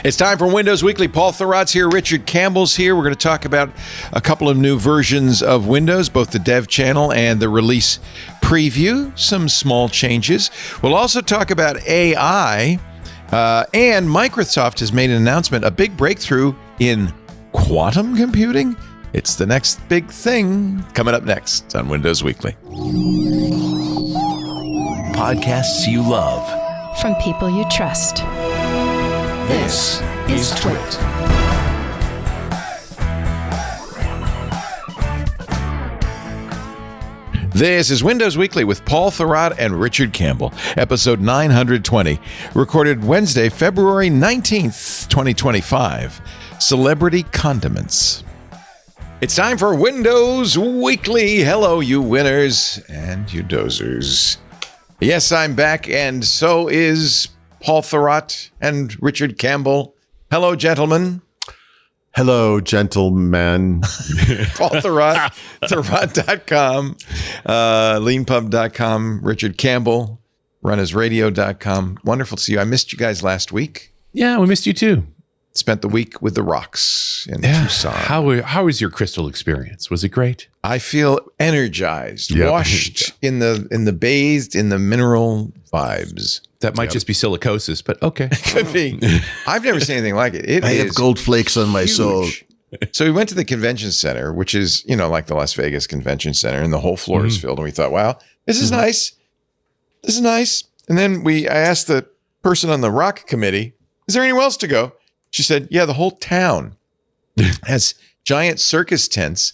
It's time for Windows Weekly. Paul Thurrott's here. Richard Campbell's here. We're going to talk about a couple of new versions of Windows, both the dev channel and the release preview, some small changes. We'll also talk about AI, and Microsoft has made an announcement, a big breakthrough in quantum computing. It's the next big thing coming up next on Windows Weekly. Podcasts you love. From people you trust. This is Twit. This is Windows Weekly with Paul Thurrott and Richard Campbell, episode 920, recorded Wednesday, February 19th, 2025. Celebrity Condiments. It's time for Windows Weekly. Hello, you winners and you dozers. Yes, I'm back, and so is Paul Thurrott and Richard Campbell. Hello, gentlemen. Hello, gentlemen. Paul Thurrott, Thurrott.com, leanpub.com, Richard Campbell, runnersradio.com. Wonderful to see you. I missed you guys last week. Yeah, we missed you too. Spent the week with the Rocks in Tucson. How was your crystal experience? Was it great? I feel energized, washed in the bathed in the mineral vibes. That might just be silicosis, but okay. Could be. I've never seen anything like it. I have gold flakes on my soul. So we went to the convention center, which is, like the Las Vegas Convention Center, and the whole floor is filled. And we thought, wow, this is nice. This is nice. And then I asked the person on the rock committee, is there anywhere else to go? She said, yeah, the whole town has giant circus tents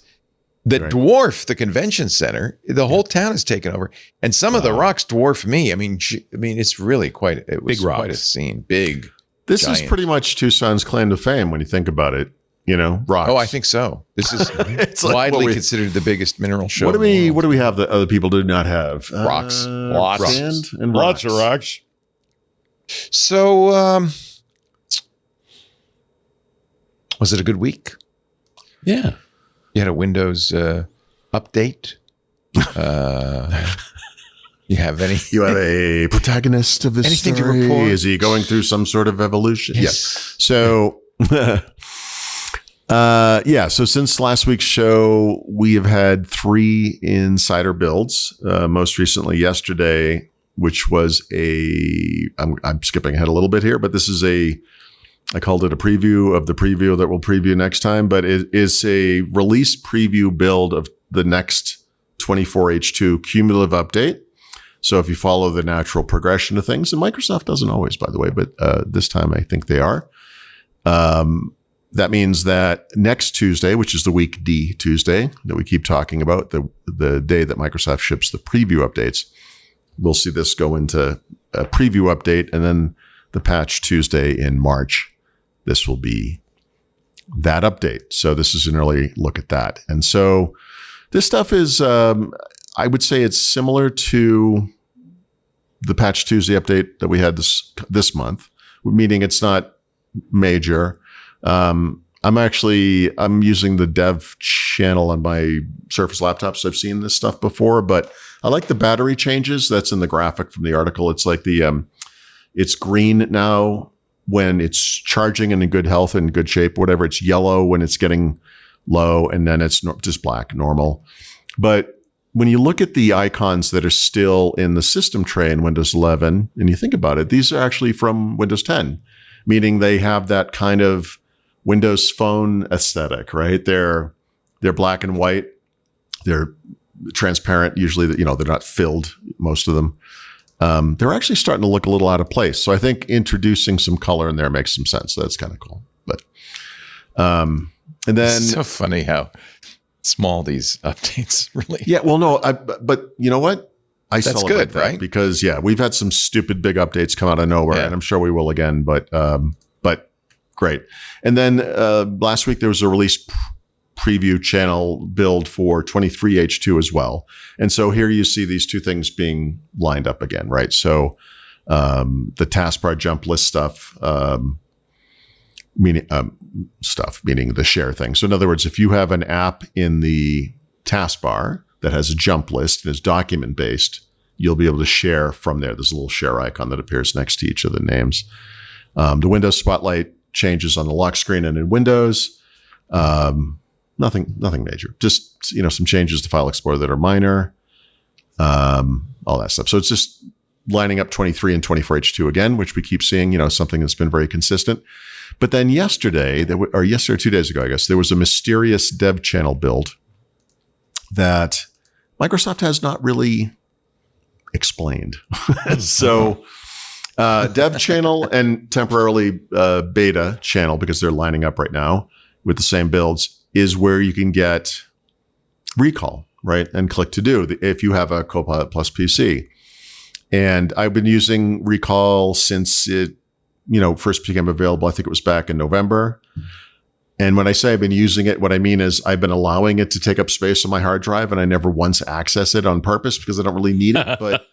that dwarf the convention center. The whole town is taken over. And some of the rocks dwarf me. I mean, it's really quite a scene. Big. This giant. is pretty much Tucson's claim to fame when you think about it. Rocks. Oh, I think so. This is it's widely considered the biggest mineral show. What do we have that other people do not have? Rocks. Lots. And lots of rocks. So, was it a good week? Yeah. You had a Windows update. You have a protagonist of this anything story? To report? Is he going through some sort of evolution? Yes. So, so since last week's show, we have had 3 insider builds. Most recently yesterday, which was I'm skipping ahead a little bit here, but this is I called it a preview of the preview that we'll preview next time, but it is a release preview build of the next 24H2 cumulative update. So if you follow the natural progression of things, and Microsoft doesn't always, by the way, but this time I think they are. That means that next Tuesday, which is the week D Tuesday that we keep talking about, the day that Microsoft ships the preview updates, we'll see this go into a preview update, and then the patch Tuesday in March. This will be that update. So this is an early look at that. And so this stuff is, I would say it's similar to the patch Tuesday update that we had this month, meaning it's not major. I'm using the dev channel on my Surface laptop, so I've seen this stuff before, but I like the battery changes that's in the graphic from the article. It's like it's green now when it's charging and in good health and good shape, whatever. It's yellow when it's getting low, and then it's just black, normal. But when you look at the icons that are still in the system tray in Windows 11, and you think about it, these are actually from Windows 10, meaning they have that kind of Windows Phone aesthetic, right? They're black and white. They're transparent. Usually, they're not filled, most of them. They're actually starting to look a little out of place. So I think introducing some color in there makes some sense. So that's kind of cool. But, and then it's so funny how small these updates really. Yeah. Well, no, but you know what? That's celebrate good, that right? Because we've had some stupid big updates come out of nowhere, and I'm sure we will again, but great. And then, last week there was a release preview channel build for 23H2 as well. And so here you see these two things being lined up again, right? So the taskbar jump list stuff, meaning the share thing. So in other words, if you have an app in the taskbar that has a jump list and is document based, you'll be able to share from there. There's a little share icon that appears next to each of the names. The Windows Spotlight changes on the lock screen and in Windows. Nothing major. Just, some changes to File Explorer that are minor. All that stuff. So it's just lining up 23 and 24H2 again, which we keep seeing, something that's been very consistent. But then yesterday, or 2 days ago, I guess, there was a mysterious dev channel build that Microsoft has not really explained. So dev channel and temporarily beta channel, because they're lining up right now with the same builds, is where you can get recall, right? And click to do if you have a Copilot Plus PC. And I've been using recall since it, first became available. I think it was back in November. And when I say I've been using it, what I mean is I've been allowing it to take up space on my hard drive, and I never once access it on purpose because I don't really need it. But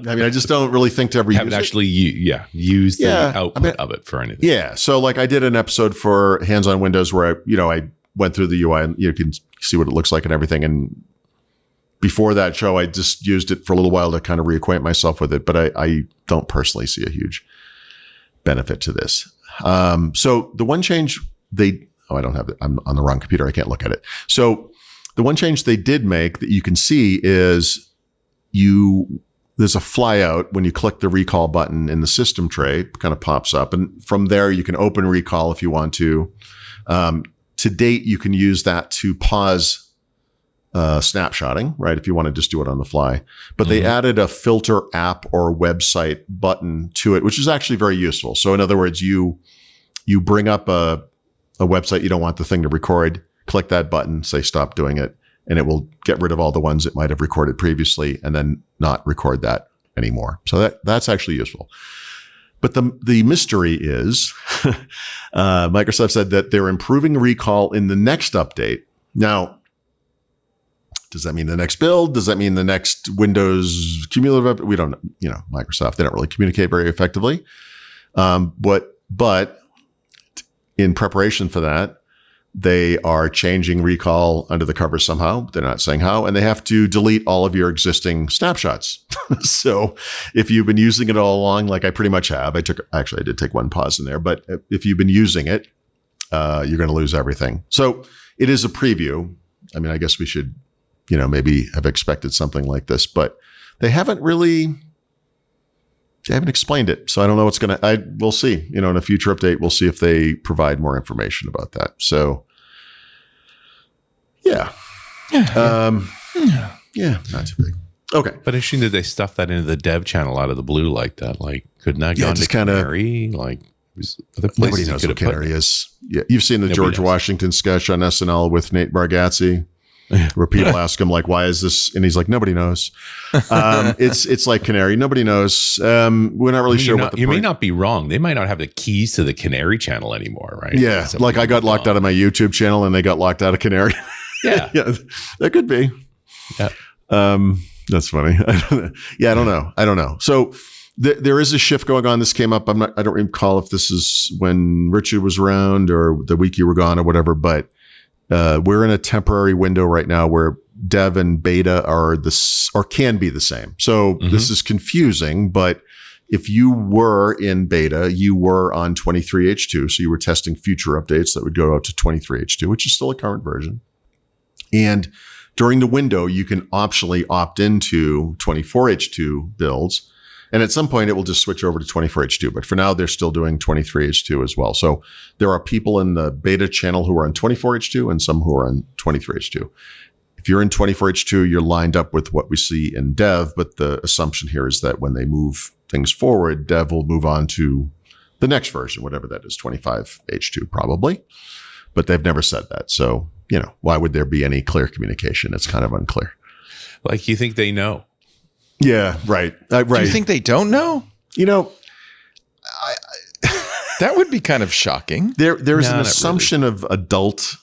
I just don't really think to ever use it. Actually, use the output of it for anything. Yeah. So like I did an episode for Hands on Windows where I went through the UI and you can see what it looks like and everything. And before that show, I just used it for a little while to kind of reacquaint myself with it. But I don't personally see a huge benefit to this. So the one change I don't have it. I'm on the wrong computer. I can't look at it. So the one change they did make that you can see is there's a flyout when you click the recall button in the system tray, it kind of pops up. And from there, you can open recall if you want to. To date, you can use that to pause snapshotting, right? If you want to just do it on the fly. But they added a filter app or website button to it, which is actually very useful. So in other words, you bring up a website you don't want the thing to record, click that button, say stop doing it, and it will get rid of all the ones it might have recorded previously and then not record that anymore. So that's actually useful. But the mystery is Microsoft said that they're improving recall in the next update. Now, does that mean the next build? Does that mean the next Windows cumulative update? We don't know. Microsoft, they don't really communicate very effectively. But in preparation for that, they are changing recall under the covers somehow. They're not saying how, and they have to delete all of your existing snapshots. So if you've been using it all along, like I pretty much have, I did take one pause in there, but if you've been using it, you're going to lose everything. So it is a preview. I guess we should, maybe have expected something like this, but they haven't explained it. So I don't know what's we'll see, in a future update, we'll see if they provide more information about that. So yeah. Not too big. Okay. But interesting that they stuffed that into the dev channel out of the blue like that. Like, could not go into Canary. Like, other places nobody knows what Canary is. Yeah, you've seen the George Washington sketch on SNL with Nate Bargatze, where people ask him like, "Why is this?" And he's like, "Nobody knows." It's like Canary. Nobody knows. We're not really sure what you may not be wrong. They might not have the keys to the Canary channel anymore, right? Yeah, like I got locked out of my YouTube channel, and they got locked out of Canary. Yeah, yeah, that could be. Yeah. That's funny. I don't know. So there is a shift going on. This came up. I don't recall if this is when Richard was around or the week you were gone or whatever, but we're in a temporary window right now where dev and beta are can be the same. So this is confusing, but if you were in beta, you were on 23H2. So you were testing future updates that would go out to 23H2, which is still a current version. And during the window, you can optionally opt into 24H2 builds. And at some point, it will just switch over to 24H2. But for now, they're still doing 23H2 as well. So there are people in the beta channel who are on 24H2 and some who are on 23H2. If you're in 24H2, you're lined up with what we see in dev. But the assumption here is that when they move things forward, dev will move on to the next version, whatever that is, 25H2 probably. But they've never said that. So, why would there be any clear communication? It's kind of unclear. Like, you think they know? Yeah, right. Right. Do you think they don't know? That would be kind of shocking. There is an assumption of adult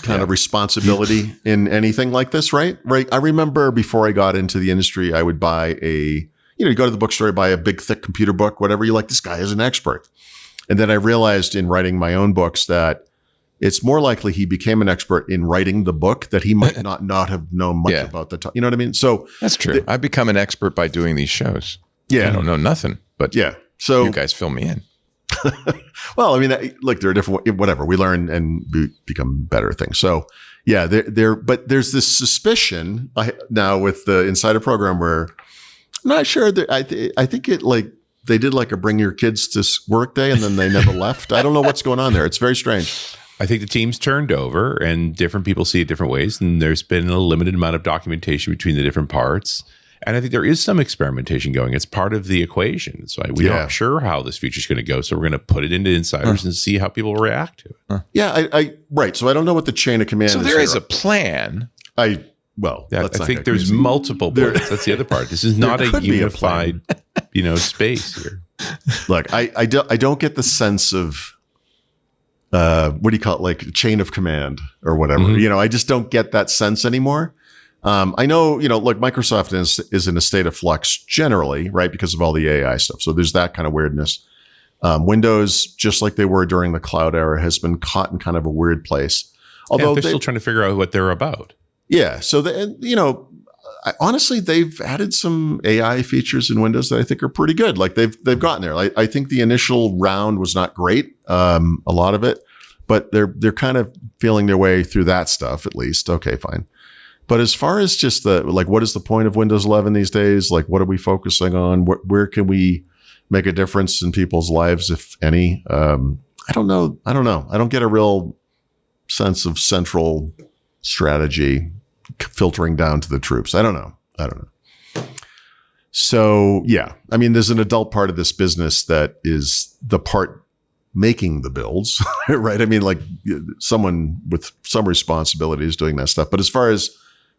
kind of responsibility in anything like this, right? Right. I remember before I got into the industry, I would buy you go to the bookstore, buy a big, thick computer book, whatever. You're like, this guy is an expert. And then I realized in writing my own books that it's more likely he became an expert in writing the book that he might not have known much about the topic. You know what I mean? So that's true. I've become an expert by doing these shows. Yeah. I don't know nothing, but yeah. So you guys fill me in. Well, I mean, look, there are different, whatever, we learn and become better things. So yeah, but there's this suspicion now with the Insider program where I'm not sure that I think it like they did like a bring your kids to work day and then they never left. I don't know what's going on there. It's very strange. I think the team's turned over and different people see it different ways. And there's been a limited amount of documentation between the different parts. And I think there is some experimentation going. It's part of the equation. So we're not sure how this feature is going to go. So we're going to put it into Insiders and see how people react to it. Yeah, right. So I don't know what the chain of command is. So there is a plan. I think there's multiple parts. That's the other part. This is not a unified, space here. Look, I don't get the sense of what do you call it, like chain of command or whatever. Mm-hmm. I just don't get that sense anymore. I know, look, Microsoft is in a state of flux generally, right, because of all the AI stuff. So there's that kind of weirdness. Windows, just like they were during the cloud era, has been caught in kind of a weird place. Although they're still trying to figure out what they're about. Yeah. So, honestly, they've added some AI features in Windows that I think are pretty good. Like they've gotten there. I think the initial round was not great, a lot of it, but they're kind of feeling their way through that stuff at least. Okay, fine. But as far as just what is the point of Windows 11 these days? Like, what are we focusing on? Where can we make a difference in people's lives, if any? I don't know. I don't get a real sense of central strategy filtering down to the troops. I don't know. So yeah, I mean, there's an adult part of this business that is the part making the builds, right? I mean, like someone with some responsibility is doing that stuff. But as far as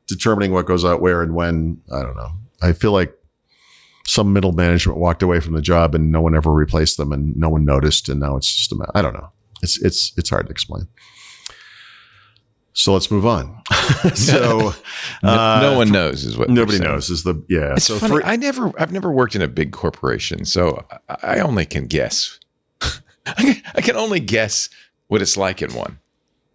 determining what goes out where and when, I don't know. I feel like some middle management walked away from the job and no one ever replaced them and no one noticed. And now it's just I don't know. It's hard to explain. So let's move on. So no one knows is what nobody knows is the It's so funny. I've never worked in a big corporation, so I only can guess. I can only guess what it's like in one.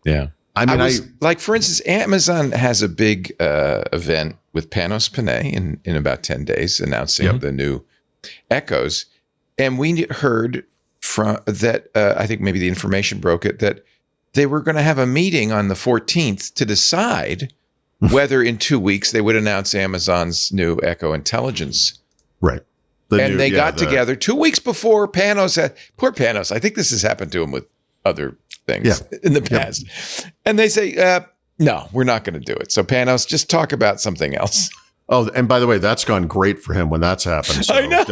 Yeah. I mean, like for instance, Amazon has a big event with Panos Panay in about 10 days announcing the new Echoes, and we heard from that. I think maybe the information broke it that they were going to have a meeting on the 14th to decide whether in 2 weeks they would announce Amazon's new Echo Intelligence. Right. They got together 2 weeks before Panos had. Poor Panos. I think this has happened to him with other things in the past. And they say, no, we're not going to do it. So Panos, just talk about something else. Oh, and by the way, that's gone great for him when that's happened. So I know.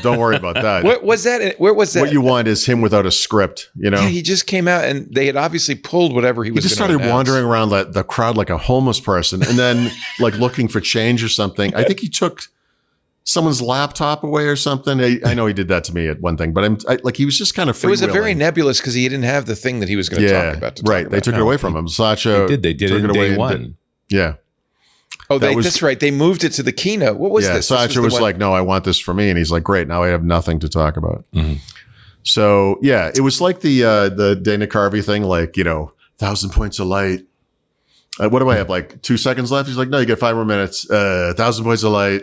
Don't worry about that. What was that? Where was that? What you want is him without a script, Yeah, he just came out and they had obviously pulled whatever he was. He just started wandering around the crowd like a homeless person, and then like looking for change or something. I think he took someone's laptop away or something. I know he did that to me at one thing, but he was just kind of freewheeling. It was a very nebulous because he didn't have the thing that he was going to talk about. They took it away from him. Satya, they did it in day one. Yeah. Oh, that's right. They moved it to the keynote. What was this? Satya was like, no, I want this for me. And he's like, great. Now I have nothing to talk about. Mm-hmm. So yeah, it was like the Dana Carvey thing, like, 1,000 points of light. What do I have? Like 2 seconds left. He's like, no, you get 5 more minutes. 1,000 points of light.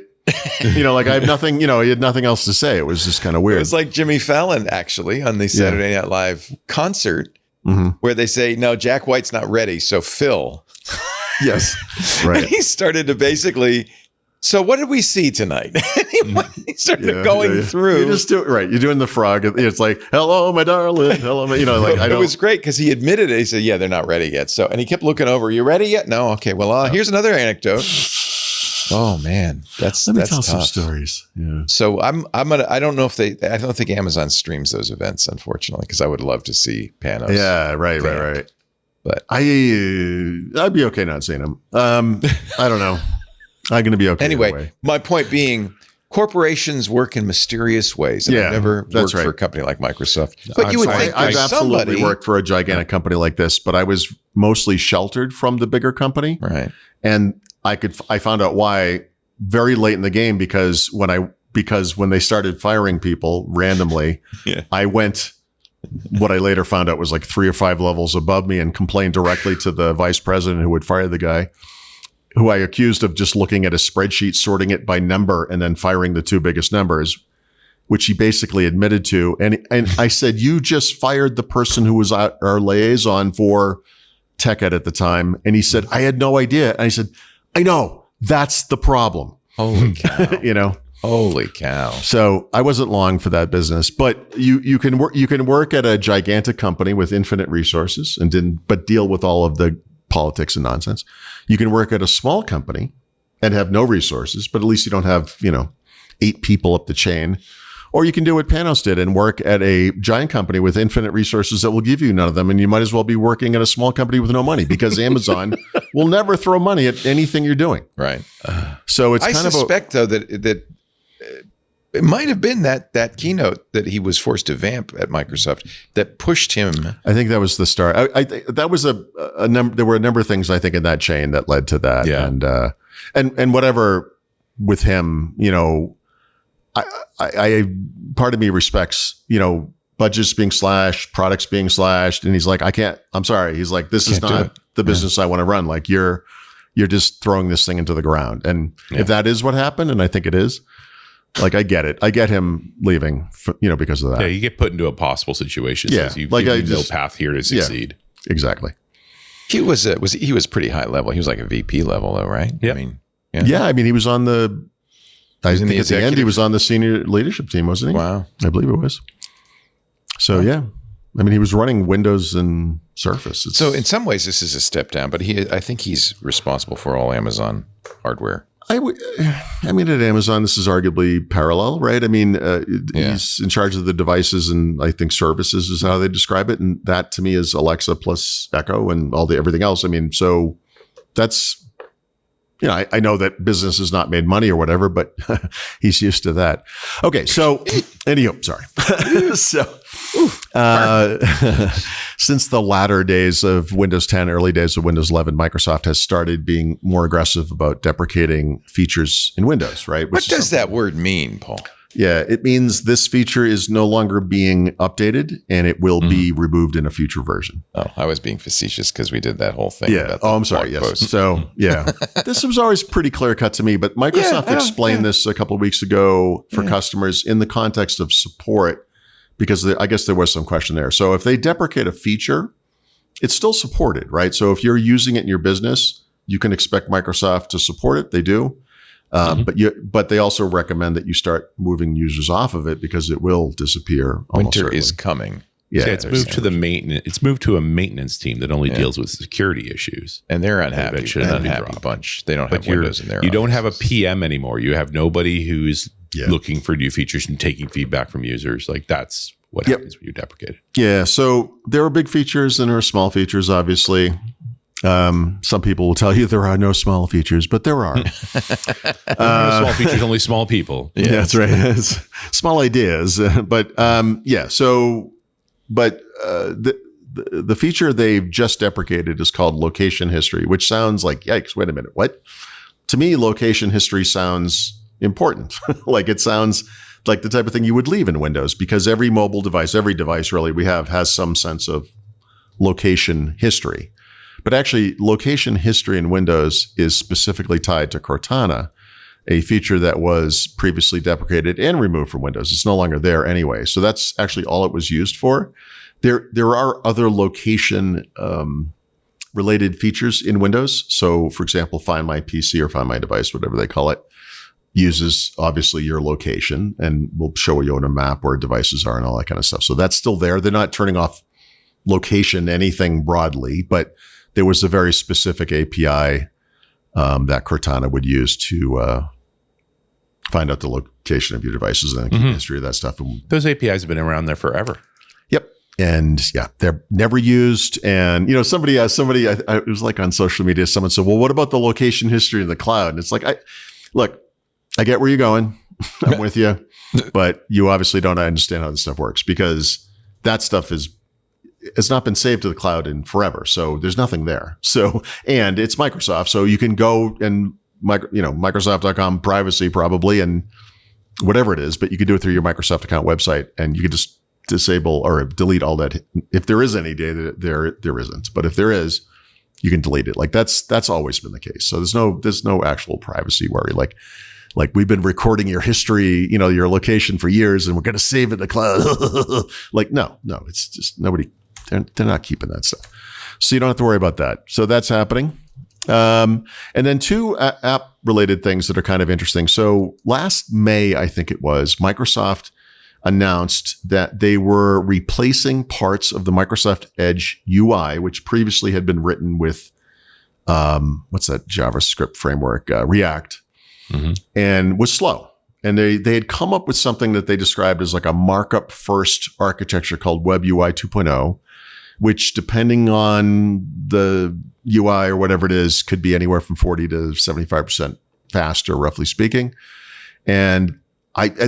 Like I have nothing, he had nothing else to say. It was just kind of weird. It was like Jimmy Fallon actually on the Saturday Night Live concert where they say, no, Jack White's not ready. So Phil. Yes. Right. And he started to basically, so what did we see tonight? He started going through. You just do it right. You're doing the frog. It's like, hello, my darling. Hello, my, It was great because he admitted it. He said, yeah, they're not ready yet. So, and he kept looking over. You ready yet? No. Okay. Well, here's another anecdote. Oh man, that's tell tough. some stories. Yeah. So I don't know if I don't think Amazon streams those events, unfortunately, because I would love to see Panos. Yeah, right. But I'd be okay not seeing them. I don't know. I'm going to be okay. Anyway, my point being, corporations work in mysterious ways. And I've never worked for a company like Microsoft. But you would think I've absolutely worked for a gigantic company like this, but I was mostly sheltered from the bigger company. Right. And I found out why very late in the game because when they started firing people randomly, I went what I later found out was like 3 or 5 levels above me and complained directly to the vice president who would fire the guy, who I accused of just looking at a spreadsheet, sorting it by number, and then firing the 2 biggest numbers. which he basically admitted to. And I said, you just fired the person who was our liaison for TechEd at the time. And he said, I had no idea. And I said, I know, that's the problem. Holy cow. You know? Holy cow. So I wasn't long for that business, but you can work at a gigantic company with infinite resources but deal with all of the politics and nonsense. You can work at a small company and have no resources, but at least you don't have, 8 people up the chain. Or you can do what Panos did and work at a giant company with infinite resources that will give you none of them. And you might as well be working at a small company with no money, because Amazon will never throw money at anything you're doing. Right. So it's I suspect, though, that it might have been that keynote that he was forced to vamp at Microsoft that pushed him. I think that was the start. I that was a number. There were a number of things, I think, in that chain that led to that. Yeah. And whatever with him, I part of me respects, budgets being slashed, products being slashed, and he's like, I'm sorry. He's like, this is not the business I want to run. Like you're just throwing this thing into the ground. And if that is what happened, and I think it is, like, I get it. I get him leaving, because of that. Yeah, you get put into a possible situation. Yeah, So you like have no path here to succeed. Yeah, exactly. He was pretty high level. He was like a VP level, though, right? Yeah. I mean, he was on the. I think at the end he was on the senior leadership team, wasn't he? Wow, I believe it was. So yeah, I mean, he was running Windows and Surface. So in some ways, this is a step down, but I think he's responsible for all Amazon hardware. I mean, at Amazon, this is arguably parallel, right? I mean, he's in charge of the devices and I think services is how they describe it. And that to me is Alexa plus Echo and everything else. I mean, so that's, I know that business has not made money or whatever, but he's used to that. Okay. So anywho, sorry. Since the latter days of Windows 10, early days of Windows 11, Microsoft has started being more aggressive about deprecating features in Windows, right? What does that word mean, Paul? Yeah, it means this feature is no longer being updated and it will be removed in a future version. Oh, I was being facetious because we did that whole thing. Yeah. About I'm sorry. Yes. Post. So, yeah, this was always pretty clear cut to me, but Microsoft explained this a couple of weeks ago for customers in the context of support, because I guess there was some question there. So if they deprecate a feature, it's still supported, right? So if you're using it in your business, you can expect Microsoft to support it. They do. But they also recommend that you start moving users off of it because it will disappear. Winter is coming. Yeah, it's moved to the maintenance. It's moved to a maintenance team that only deals with security issues, and they're unhappy. That should An not be unhappy dropped. bunch. They don't have Windows in there. You don't have a PM anymore. You have nobody who's looking for new features and taking feedback from users. Like that's what happens when you deprecate it. Yeah. So there are big features and there are small features, obviously. Some people will tell you there are no small features, but there are. Small features, only small people. Yeah, that's right. It's small ideas, but the feature they've just deprecated is called location history, which sounds like, yikes, wait a minute, what? To me, location history sounds important. Like it sounds like the type of thing you would leave in Windows, because every mobile device, every device really we have has some sense of location history. But actually, location history in Windows is specifically tied to Cortana, a feature that was previously deprecated and removed from Windows. It's no longer there anyway. So that's actually all it was used for. There are other location related features in Windows. So, for example, Find My PC or Find My Device, whatever they call it, uses obviously your location and will show you on a map where devices are and all that kind of stuff. So that's still there. They're not turning off location anything broadly, but there was a very specific API that Cortana would use to find out the location of your devices and keep history of that stuff. Those APIs have been around there forever. Yep. And they're never used. And, somebody asked it was like on social media, someone said, well, what about the location history in the cloud? And it's like, I get where you're going. I'm with you. But you obviously don't understand how this stuff works, because that stuff it's not been saved to the cloud in forever. So there's nothing there. So, and it's Microsoft. So you can go and, Microsoft.com privacy probably, and whatever it is, but you can do it through your Microsoft account website and you can just disable or delete all that. If there is any data there isn't, but if there is, you can delete it. Like that's always been the case. So there's no actual privacy worry. Like like we've been recording your history, your location for years, and we're going to save it in the cloud. Like, no, it's just nobody. They're not keeping that stuff, so you don't have to worry about that. So that's happening. And then two app related things that are kind of interesting. So last May, I think it was, Microsoft announced that they were replacing parts of the Microsoft Edge UI, which previously had been written with, what's that JavaScript framework, React, and was slow. And they had come up with something that they described as like a markup first architecture called Web UI 2.0, which depending on the UI or whatever it is, could be anywhere from 40 to 75% faster, roughly speaking. And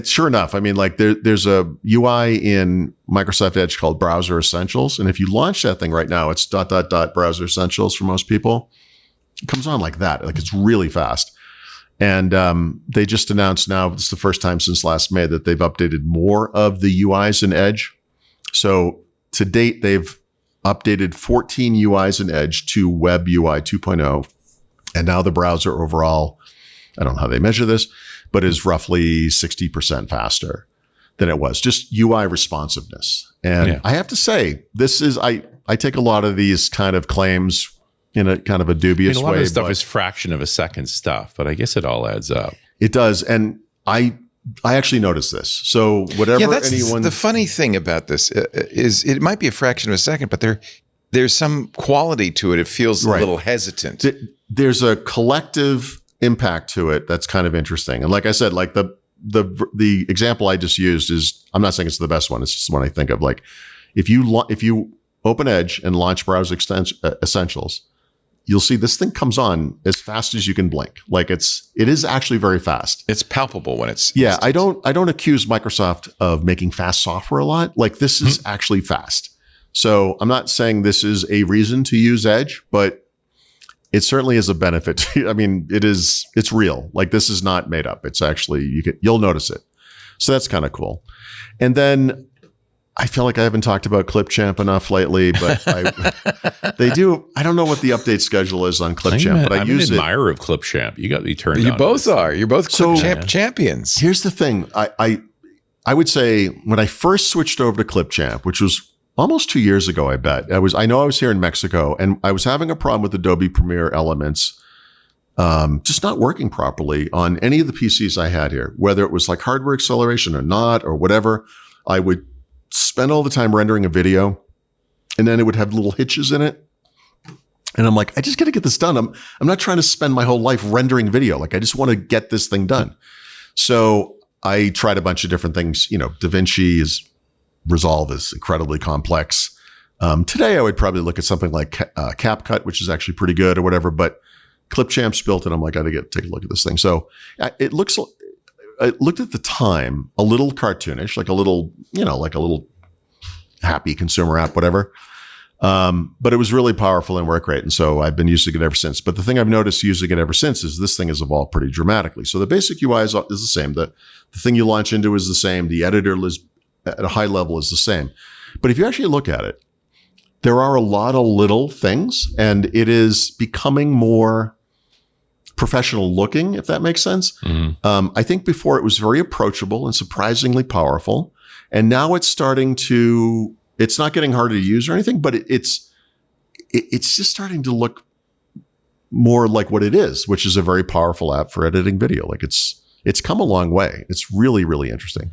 sure enough, I mean, like there's a UI in Microsoft Edge called Browser Essentials. And if you launch that thing right now, it's ... Browser Essentials for most people. It comes on like that. Like it's really fast. And they just announced now, it's the first time since last May that they've updated more of the UIs in Edge. So to date, they've updated 14 UIs in Edge to Web UI 2.0. And now the browser overall, I don't know how they measure this, but is roughly 60% faster than it was. Just UI responsiveness. And I have to say, this is, I take a lot of these kind of claims in a kind of a dubious way. A lot of this stuff is fraction of a second stuff, but I guess it all adds up. It does. And I actually noticed this. So whatever anyone... The funny thing about this is it might be a fraction of a second, but there's some quality to it. It feels a little hesitant. There's a collective impact to it that's kind of interesting. And like I said, like the example I just used is, I'm not saying it's the best one. It's just the one I think of. Like if you open Edge and launch Browser Essentials, you'll see this thing comes on as fast as you can blink. Like it is actually very fast. It's palpable when it's instant. I don't accuse Microsoft of making fast software a lot. Like this is actually fast. So I'm not saying this is a reason to use Edge, but it certainly is a benefit. I mean, it's real. Like this is not made up. It's actually, you'll notice it. So that's kind of cool. And then I feel like I haven't talked about Clipchamp enough lately, but they do. I don't know what the update schedule is on Clipchamp, but I use it. I'm an admirer of Clipchamp. You got me turned on. You both are. You're both Clipchamp champions. Here's the thing. I would say when I first switched over to Clipchamp, which was almost 2 years ago, I bet. I know I was here in Mexico and I was having a problem with Adobe Premiere Elements just not working properly on any of the PCs I had here, whether it was like hardware acceleration or not or whatever. I would spend all the time rendering a video and then it would have little hitches in it. And I'm like, I just got to get this done. I'm not trying to spend my whole life rendering video. Like I just want to get this thing done. So I tried a bunch of different things. DaVinci Resolve is incredibly complex. Today I would probably look at something like CapCut, which is actually pretty good or whatever, but Clipchamp's built and I'm like, I got to take a look at this thing. So it looked at the time a little cartoonish, like a little happy consumer app, whatever. But it was really powerful and worked great. And so I've been using it ever since. But the thing I've noticed using it ever since is this thing has evolved pretty dramatically. So the basic UI is the same. The thing you launch into is the same. The editor is at a high level is the same. But if you actually look at it, there are a lot of little things and it is becoming more professional looking, if that makes sense. Mm-hmm. I think before it was very approachable and surprisingly powerful. And now it's it's not getting harder to use or anything, but it's just starting to look more like what it is, which is a very powerful app for editing video. Like it's come a long way. It's really, really interesting.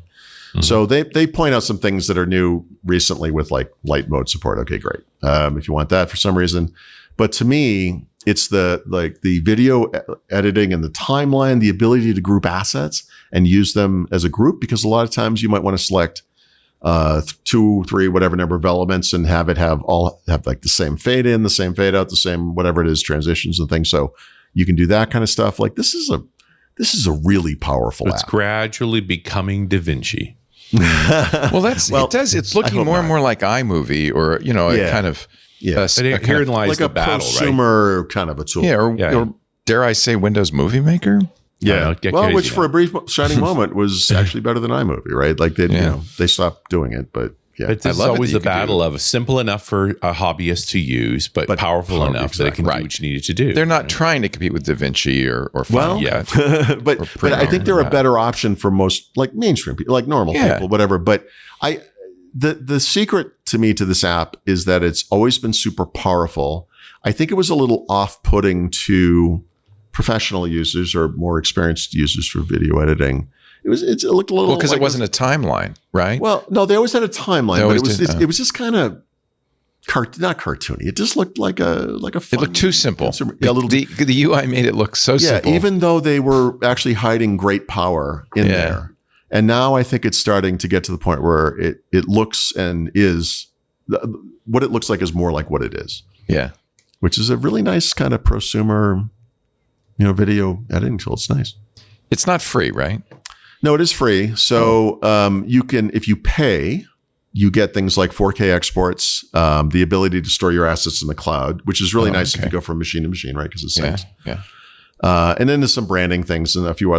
Mm-hmm. So they point out some things that are new recently with like light mode support. Okay, great. If you want that for some reason, but to me, it's the video editing and the timeline, the ability to group assets and use them as a group, because a lot of times you might want to select 2, 3, whatever number of elements and have like the same fade in, the same fade out, the same whatever it is, transitions and things. So you can do that kind of stuff. Like this is a really powerful app. It's gradually becoming DaVinci. It does. It's looking more and more like iMovie or, a kind of, herein lies like the a battle, prosumer right? kind of a tool. Or dare I say Windows Movie Maker? Yeah. Which for a brief shining moment was actually better than iMovie, right? Like they stopped doing it, but Yeah. But this is love it always that the you can battle of simple enough for a hobbyist to use, but powerful enough that it can do what you need it to do. They're not trying to compete with DaVinci or Well, Final yet. but I think they're a better option for most like mainstream people, like normal people, whatever. But the secret to me to this app is that it's always been super powerful. I think it was a little off-putting to professional users or more experienced users for video editing. It looked a little because it wasn't a timeline, right? Well, no, they always had a timeline, but it was just kind of not cartoony. It just looked like a fun, it looked too simple. The UI made it look so simple. Yeah, even though they were actually hiding great power in there. And now I think it's starting to get to the point where it looks and is what it looks like is more like what it is. Yeah, which is a really nice kind of prosumer, video editing tool. It's nice. It's not free, right? No, it is free. So you can, if you pay, you get things like 4K exports, the ability to store your assets in the cloud, which is really nice if you go from machine to machine, right? Because it syncs. Yeah. And then there's some branding things, and if you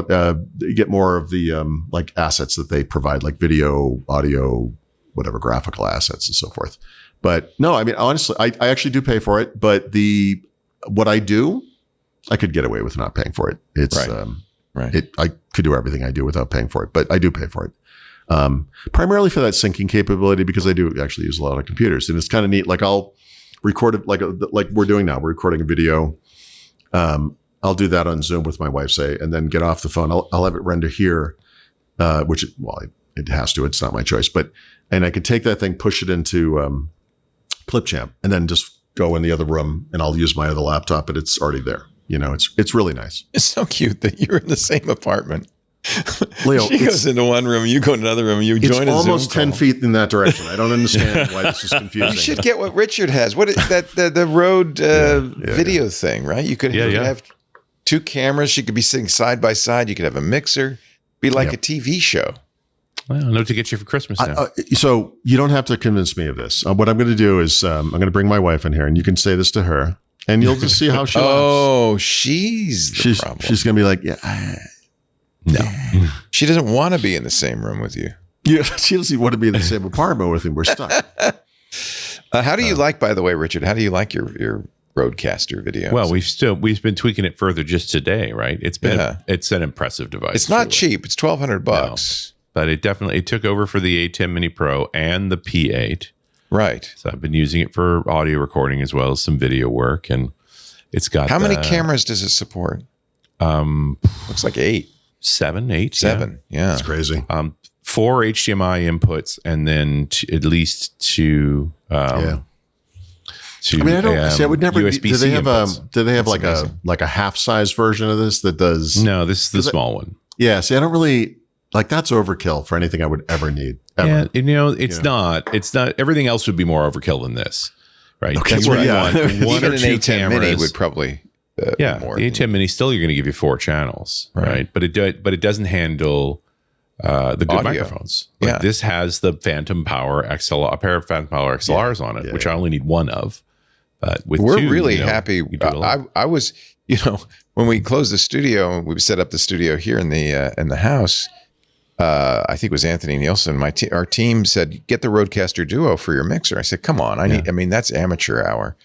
get more of the like assets that they provide, like video, audio, whatever, graphical assets and so forth. But no, I mean, honestly, I actually do pay for it. But what I do, I could get away with not paying for it. It's right. I could do everything I do without paying for it, but I do pay for it. Primarily for that syncing capability, because I do actually use a lot of computers, and it's kind of neat. Like I'll record it like we're doing now. We're recording a video. I'll do that on Zoom with my wife, say, and then get off the phone. I'll have it render here, it has to. It's not my choice, and I can take that thing, push it into Clipchamp, and then just go in the other room, and I'll use my other laptop, but it's already there. It's really nice. It's so cute that you're in the same apartment. Leo, she goes into one room, you go in another room, you join a Zoom call. It's almost 10 feet in that direction. I don't understand why this is confusing. You should get what Richard has. What is that? The Rode video thing, right? You could have two cameras. She could be sitting side by side. You could have a mixer. Be like a TV show. Well, I know what to get you for Christmas now. So you don't have to convince me of this. What I'm going to do is I'm going to bring my wife in here, and you can say this to her, and you'll just see how she laughs. Oh, she's the problem. She's going to be like, no. She doesn't want to be in the same room with you. Yeah, she doesn't want to be in the same apartment with him. We're stuck. How do you like, by the way, Richard, how do you like your Rodecaster videos? Well, we've been tweaking it further just today, right? It's an impressive device. It's not cheap. It's $1,200. No, but it took over for the A10 Mini Pro and the P8. Right. So I've been using it for audio recording as well as some video work, and it's got how many cameras does it support? Looks like 8. 7, 8. 7. Yeah. That's crazy. 4 HDMI inputs, and then at least 2. I mean, I don't see. I would never. USB-C do they have inputs. Do they have like a half size version of this that does? No, this is the small one. Yeah. See, I don't really like. That's overkill for anything I would ever need. Ever. Yeah, it's not. It's not. Everything else would be more overkill than this, right? Okay, That's what I want. One Even or an two A10 cameras Mini would probably. More the A10 Mini still you're going to give you 4 channels, right? But it doesn't handle the good audio microphones. Like this has the Phantom Power XLR, a pair of Phantom Power XLRs on it, which I only need one of. But with we're 2, really happy. I was, when we closed the studio, we set up the studio here in the house. I think it was Anthony Nielsen. Our team said, "Get the Rodecaster Duo for your mixer." I said, "Come on, I mean, that's amateur hour.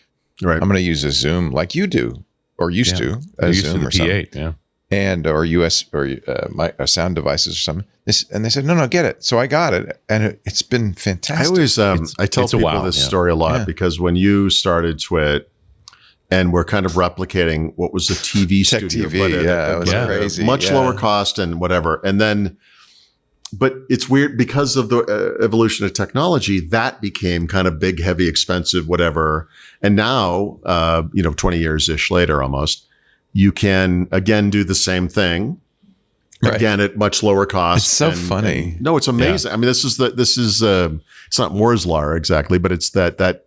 Right? I'm going to use a Zoom like you do." Or used to a Zoom or something, and or US or sound devices or something. And they said, no, get it. So I got it, and it's been fantastic. I always I tell people this story a lot because when you started Twit, and we're kind of replicating what was a TV studio, TV, it was crazy, much lower cost and whatever, and then. But it's weird because of the evolution of technology that became kind of big, heavy, expensive, whatever. And now, 20 years-ish later almost, you can again do the same thing again at much lower cost. It's so funny. No, it's amazing. Yeah. I mean, this is it's not Moore's Law exactly, but it's that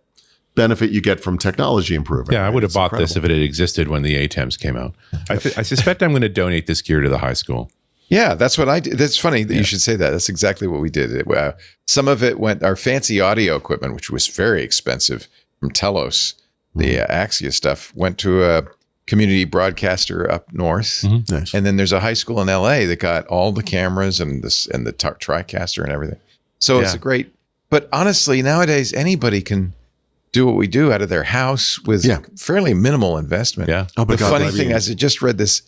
benefit you get from technology improving. Yeah, right? I would have bought this if it had existed when the ATEMs came out. I suspect I'm going to donate this gear to the high school. Yeah, that's what I did. That's funny that you should say that. That's exactly what we did. Some of it went, our fancy audio equipment, which was very expensive from Telos, the Axia stuff, went to a community broadcaster up north. Mm-hmm. Nice. And then there's a high school in LA that got all the cameras and the TriCaster and everything. So it's a great, But honestly, nowadays, anybody can do what we do out of their house with fairly minimal investment. Yeah. Oh, but the funny thing is, I just read this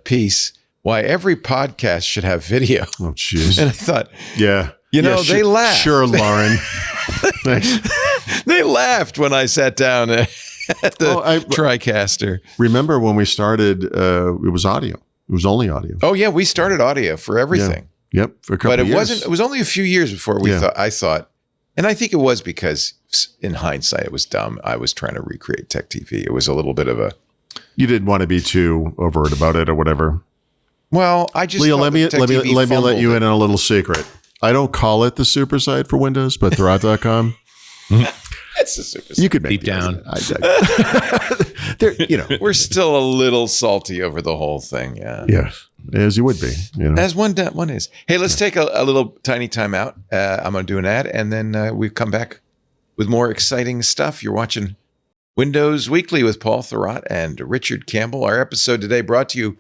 piece, why every podcast should have video. Oh, jeez. And I thought, Yeah. they laughed. Sure, Lauren. They laughed when I sat down at the TriCaster. Remember when we started, it was audio. It was only audio. Oh, yeah. We started audio for everything. Yep. For a couple But it of years. wasn't, it was only a few years before I thought, and I think it was because in hindsight, it was dumb. I was trying to recreate Tech TV. It was a little bit of a, You didn't want to be too overt about it or whatever. well, I just, Leo, thought let me that Tech TV let you in fumbled on a little secret. I don't call it the supersite for Windows, but Thurrott.com. That's a super. You could make Deep the down. argument. There, We're still a little salty over the whole thing. Yeah. yeah, as you would be. As one is. Hey, let's take a little tiny time out. I'm going to do an ad, and then we come back with more exciting stuff. You're watching Windows Weekly with Paul Thurrott and Richard Campbell. Our episode today brought to you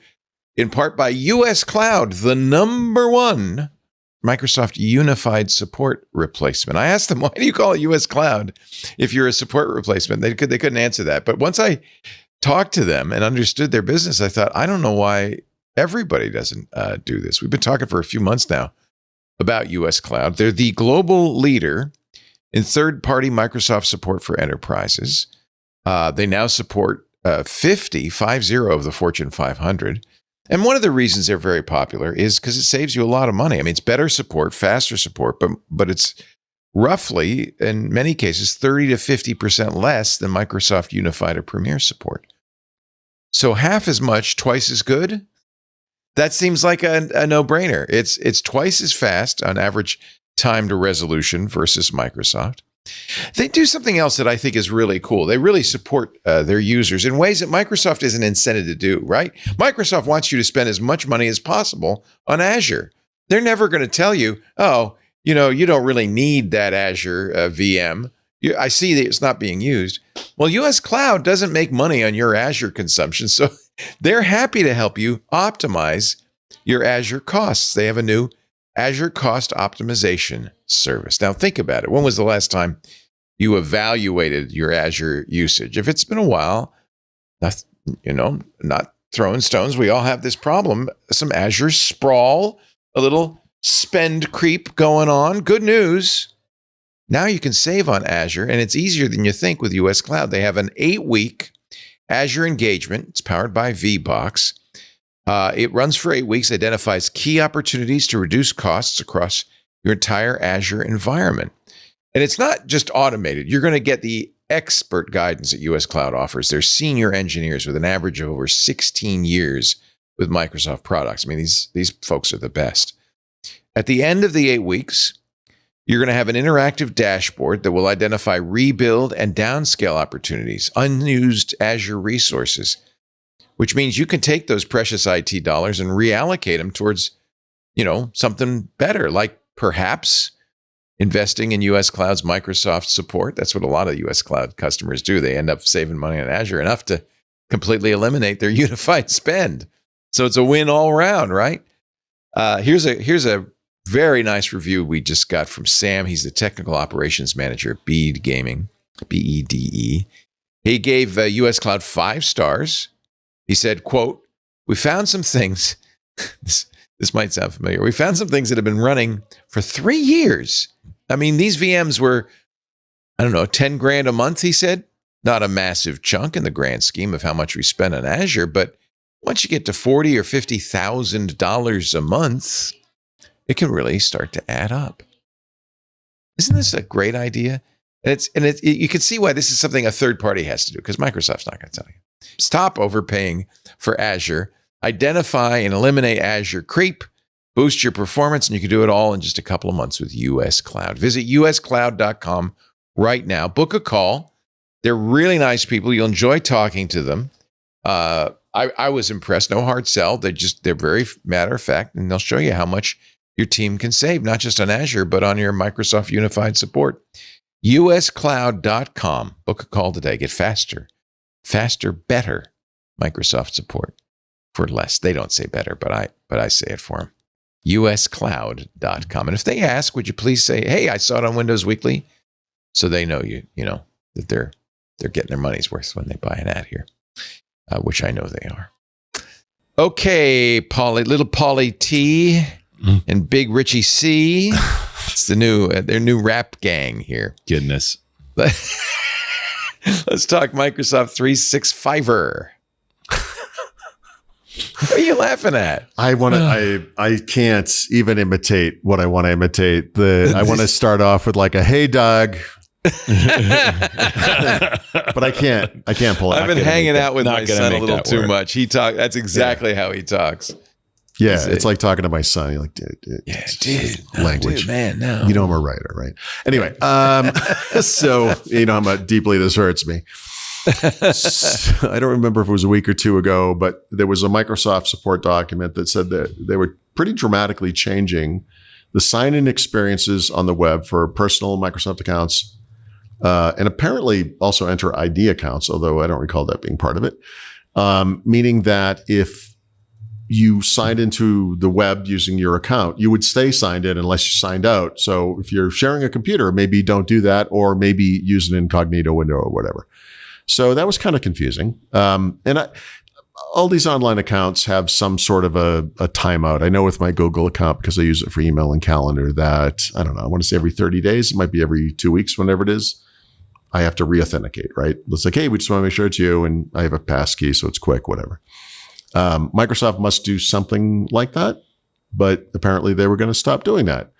in part by US Cloud, the #1 Microsoft Unified Support Replacement. I asked them, why do you call it US Cloud if you're a support replacement? They couldn't answer that. But once I talked to them and understood their business, I thought, I don't know why everybody doesn't do this. We've been talking for a few months now about US Cloud. They're the global leader in third-party Microsoft support for enterprises. They now support 50 of the Fortune 500. And one of the reasons they're very popular is because it saves you a lot of money. I mean, it's better support, faster support, but it's roughly, in many cases, 30 to 50% less than Microsoft Unified or Premier support. So half as much, twice as good. That seems like a no-brainer. It's twice as fast on average time to resolution versus Microsoft. They do something else that I think is really cool. They really support their users in ways that Microsoft isn't incented to do, right? Microsoft wants you to spend as much money as possible on Azure. They're never going to tell you, you don't really need that Azure VM. I see that it's not being used. Well, US Cloud doesn't make money on your Azure consumption, so they're happy to help you optimize your Azure costs. They have a new Azure Cost Optimization service. Now, think about it. When was the last time you evaluated your Azure usage? If it's been a while, not throwing stones. We all have this problem. Some Azure sprawl, a little spend creep going on. Good news. Now you can save on Azure, and it's easier than you think with US Cloud. They have an 8-week Azure engagement. It's powered by VBox. It runs for 8 weeks, identifies key opportunities to reduce costs across your entire Azure environment. And it's not just automated. You're going to get the expert guidance that US Cloud offers. They're senior engineers with an average of over 16 years with Microsoft products. I mean, these folks are the best. At the end of the 8 weeks, you're going to have an interactive dashboard that will identify rebuild and downscale opportunities, unused Azure resources, which means you can take those precious IT dollars and reallocate them towards, something better, like perhaps investing in US Cloud's Microsoft support. That's what a lot of US Cloud customers do. They end up saving money on Azure enough to completely eliminate their unified spend. So it's a win all around, right? Here's a very nice review we just got from Sam. He's the technical operations manager at Bede Gaming, Bede. He gave US Cloud 5 stars. He said, quote, "We found some things," this might sound familiar. "We found some things that have been running for 3 years. I mean, these VMs were, $10,000 a month," he said. Not a massive chunk in the grand scheme of how much we spend on Azure, but once you get to $40,000 or $50,000 a month, it can really start to add up. Isn't this a great idea? And you can see why this is something a third party has to do, because Microsoft's not going to tell you. Stop overpaying for Azure. Identify and eliminate Azure creep. Boost your performance, and you can do it all in just a couple of months with US Cloud. Visit uscloud.com right now. Book a call. They're really nice people. You'll enjoy talking to them. I was impressed. No hard sell. They're very matter of fact, and they'll show you how much your team can save, not just on Azure, but on your Microsoft Unified support. uscloud.com. Book a call today. Get faster, better Microsoft support for less. They don't say better, but I say it for them. uscloud.com. And if they ask, would you please say, hey, I saw it on Windows Weekly, so they know that they're getting their money's worth when they buy an ad here, which I know they are. Okay, little Pauly T and Big Richie C. It's their new rap gang here. Goodness. Let's talk Microsoft 365er. What are you laughing at? I can't even imitate what I want to imitate. I want to start off with like a hey Doug. But I can't pull it. I've been hanging out with my son a little too much. That's exactly how he talks. Yeah, it's like talking to my son. You're like, dude, language, man. No, you know I'm a writer, right? Anyway, so you know how deeply this hurts me. So, I don't remember if it was a week or two ago, but there was a Microsoft support document that said that they were pretty dramatically changing the sign-in experiences on the web for personal Microsoft accounts, and apparently also Enter ID accounts, although I don't recall that being part of it. Meaning that if you signed into the web using your account, you would stay signed in unless you signed out. So if you're sharing a computer, maybe don't do that, or maybe use an incognito window or whatever. So that was kind of confusing. All these online accounts have some sort of a timeout. I know with my Google account, because I use it for email and calendar, that, I don't know, I want to say every 30 days. It might be every 2 weeks, whenever it is. I have to re-authenticate, right? It's like, hey, we just want to make sure it's you. And I have a passkey, so it's quick, whatever. Microsoft must do something like that. But apparently they were going to stop doing that.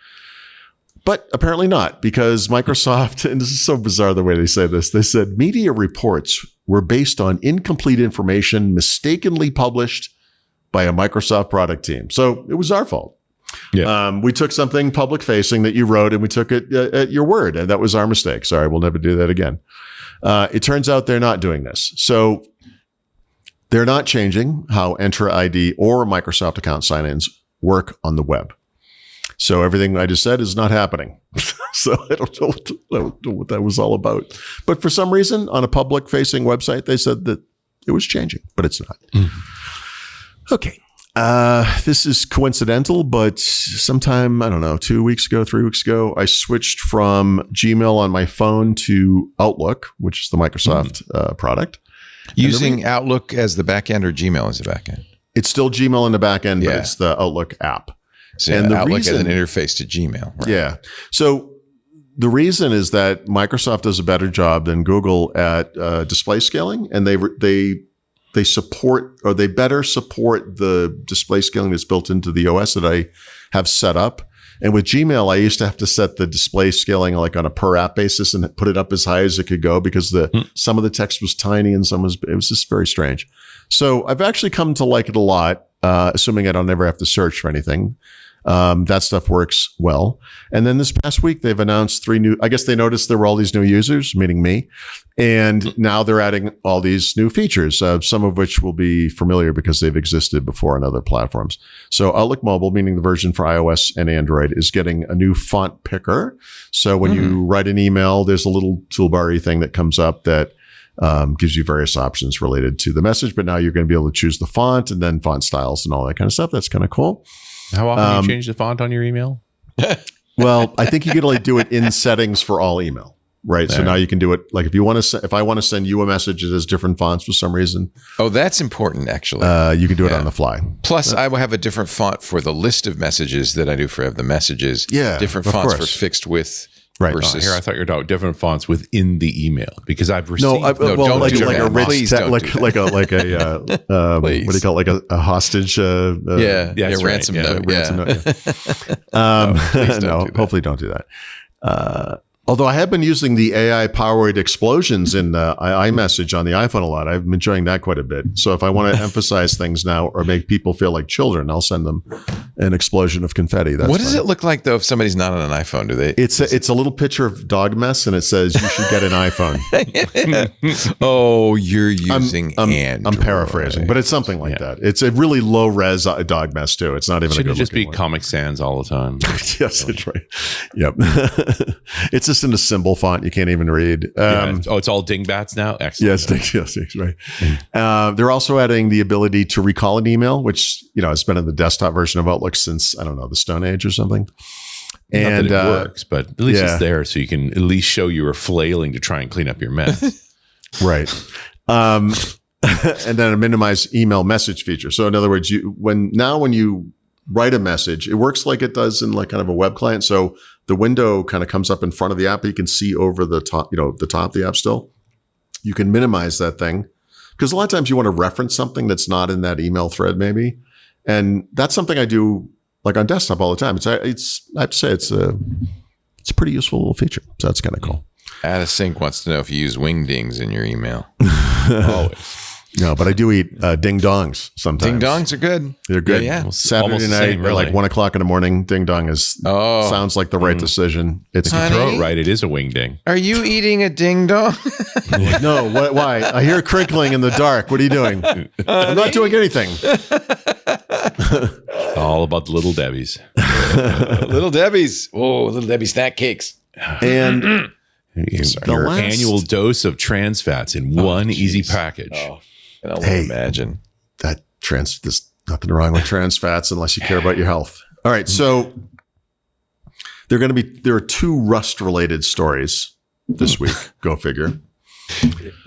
But apparently not, because Microsoft, and this is so bizarre the way they say this, they said media reports were based on incomplete information mistakenly published by a Microsoft product team. So it was our fault. Yeah. We took something public facing that you wrote and we took it at your word. And that was our mistake. Sorry, we'll never do that again. It turns out they're not doing this. So they're not changing how Enter ID or Microsoft account sign-ins work on the web. So everything I just said is not happening. So I don't know what that was all about. But for some reason, on a public-facing website, they said that it was changing, but it's not. Okay. This is coincidental, but sometime, I don't know, 2 weeks ago, 3 weeks ago, I switched from Gmail on my phone to Outlook, which is the Microsoft product. Using Outlook as the backend or Gmail as the backend? It's still Gmail in the backend, but it's the Outlook app. So and the Outlook as an interface to Gmail. Right? Yeah. So the reason is that Microsoft does a better job than Google at display scaling, and they support, or they better support the display scaling that's built into the OS that I have set up. And with Gmail, I used to have to set the display scaling like on a per app basis and put it up as high as it could go because some of the text was tiny and it was just very strange. So I've actually come to like it a lot, assuming I don't ever have to search for anything. That stuff works well. And then this past week, they've announced 3 new, I guess they noticed there were all these new users, meaning me. And now they're adding all these new features, some of which will be familiar because they've existed before on other platforms. So Outlook Mobile, meaning the version for iOS and Android, is getting a new font picker. So when you write an email, there's a little toolbar-y thing that comes up that gives you various options related to the message. But now you're going to be able to choose the font and then font styles and all that kind of stuff. That's kind of cool. How often do you change the font on your email? Well, I think you can only do it in settings for all email, right? There. So now you can do it like if I want to send you a message that has different fonts for some reason. Oh, that's important, actually. You can do it on the fly. Plus, I will have a different font for the list of messages that I do for the messages. Yeah, different fonts for fixed with. Right. Versus, here, I thought you were talking different fonts within the email because I've received. Don't like do like that. a rich like a what do you call it? Like a hostage? Ransom note. Ransom note. No, hopefully don't do that. Although I have been using the AI-powered explosions in iMessage on the iPhone a lot. I've been enjoying that quite a bit. So if I want to emphasize things now or make people feel like children, I'll send them an explosion of confetti. That's what does it look like, though, if somebody's not on an iPhone? Do they? It's a little picture of dog mess, and it says, you should get an iPhone. Oh, you're using Android. I'm paraphrasing, but it's something like that. It's a really low-res dog mess, too. It's not even a good just be one. Comic Sans all the time. Yes, that's right. Yep. It's just in a symbol font you can't even read. It's all dingbats now? Excellent. Yes, right. They're also adding the ability to recall an email, which has been in the desktop version of Outlook public since, I don't know, the Stone Age or something. Not And that it works, but at least yeah. it's there, so you can at least show you were flailing to try and clean up your mess. right. And then a minimize email message feature. So in other words, when you write a message, it works like it does in like kind of a web client. So the window kind of comes up in front of the app, but you can see over the top, the top of the app still. You can minimize that thing because a lot of times you want to reference something that's not in that email thread, maybe. And that's something I do like on desktop all the time. I have to say it's a pretty useful little feature. So that's kind of cool. Add a Sync wants to know if you use wingdings in your email. Always. No, but I do eat ding dongs sometimes. Ding dongs are good. They're good. Yeah. Saturday night same, or like really. 1:00 in the morning, ding dong sounds like the right decision. It's Honey? Throw it right. It is a wingding. Are you eating a ding dong? no, why? I hear crinkling in the dark. What are you doing? I'm not doing anything. All about the Little Debbies. Little Debbie's. Oh, Little Debbie snack cakes. And Your annual dose of trans fats in one easy package. Oh, and I'll Hey. imagine. there's nothing wrong with trans fats unless you care about your health. All right. So there are 2 Rust related stories this week. Go figure.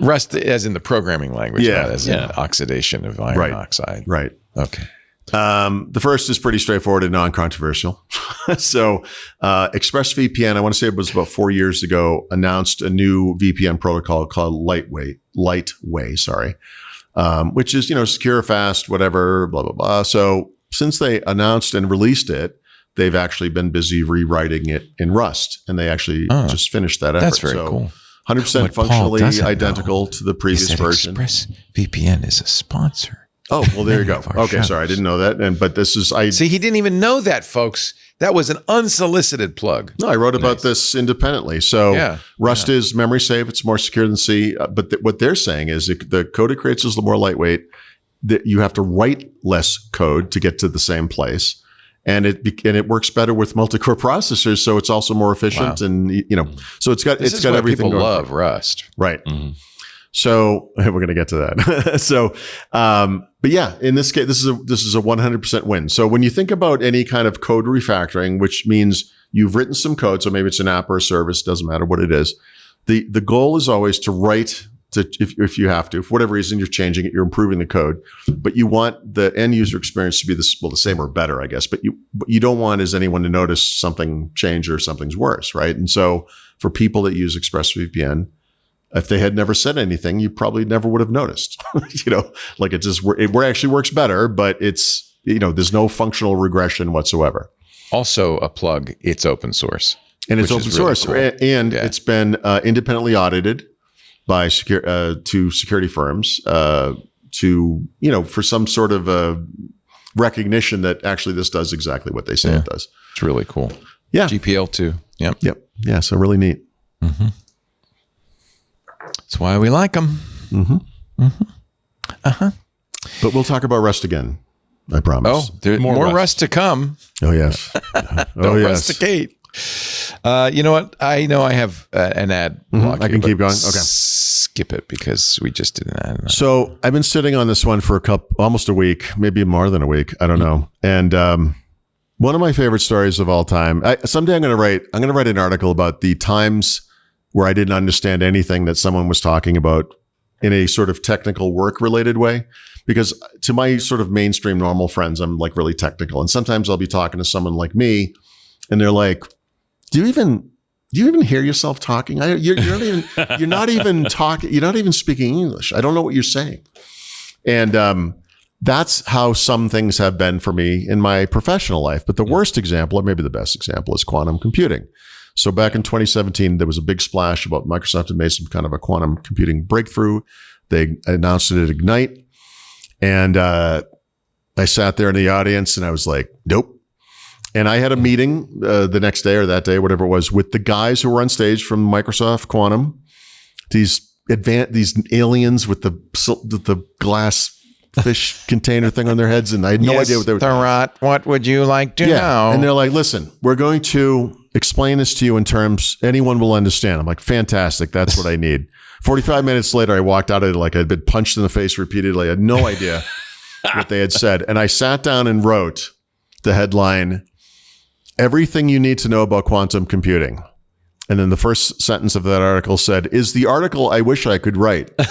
Rust as in the programming language, Yeah. not as in oxidation of iron oxide. Right. Okay. The first is pretty straightforward and non-controversial. So ExpressVPN, I want to say it was about 4 years ago, announced a new VPN protocol called Lightway, which is, secure, fast, whatever, blah, blah, blah. So since they announced and released it, they've actually been busy rewriting it in Rust, and they actually just finished that effort. That's very cool. 100% What Paul functionally doesn't identical know to the previous version. ExpressVPN is a sponsor. Oh, well, there you go. Of our Okay, shows. sorry, I didn't know that. But this is See, he didn't even know that, folks. That was an unsolicited plug. No, I wrote about this independently. So Yeah. Rust is memory safe. It's more secure than C. But what they're saying is the code it creates is a little more lightweight. That you have to write less code to get to the same place, and it works better with multi-core processors. So it's also more efficient, and so it's got This it's is got why everything. people going love for it. Rust. Right. So we're going to get to that. So, but yeah, in this case, this is a 100% win. So when you think about any kind of code refactoring, which means you've written some code, so maybe it's an app or a service, doesn't matter what it is. The goal is always to write if you have to, for whatever reason, you're changing it, you're improving the code, but you want the end user experience to be the same or better, I guess. But you don't want is anyone to notice something change or something's worse, right? And so for people that use ExpressVPN, if they had never said anything, you probably never would have noticed. Like it actually works better, but it's there's no functional regression whatsoever. Also a plug, it's open source. And it's which open is really source, cool. and Yeah. it's been independently audited by two security firms for some sort of recognition that actually this does exactly what they say it does. It's really cool. Yeah. GPL2. Yep. Yep. Yeah. So really neat. That's why we like them. But we'll talk about Rust again. I promise. Oh, there's more Rust to come. Oh yes. Don't rusticate. You know what? I know I have an ad block. I can keep going. Okay. Skip it because we just did an ad. So I've been sitting on this one for almost a week, maybe more than a week. I don't know. And one of my favorite stories of all time. Someday I'm going to write an article about the times where I didn't understand anything that someone was talking about in a sort of technical work related way. Because to my sort of mainstream normal friends, I'm like really technical. And sometimes I'll be talking to someone like me and they're like, do you even hear yourself talking? You're not even talking. You're not even speaking English. I don't know what you're saying. And that's how some things have been for me in my professional life. But the worst example, or maybe the best example, is quantum computing. So back in 2017, there was a big splash about Microsoft had made some kind of a quantum computing breakthrough. They announced it at Ignite. And I sat there in the audience and I was like, nope. And I had a meeting the next day or that day, whatever it was, with the guys who were on stage from Microsoft Quantum, these aliens with the glass fish container thing on their heads. And I had no idea what they were doing. Thurrott, what would you like to know? And they're like, listen, we're going to explain this to you in terms anyone will understand. I'm like, fantastic. That's what I need. 45 minutes later, I walked out of it like I'd been punched in the face repeatedly. I had no idea what they had said. And I sat down and wrote the headline, "Everything you need to know about quantum computing." And then the first sentence of that article said, "Is the article I wish I could write." I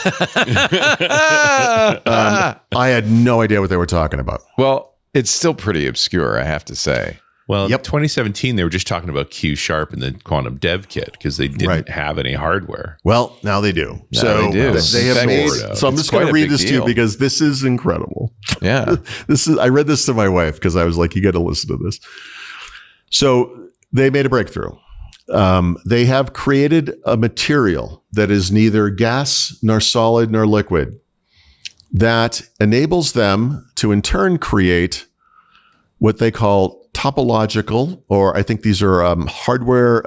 had no idea what they were talking about. Well, it's still pretty obscure, I have to say. Well, Yep. in 2017, they were just talking about Q Sharp and the quantum dev kit because they didn't Right. have any hardware. Well, now they do. So they do. they have In made. fact, So I'm it's just going quite to a read big this to you deal. because this is incredible. Yeah. I read this to my wife because I was like, you got to listen to this. So they made a breakthrough. They have created a material that is neither gas nor solid nor liquid that enables them to in turn create what they call topological, or I think these are hardware,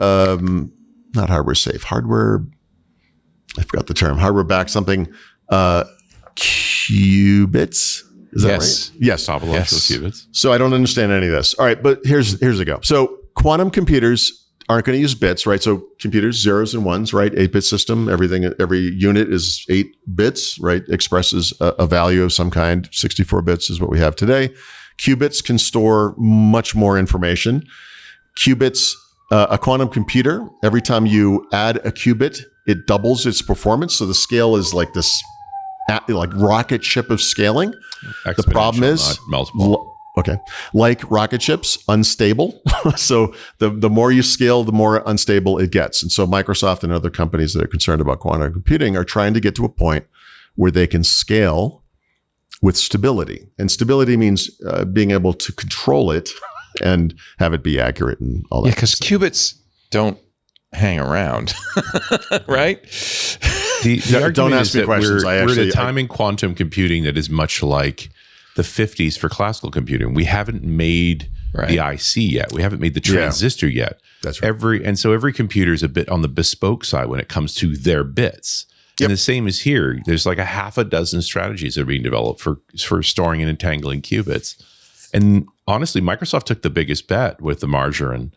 not hardware safe, hardware, I forgot the term, hardware backed something, qubits. Is that Yes. right? Yes. Topological Yes. qubits. So I don't understand any of this. All right, but here's a go. So quantum computers aren't going to use bits, right? So computers, zeros and ones, right? 8-bit system. Every unit is 8 bits, right? Expresses a value of some kind. 64 bits is what we have today. Qubits can store much more information. Qubits, a quantum computer, every time you add a qubit, it doubles its performance. So the scale is like this, like rocket ship of scaling. The problem Exponential, is not multiple. Okay. Like rocket ships, unstable. So the more you scale, the more unstable it gets. And so Microsoft and other companies that are concerned about quantum computing are trying to get to a point where they can scale with stability. And stability means being able to control it and have it be accurate and all that. Yeah, because qubits don't hang around, right? The Don't argument ask is me that questions. We're at a time in quantum computing that is much like the 50s for classical computing. We haven't made the IC yet. We haven't made the transistor yet. That's right. And so every computer is a bit on the bespoke side when it comes to their bits. Yep. And the same is here. There's like a half a dozen strategies that are being developed for storing and entangling qubits. And honestly, Microsoft took the biggest bet with the margarine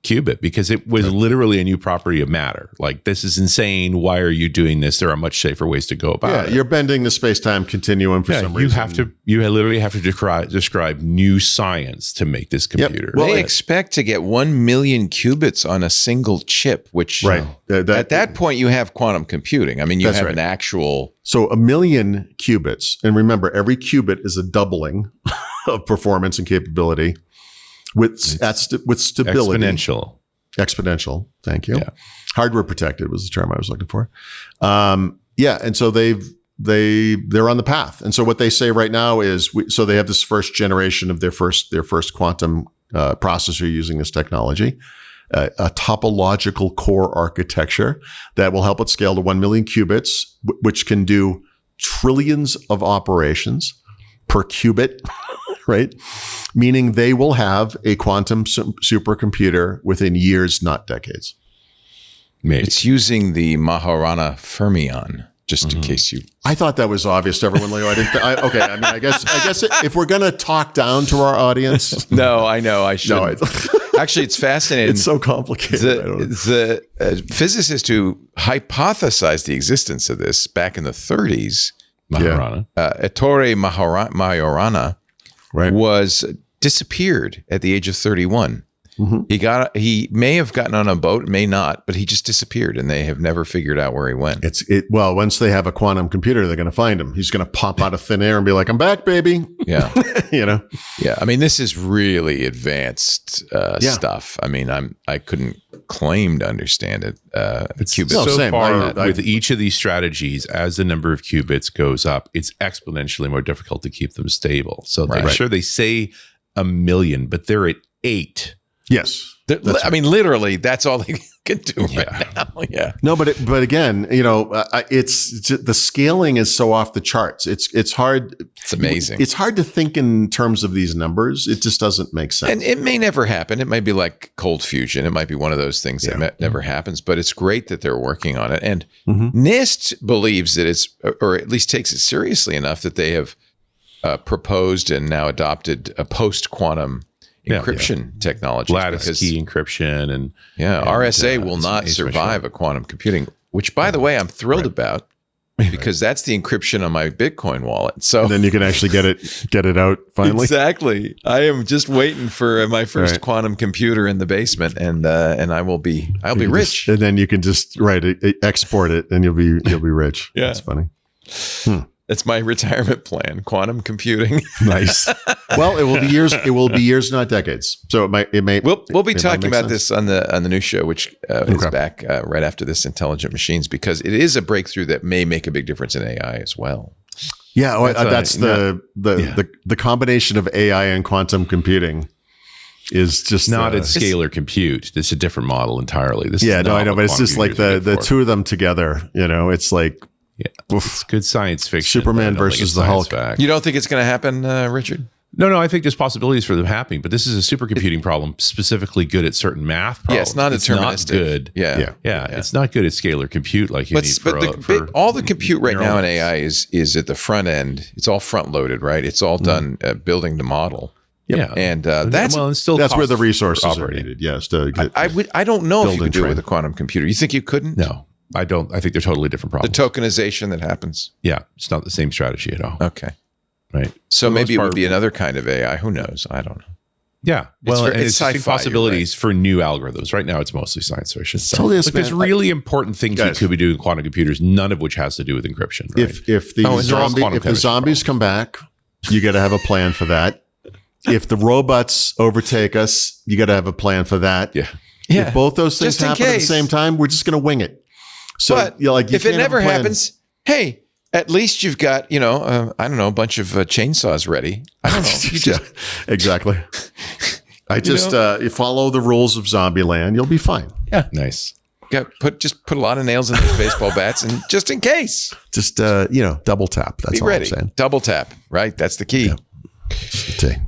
qubit because it was literally a new property of matter. Like, this is insane. Why are you doing this? There are much safer ways to go about it. You're bending the space-time continuum for some reason. You literally have to describe new science to make this computer. Well, they expect to get 1 million qubits on a single chip, which Right. at that point you have quantum computing. I mean, you That's have right. an actual. So 1 million qubits. And remember, every qubit is a doubling of performance and capability with stability. Exponential. Thank you. Yeah. Hardware protected was the term I was looking for. And so they're on the path. And so what they say right now is, so they have this first generation of their first quantum processor using this technology, a topological core architecture that will help it scale to 1 million qubits, which can do trillions of operations per qubit. Right? Meaning they will have a quantum supercomputer within years, not decades. Maybe. It's using the Majorana fermion, just in case you. I thought that was obvious to everyone, Leo. I guess if we're going to talk down to our audience. No, I know. I should. Actually, it's fascinating. It's so complicated. The physicist who hypothesized the existence of this back in the 30s, Majorana. Ettore Majorana, was disappeared at the age of 31. Mm-hmm. He may have gotten on a boat, may not, but he just disappeared, and they have never figured out where he went. Well, once they have a quantum computer, they're going to find him. He's going to pop out of thin air and be like, "I'm back, baby." Yeah, Yeah. I mean, this is really advanced stuff. I mean, I couldn't claim to understand it. Qubits. So far, with each of these strategies, as the number of qubits goes up, it's exponentially more difficult to keep them stable. So sure, they say 1 million, but they're at 8. Yes. I mean, literally, that's all they can do right now. Yeah. No, but again, it's the scaling is so off the charts. It's hard. It's amazing. It's hard to think in terms of these numbers. It just doesn't make sense. And it may never happen. It might be like cold fusion. It might be one of those things that never happens. But it's great that they're working on it. And NIST believes that it's, or at least takes it seriously enough that they have proposed and now adopted a post-quantum encryption technology, lattice key encryption, and RSA will not survive a quantum computing, which, by the way, I'm thrilled about, because that's the encryption on my Bitcoin wallet. So And then you can actually get it out finally. exactly. I am just waiting for my first quantum computer in the basement, and I'll be rich. And then you can just export it, and you'll be rich. Yeah. That's funny. That's my retirement plan: quantum computing. Nice. Well, it will be years. It will be years, not decades. So it may. We'll be it talking might make about sense. this on the new show, which is back right after this, Intelligent Machines, because it is a breakthrough that may make a big difference in AI as well. Yeah, that's the combination of AI and quantum computing is just not at scalar compute. It's a different model entirely. This I know, what but it's quantum just like computers are the good two of them together. It's like it's good science fiction. Superman but I don't think versus it's the science Hulk. fact. You don't think it's going to happen, Richard? No, I think there's possibilities for them happening, but this is a supercomputing problem specifically good at certain math problems. Yeah, it's not deterministic. Not good. Yeah. It's not good at scalar compute like you need for all the compute right now in neural AI is at the front end. It's all front loaded, right? It's all done building the model. Yeah, and that's where the resources are operating. needed. Yes, to I don't know if you build could and do it train. with a quantum computer. You think you couldn't? No, I don't. I think they're totally different The problems. tokenization that happens. Yeah, it's not the same strategy at all. Okay. Right. So For the maybe it most would part- be another kind of AI. Who knows? I don't know. Yeah. Well, it's and it's sci-fi, possibilities for new algorithms. Right now, it's mostly science fiction. Tell this, Like, there's man, really important things we guys. could be doing in quantum computers, none of which has to do with encryption. Right? If the and they're all quantum chemistry zombies come back, you got to have a plan for that. If the robots overtake us, you got to have a plan for that. Yeah. If both those things Just in happen at the case. same time, we're just going to wing it. So, But you if it can't have a never plan. happens, hey, at least you've got, I don't know, a bunch of chainsaws ready. I don't know. You just, Yeah, exactly. You follow the rules of Zombieland, you'll be fine. Nice. put a lot of nails in those baseball bats, and just in case, Just double tap. That's be all ready. I'm saying. Double tap, right? That's the key. Yeah.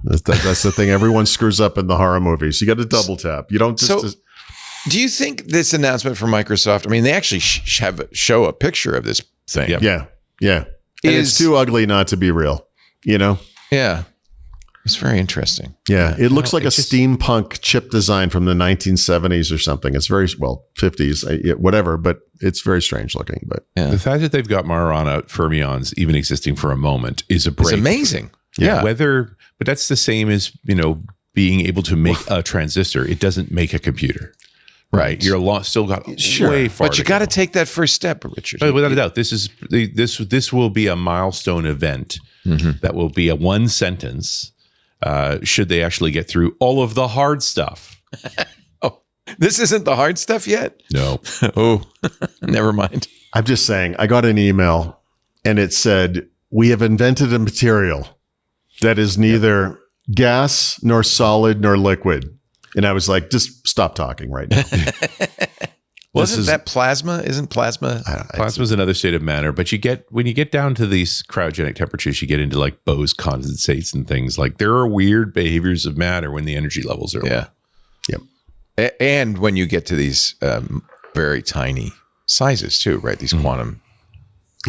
That's the thing everyone screws up in the horror movies. You got to double tap. You don't just. Do you think this announcement from Microsoft? I mean, they actually show a picture of this thing. Yep. Yeah. And it's too ugly not to be real. Yeah. It's very interesting. Yeah, it looks like a steampunk chip design from the 1970s or something. It's very 50s, whatever, but it's very strange looking. But The fact that they've got Marana fermions even existing for a moment is a It's break. amazing. Yeah. But that's the same as being able to make a transistor. It doesn't make a computer, right? You're still got way far. But you got to take that first step, Richard. But without a doubt, this will be a milestone event that will be a one sentence. Should they actually get through all of the hard stuff? This isn't the hard stuff yet? No. Oh, never mind. I'm just saying, I got an email and it said, "We have invented a material that is neither gas nor solid nor liquid." And I was like, just stop talking right now. Wasn't that plasma? Isn't plasma? Plasma is another state of matter, but when you get down to these cryogenic temperatures, you get into like Bose condensates and things. Like there are weird behaviors of matter when the energy levels are low. Yeah. Yep. And when you get to these very tiny sizes too, right? These quantum.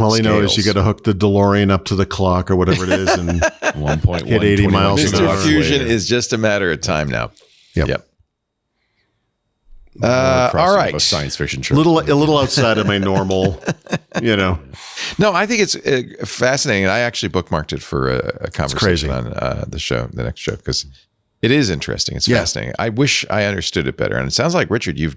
All I know is you got to hook the DeLorean up to the clock or whatever it is, and 1.1 hit 80 miles an Mr. hour. Fusion is just a matter of time now. Yep. All right. A science fiction a trip. little outside of my normal, No, I think it's fascinating. I actually bookmarked it for a conversation crazy. on the next show, because it is interesting. It's fascinating. I wish I understood it better. And it sounds like, Richard, you've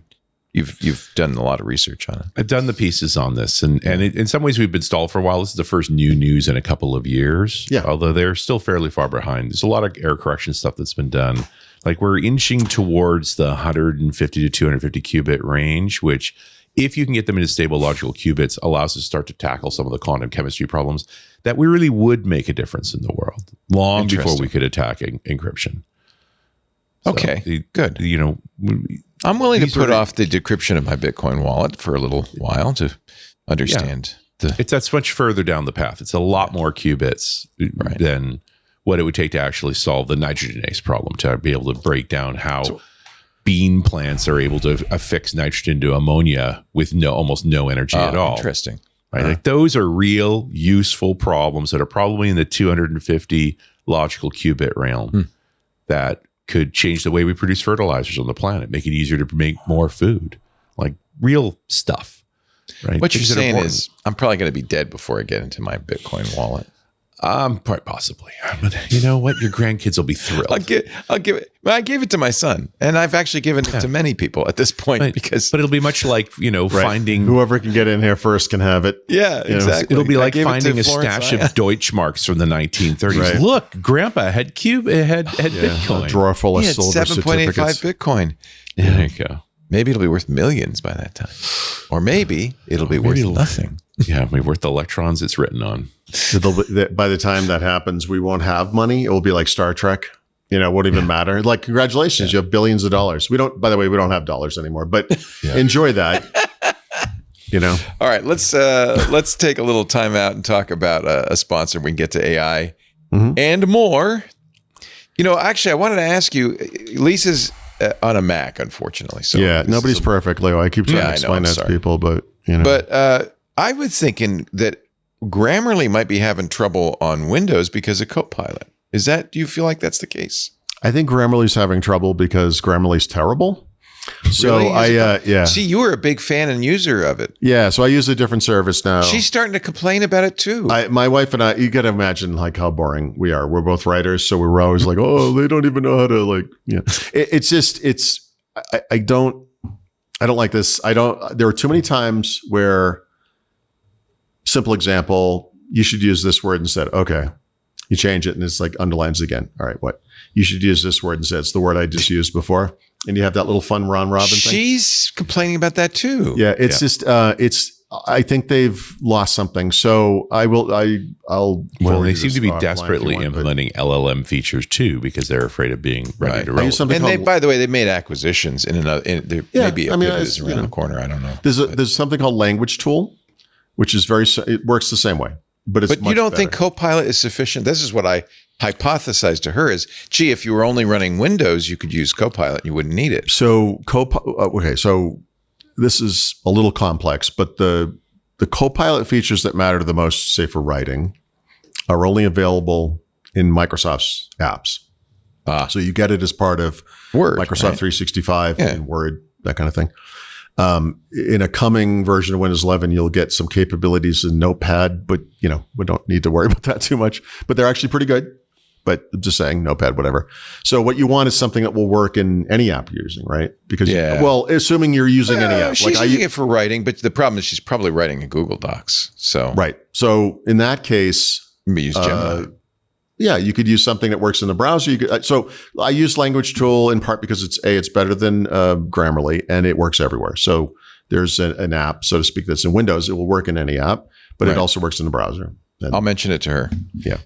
done a lot of research on it. I've done the pieces on this, and in some ways we've been stalled for a while. This is the first new news in a couple of years. Yeah. Although they're still fairly far behind. There's a lot of error correction stuff that's been done. Like we're inching towards the 150 to 250 qubit range, which if you can get them into stable logical qubits, allows us to start to tackle some of the quantum chemistry problems that we really would make a difference in the world long before we could attack encryption. So Okay, good. I'm willing to these put are- off the decryption of my Bitcoin wallet for a little while to understand that's much further down the path. It's a lot more qubits than what it would take to actually solve the nitrogenase problem, to be able to break down how bean plants are able to affix nitrogen to ammonia with almost no energy at all. Interesting. Right? Like those are real useful problems that are probably in the 250 logical qubit realm that could change the way we produce fertilizers on the planet, make it easier to make more food, like real stuff. Right. What you're Things that are saying important. is, I'm probably going to be dead before I get into my Bitcoin wallet. Quite possibly. But you know what? Your grandkids will be thrilled. I'll give it. I gave it to my son, and I've actually given it to many people at this point But it'll be much like, finding. Whoever can get in here first can have it. Yeah, exactly. It'll be I like gave it to finding a Florence stash Aya. of Deutschmarks from the 1930s. Right. Look, Grandpa had had A Bitcoin. drawer full of He had silver 7.85 certificates. Bitcoin. There you go. Maybe it'll be worth millions by that time, or maybe it'll be worth nothing. Yeah, it'll be worth the electrons it's written on. By the time that happens, we won't have money. It will be like Star Trek. It won't even matter. Like, congratulations, you have billions of dollars. By the way, we don't have dollars anymore, but enjoy that. All right, let's take a little time out and talk about a sponsor. We can get to AI and more. Actually, I wanted to ask you, Lisa's on a Mac, unfortunately. So nobody's perfect, Leo. I keep trying to explain that to people, but But I was thinking that Grammarly might be having trouble on Windows because of Copilot. Do you feel like that's the case? I think Grammarly's having trouble because Grammarly's terrible. So Really? See, you were a big fan and user of it. Yeah, so I use a different service now. She's starting to complain about it too. My wife and I, you got to imagine like how boring we are. We're both writers, so we were always like, oh, they don't even know how to I don't like this. There are too many times where, simple example, you should use this word instead. Okay. You change it and it's like underlines again. All right, what? You should use this word instead. It's the word I just used before. And you have that little fun Ron Robin thing. She's complaining about that too. Yeah, I think they've lost something. So I'll Well, they seem to be offline desperately if you want, but- implementing LLM features too because they're afraid of being ready to roll. I use something And called, by the way, they made acquisitions in another. Maybe a pivot is around the corner. I don't know. there's something called Language Tool, which is it works the same way, but it's But you don't think better. Copilot is sufficient? This is what I hypothesized to her: is if you were only running Windows, you could use Copilot. You wouldn't need it. So so this is a little complex, but the Copilot features that matter the most, say for writing, are only available in Microsoft's apps. So you get it as part of Word, Microsoft right? 365 and Word, that kind of thing. In a coming version of Windows 11, you'll get some capabilities in Notepad, but we don't need to worry about that too much. But they're actually pretty good. But I'm just saying, Notepad, whatever. So what you want is something that will work in any app you're using, right? Because assuming you're using any app, She's using it for writing, but the problem is she's probably writing in Google Docs. So right. So in that case, maybe use Gemini. you could use something that works in the browser. So I use Language Tool in part because it's better than Grammarly and it works everywhere. So there's an app, so to speak, that's in Windows. It will work in any app, but it also works in the browser. And, I'll mention it to her. Yeah,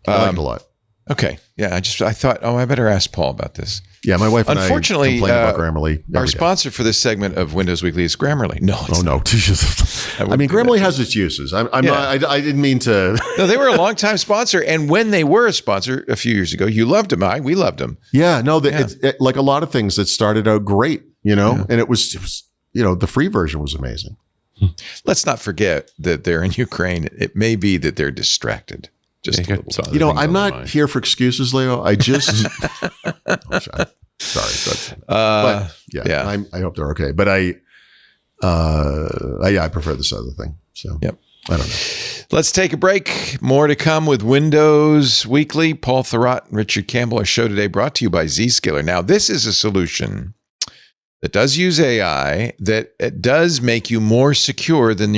I like it a lot. Okay. Yeah. I thought, I better ask Paul about this. Yeah, my wife and Unfortunately, I complain about Grammarly. Our every day. sponsor for this segment of Windows Weekly is Grammarly. No, it's no. I mean, Grammarly has its uses. I'm not. I didn't mean to. No, they were a longtime sponsor, and when they were a sponsor a few years ago, you loved them. We loved them. Yeah, no, it, like a lot of things that started out great, and it was the free version was amazing. Let's not forget that they're in Ukraine. It may be that they're distracted. Just a little bit. I'm not here for excuses, Leo. I just sorry, but I hope they're okay. But I prefer this other thing. So yep. I don't know. Let's take a break. More to come with Windows Weekly. Paul Thurrott and Richard Campbell. Our show today brought to you by Zscaler. Now, this is a solution that does use AI, that it does make you more secure than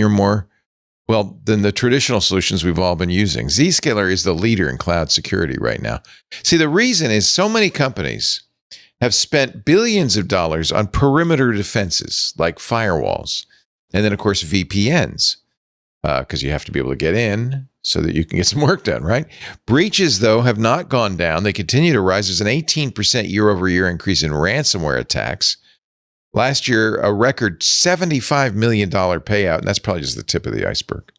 than the traditional solutions we've all been using. Zscaler is the leader in cloud security right now. See, the reason is so many companies have spent billions of dollars on perimeter defenses like firewalls. And then, of course, VPNs, because you have to be able to get in so that you can get some work done, right? Breaches, though, have not gone down. They continue to rise. There's an 18% year-over-year increase in ransomware attacks. Last year, a record $75 million payout, and that's probably just the tip of the iceberg.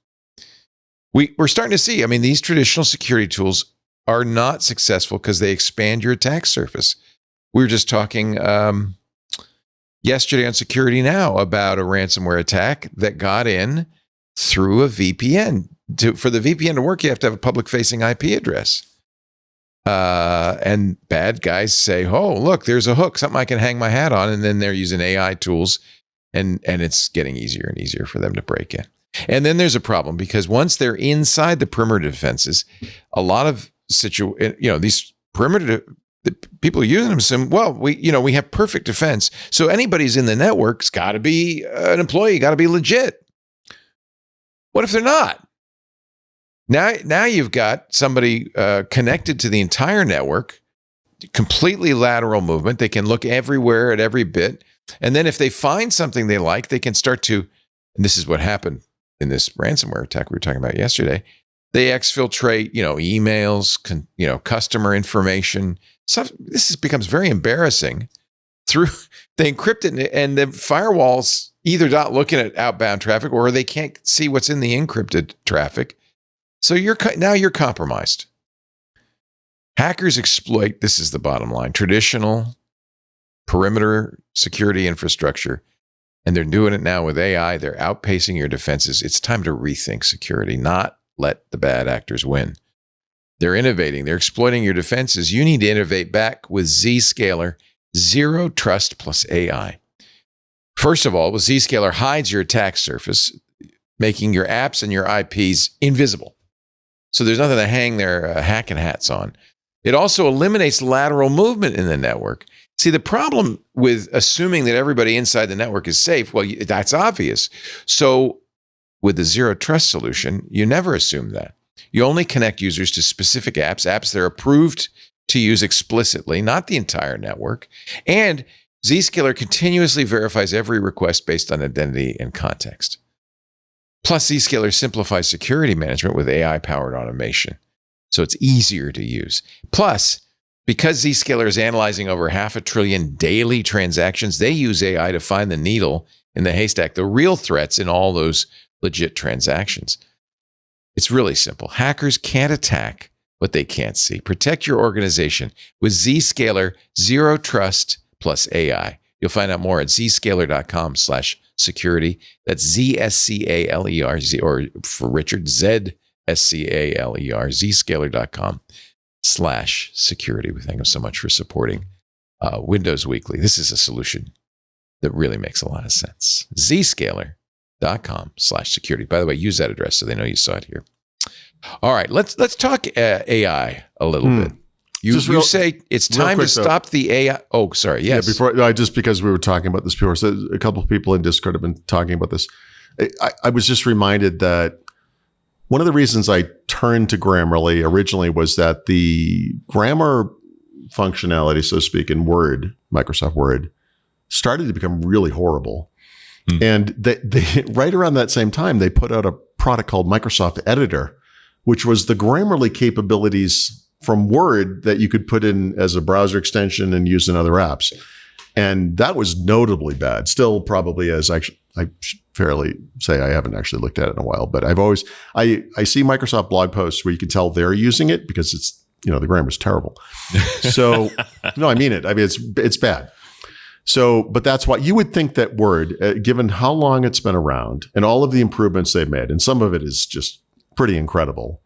We're starting to see, these traditional security tools are not successful because they expand your attack surface. We were just talking yesterday on Security Now about a ransomware attack that got in through a VPN. For the VPN to work, you have to have a public-facing IP address. And bad guys say, oh, look, there's a hook, something I can hang my hat on. And then they're using AI tools And it's getting easier and easier for them to break in. And then there's a problem because once they're inside the perimeter defenses, a lot of these perimeter the people using them assume, well, we have perfect defense. So anybody's in the network's got to be an employee, got to be legit. What if they're not? Now you've got somebody connected to the entire network, completely lateral movement. They can look everywhere at every bit. And then if they find something they like, they can start to, and this is what happened in this ransomware attack we were talking about yesterday. They exfiltrate, emails, customer information. This becomes very embarrassing. They encrypt it, and the firewalls either not looking at outbound traffic or they can't see what's in the encrypted traffic. So now you're compromised. Hackers exploit, this is the bottom line, traditional perimeter security infrastructure, and they're doing it now with AI. They're outpacing your defenses. It's time to rethink security, not let the bad actors win. They're innovating. They're exploiting your defenses. You need to innovate back with Zscaler, Zero Trust plus AI. First of all, with Zscaler hides your attack surface, making your apps and your IPs invisible. So there's nothing to hang their hacking hats on. It also eliminates lateral movement in the network. See, the problem with assuming that everybody inside the network is safe, well, that's obvious. So with the Zero Trust solution, you never assume that. You only connect users to specific apps that are approved to use explicitly, not the entire network. And Zscaler continuously verifies every request based on identity and context. Plus, Zscaler simplifies security management with AI-powered automation, so it's easier to use. Plus, because Zscaler is analyzing over 500 billion daily transactions, they use AI to find the needle in the haystack, the real threats in all those legit transactions. It's really simple. Hackers can't attack what they can't see. Protect your organization with Zscaler Zero Trust plus AI. You'll find out more at zscaler.com/security. That's ZSCALER, or for Richard, ZSCALER, zscaler.com/security. We thank them so much for supporting Windows Weekly. This is a solution that really makes a lot of sense. Zscaler.com/security. By the way, use that address so they know you saw it here. All right, let's talk AI a little bit. You say it's time to stop the AI. Oh, sorry. Yes. Yeah, just because we were talking about this before, so a couple of people in Discord have been talking about this. I was just reminded that one of the reasons I turned to Grammarly originally was that the grammar functionality, so to speak, in Word, Microsoft Word, started to become really horrible. And they right around that same time, they put out a product called Microsoft Editor, which was the Grammarly capabilities from Word that you could put in as a browser extension and use in other apps. And that was notably bad. Still probably I should fairly say I haven't actually looked at it in a while, but I see Microsoft blog posts where you can tell they're using it because it's, the grammar's terrible. So no, I mean it. I mean, it's bad. So, but that's why you would think that Word, given how long it's been around and all of the improvements they've made, and some of it is just pretty incredible,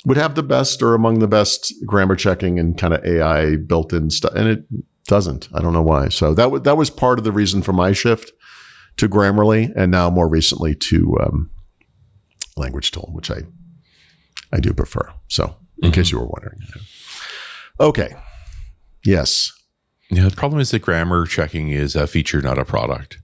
would have the best or among the best grammar checking and kind of AI built-in stuff. And it doesn't. I don't know why. So that was part of the reason for my shift to Grammarly, and now more recently to Language Tool, which I do prefer. So in case you were wondering. Okay. Yes. Yeah, the problem is that grammar checking is a feature, not a product.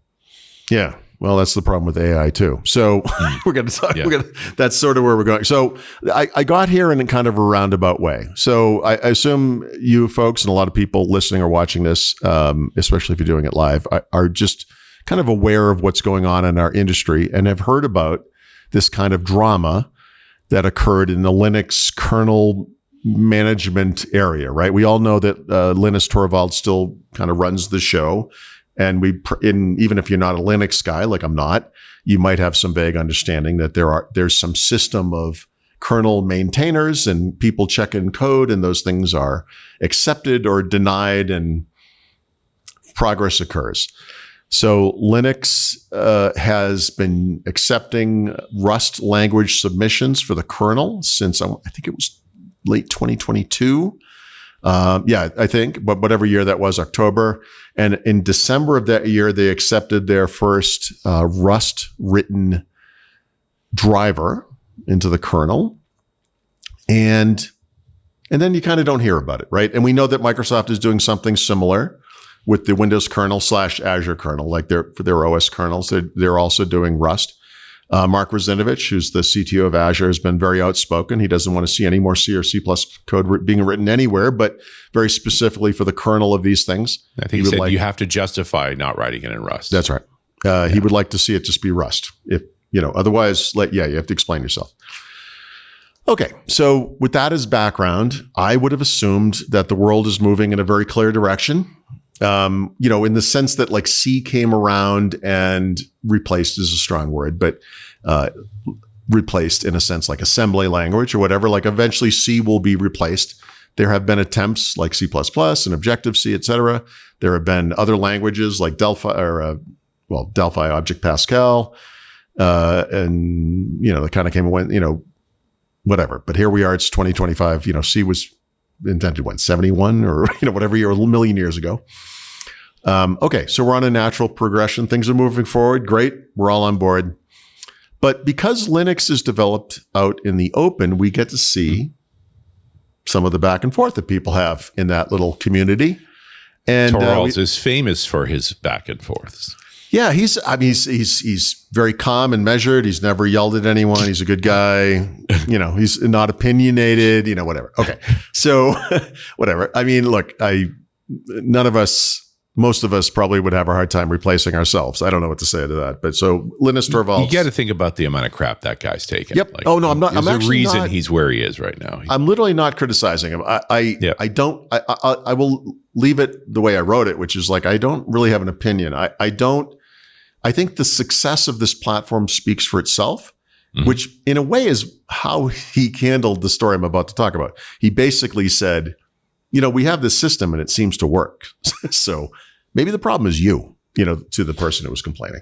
Yeah. Well, that's the problem with AI too. So we're going to talk. Yeah. That's sort of where we're going. So I got here in a kind of a roundabout way. So I assume you folks and a lot of people listening or watching this, especially if you're doing it live, are just kind of aware of what's going on in our industry and have heard about this kind of drama that occurred in the Linux kernel management area, right? We all know that Linus Torvalds still kind of runs the show. And even if you're not a Linux guy, like I'm not, you might have some vague understanding that there's some system of kernel maintainers and people checking code, and those things are accepted or denied, and progress occurs. So Linux has been accepting Rust language submissions for the kernel since I think it was late 2022. I think, but whatever year that was, October. And in December of that year, they accepted their first Rust written driver into the kernel. And then you kind of don't hear about it, right? And we know that Microsoft is doing something similar with the Windows kernel / Azure kernel, like for their OS kernels. They're also doing Rust. Mark Ruzinovich, who's the CTO of Azure, has been very outspoken. He doesn't want to see any more C or C+ code being written anywhere, but very specifically for the kernel of these things. I think he said you have to justify not writing it in Rust. That's right. He would like to see it just be Rust. If otherwise, you have to explain yourself. Okay, so with that as background, I would have assumed that the world is moving in a very clear direction. In the sense that like C came around and replaced is a strong word, but replaced in a sense like assembly language or whatever. Like eventually C will be replaced. There have been attempts like C++ and Objective-C, et cetera. There have been other languages like Delphi Object Pascal, and that kind of came and went, whatever. But here we are. It's 2025. C was invented when 71 or whatever year, a million years ago. Okay, so we're on a natural progression. Things are moving forward. Great, we're all on board. But because Linux is developed out in the open, we get to see some of the back and forth that people have in that little community. And Torvalds is famous for his back and forths. Yeah, he's very calm and measured. He's never yelled at anyone. He's a good guy. He's not opinionated, whatever. Okay. So whatever. I mean, look, most of us probably would have a hard time replacing ourselves. I don't know what to say to that. But so Linus Torvalds. You got to think about the amount of crap that guy's taken. Yep. Oh no, I'm not. There's a reason he's where he is right now. I'm literally not criticizing him. I will leave it the way I wrote it, which is like, I don't really have an opinion. I think the success of this platform speaks for itself, which in a way is how he handled the story I'm about to talk about. He basically said, we have this system and it seems to work. So maybe the problem is you, to the person who was complaining.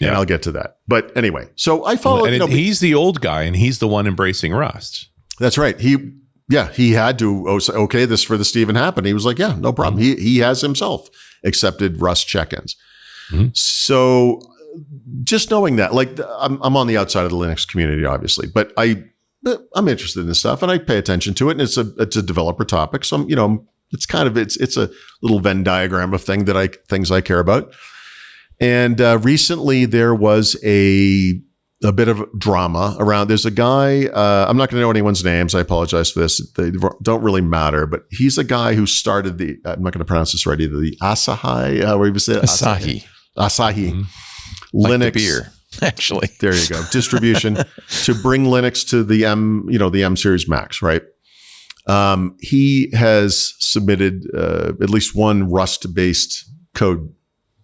Yeah. And I'll get to that. But anyway, so I followed. And he's the old guy and he's the one embracing Rust. That's right. He had to, okay, this for the Stephen happened. He was like, yeah, no problem. He has himself accepted Rust check-ins. So just knowing that, like I'm on the outside of the Linux community, obviously, but I'm interested in this stuff and I pay attention to it. And it's a developer topic. So, it's a little Venn diagram of things I care about. And recently there was a bit of drama around. There's a guy, I'm not going to know anyone's names. I apologize for this. They don't really matter, but he's a guy who started I'm not going to pronounce this right either. The Asahi Linux like the beer, actually. There you go. Distribution to bring Linux to the the M series Max, right? He has submitted at least one Rust-based code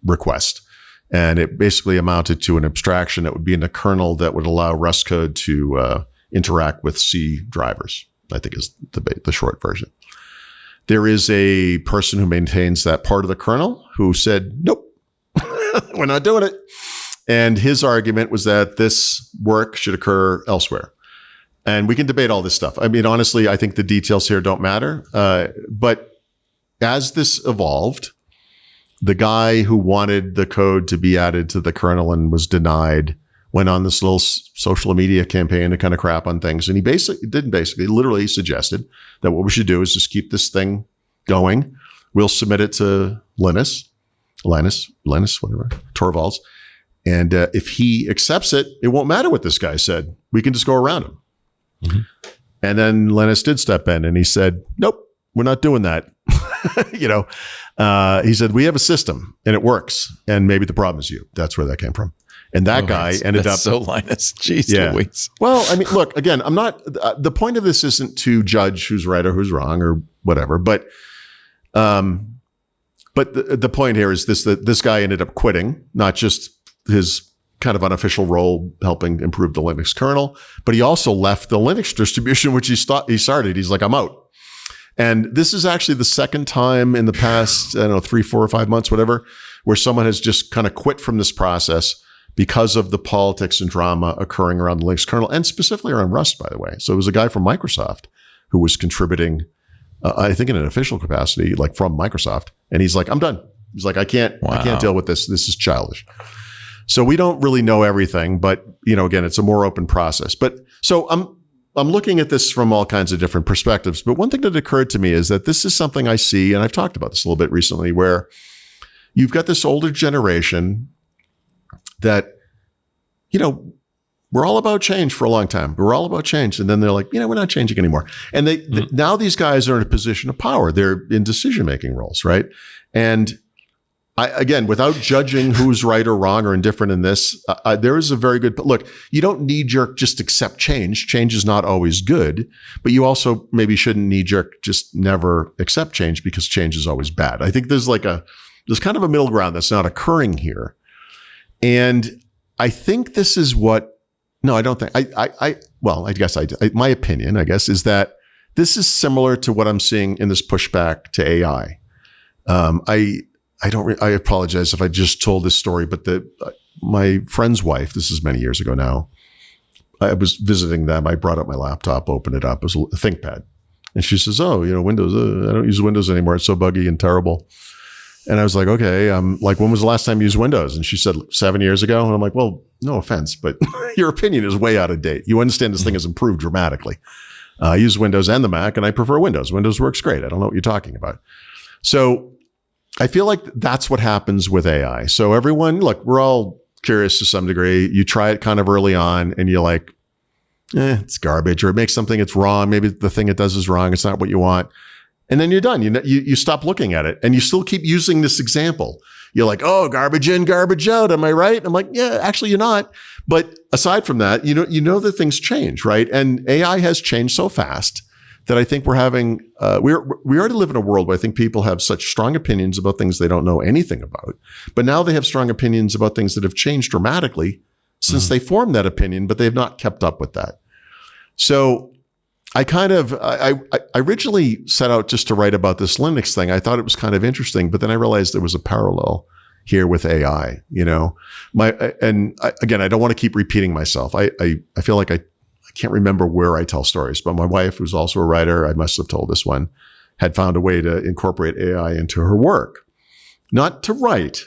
request. And it basically amounted to an abstraction that would be in the kernel that would allow Rust code to interact with C drivers, I think is the short version. There is a person who maintains that part of the kernel who said, nope, we're not doing it. And his argument was that this work should occur elsewhere. And we can debate all this stuff. I mean, honestly, I think the details here don't matter. But as this evolved, the guy who wanted the code to be added to the kernel and was denied went on this little social media campaign to kind of crap on things. And he literally suggested that what we should do is just keep this thing going. We'll submit it to Linus, whatever, Torvalds. And if he accepts it, it won't matter what this guy said. We can just go around him. And then Linus did step in and he said, nope, we're not doing that. He said, we have a system and it works. And maybe the problem is you. That's where that came from. And that guy ended up. So Linus, jeez Louise. Well, I mean, look, again, I'm not, the point of this isn't to judge who's right or who's wrong or whatever, but the point here is that this guy ended up quitting, not just his kind of unofficial role helping improve the Linux kernel, but he also left the Linux distribution, which he started. He's like, I'm out. And this is actually the second time in the past, 3, 4, or 5 months, whatever, where someone has just kind of quit from this process because of the politics and drama occurring around the Linux kernel and specifically around Rust, by the way. So it was a guy from Microsoft who was contributing I think in an official capacity, like from Microsoft. And he's like, I'm done. He's like, I can't deal with this. This is childish. So we don't really know everything, but again, it's a more open process. But so I'm looking at this from all kinds of different perspectives. But one thing that occurred to me is that this is something I see, and I've talked about this a little bit recently, where you've got this older generation that, we're all about change for a long time. We're all about change. And then they're like, we're not changing anymore. And now these guys are in a position of power. They're in decision-making roles, right? And again, without judging who's right or wrong or indifferent in this, there is a very good look. You don't knee-jerk just accept change. Change is not always good, but you also maybe shouldn't knee-jerk just never accept change because change is always bad. I think there's kind of a middle ground that's not occurring here, and I think this is what. No, I don't think. I guess my opinion, I guess, is that this is similar to what I'm seeing in this pushback to AI. I apologize if I just told this story, but my friend's wife, this is many years ago now, I was visiting them. I brought up my laptop, opened it up. It was a ThinkPad. And she says, Windows, I don't use Windows anymore. It's so buggy and terrible. And I was like, okay, when was the last time you used Windows? And she said 7 years ago. And I'm like, well, no offense, but your opinion is way out of date. You understand this thing has improved dramatically. I use Windows and the Mac, and I prefer Windows. Windows works great. I don't know what you're talking about. So I feel like that's what happens with AI. So everyone, look, we're all curious to some degree. You try it kind of early on and you're like, it's garbage, or it makes something it's wrong. Maybe the thing it does is wrong. It's not what you want. And then you're done. You stop looking at it and you still keep using this example. You're like, oh, garbage in, garbage out. Am I right? I'm like, yeah, actually you're not. But aside from that, you know that things change, right? And AI has changed so fast that I think we're having, we already live in a world where I think people have such strong opinions about things they don't know anything about. But now they have strong opinions about things that have changed dramatically since they formed that opinion, but they've not kept up with that. So I originally set out just to write about this Linux thing. I thought it was kind of interesting, but then I realized there was a parallel here with AI, again, I don't want to keep repeating myself. I feel like I can't remember where I tell stories, but my wife, who's also a writer, I must have told this one, had found a way to incorporate AI into her work, not to write,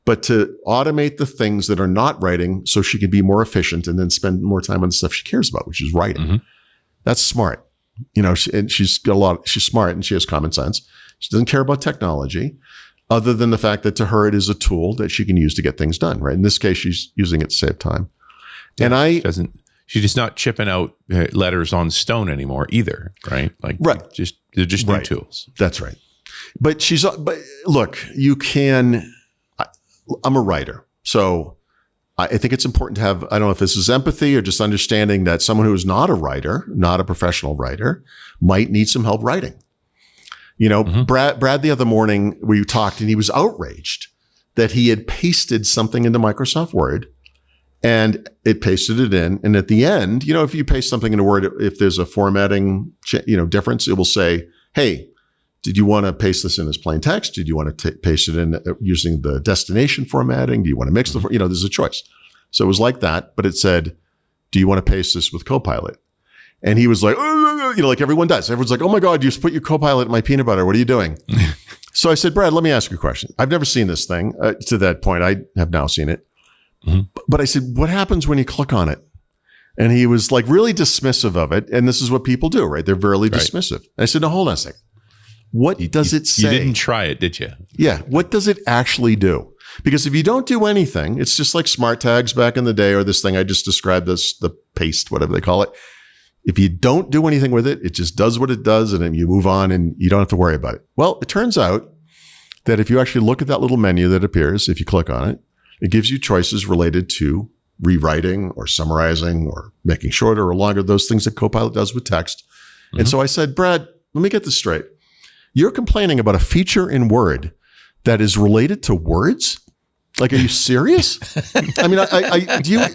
but to automate the things that are not writing so she can be more efficient and then spend more time on the stuff she cares about, which is writing. Mm-hmm. That's smart. And she's smart and she has common sense. She doesn't care about technology other than the fact that to her, it is a tool that she can use to get things done, right? In this case, she's using it to save time. Yeah, and she's just not chipping out letters on stone anymore either, right? They're just new tools. That's right. But look, I'm a writer. So I think it's important to have, I don't know if this is empathy or just understanding that someone who is not a writer, not a professional writer, might need some help writing. Brad the other morning, we talked and he was outraged that he had pasted something into Microsoft Word and it pasted it in. And at the end, if you paste something into Word, if there's a formatting, difference, it will say, hey, did you want to paste this in as plain text? Did you want to paste it in using the destination formatting? Do you want to mix there's a choice. So it was like that, but it said, do you want to paste this with Copilot? And he was like, like everyone does. Everyone's like, oh my God, you put your Copilot in my peanut butter. What are you doing? So I said, Brad, let me ask you a question. I've never seen this thing to that point. I have now seen it. Mm-hmm. But I said, what happens when you click on it? And he was like really dismissive of it. And this is what people do, right? They're very dismissive. And I said, no, hold on a second. What does it say? You didn't try it, did you? Yeah. What does it actually do? Because if you don't do anything, it's just like smart tags back in the day, or this thing I just described, the paste, whatever they call it. If you don't do anything with it, it just does what it does, and then you move on and you don't have to worry about it. Well, it turns out that if you actually look at that little menu that appears, if you click on it, it gives you choices related to rewriting or summarizing or making shorter or longer, those things that Copilot does with text. Mm-hmm. And so I said, Brad, let me get this straight. You're complaining about a feature in Word that is related to words? Like, are you serious? I mean,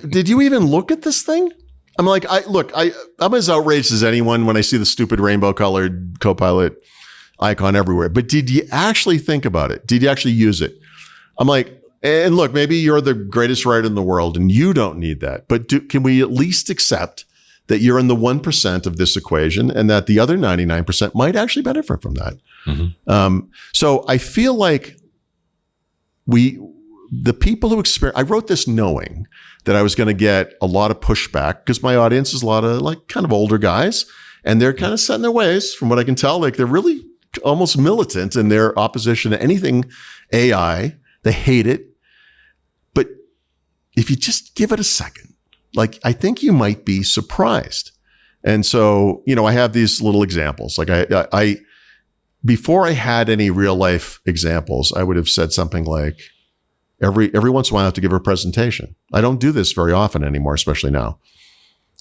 did you even look at this thing? I'm like, I'm as outraged as anyone when I see the stupid rainbow colored Copilot icon everywhere. But did you actually think about it? Did you actually use it? I'm like, and look, maybe you're the greatest writer in the world and you don't need that. But can we at least accept that you're in the 1% of this equation and that the other 99% might actually benefit from that. So I feel like the people who experience, I wrote this knowing that I was going to get a lot of pushback because my audience is a lot of like kind of older guys and they're kind of set in their ways from what I can tell. Like they're really almost militant in their opposition to anything AI. They hate it. But if you just give it a second, like I think you might be surprised. And so, I have these little examples. Like I before I had any real life examples, I would have said something like, every once in a while I have to give a presentation. I don't do this very often anymore, especially now.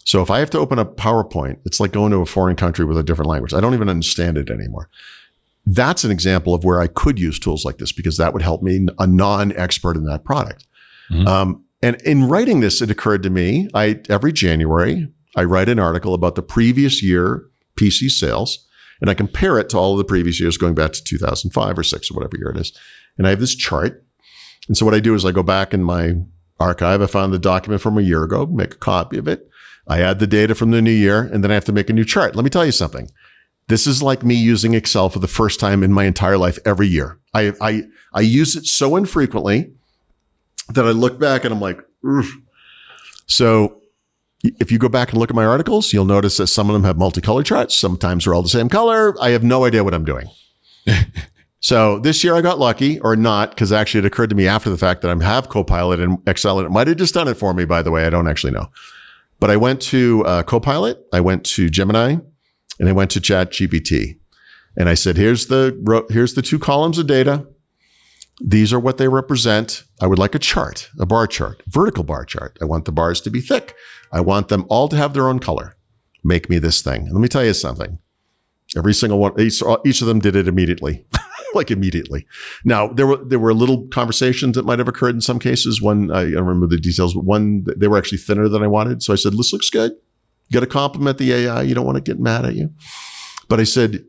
So if I have to open up PowerPoint, it's like going to a foreign country with a different language. I don't even understand it anymore. That's an example of where I could use tools like this because that would help me, a non-expert in that product. And in writing this, it occurred to me, every January, I write an article about the previous year PC sales, and I compare it to all of the previous years going back to 2005 or 6 or whatever year it is. And I have this chart. And so what I do is I go back in my archive. I found the document from a year ago, make a copy of it. I add the data from the new year, and then I have to make a new chart. Let me tell you something. This is like me using Excel for the first time in my entire life every year. I use it so infrequently that I look back and I'm like, ugh. So if you go back and look at my articles, you'll notice that some of them have multicolor charts. Sometimes they're all the same color. I have no idea what I'm doing. So this year I got lucky, or not, because actually it occurred to me after the fact that I have Copilot and Excel, and it might have just done it for me, by the way. I don't actually know. But I went to Copilot, I went to Gemini, and I went to ChatGPT. And I said, here's the 2 columns of data. These are what they represent. I would like a chart, a bar chart, vertical bar chart. I want the bars to be thick. I want them all to have their own color. Make me this thing. And let me tell you something. Every single one, each of them did it immediately. Like immediately. Now, there were little conversations that might have occurred in some cases. One, I don't remember the details, but one, they were actually thinner than I wanted. So I said, this looks good. You got to compliment the AI. You don't want to get mad at you. But I said,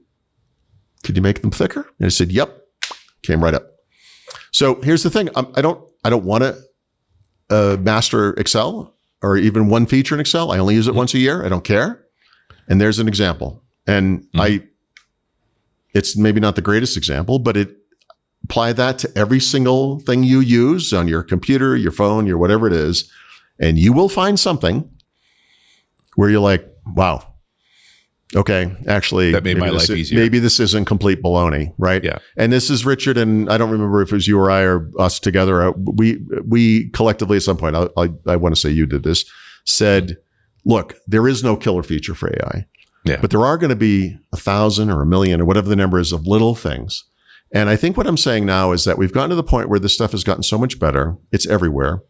could you make them thicker? And I said, yep. Came right up. So here's the thing. I don't want to master Excel or even one feature in Excel. I only use it once a year. I don't care. And there's an example. And it's maybe not the greatest example, but apply that to every single thing you use on your computer, your phone, your whatever it is, and you will find something where you're like, wow, okay, actually, that made my life easier. Maybe this isn't complete baloney, right? Yeah. And this is Richard, and I don't remember if it was you or I or us together. We collectively at some point, I want to say you did this, said, look, there is no killer feature for AI. Yeah. But there are going to be 1,000 or 1,000,000 or whatever the number is of little things. And I think what I'm saying now is that we've gotten to the point where this stuff has gotten so much better. It's everywhere.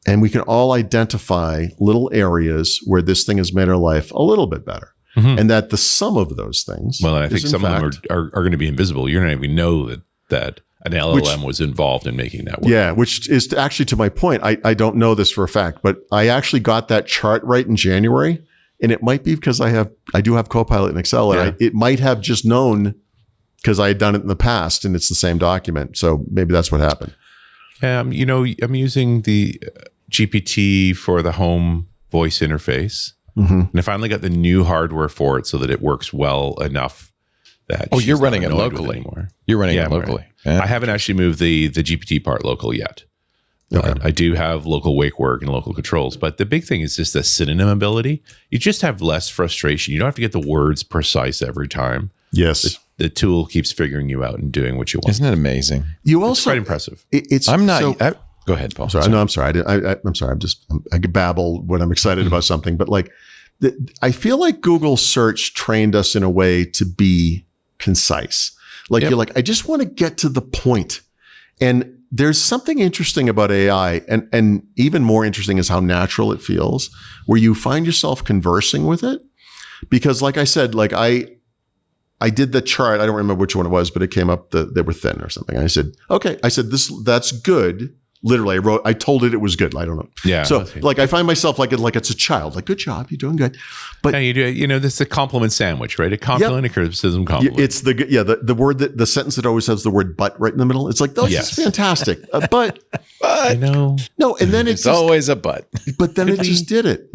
And we can all identify little areas where this thing has made our life a little bit better. And that the sum of those things. Well, and I think some of them are going to be invisible. You're not even know that an LLM was involved in making that work. Yeah, which is actually to my point. I don't know this for a fact, but I actually got that chart right in January. And it might be because I do have Copilot in Excel, and it might have just known because I had done it in the past, and it's the same document. So maybe that's what happened. I'm using the GPT for the home voice interface, and I finally got the new hardware for it so that it works well enough that. Oh, you're running it locally anymore. You're running it locally. Yeah. I haven't actually moved the GPT part local yet. Okay. I do have local wake work and local controls, but the big thing is just the synonym ability. You just have less frustration. You don't have to get the words precise every time. Yes. The tool keeps figuring you out and doing what you want. Isn't it amazing? It's quite impressive. Go ahead, Paul. Sorry. No, I'm sorry. I'm sorry. I could babble when I'm excited about something, but like, I feel like Google search trained us in a way to be concise. Like you're like, I just want to get to the point. And there's something interesting about AI, and even more interesting is how natural it feels, where you find yourself conversing with it. Because like I said, like I did the chart. I don't remember which one it was, but it came up that they were thin or something. And I said, okay. I said, that's good. Literally, I told it was good. I don't know. Yeah. So like I find myself like it's a child. Like, good job, you're doing good. But you do. This is a compliment sandwich, right? A compliment, a criticism, compliment. It's the word the sentence that always has the word "but" right in the middle. It's like, this is fantastic. But I know. No, and then it's always a but. But then it just did it,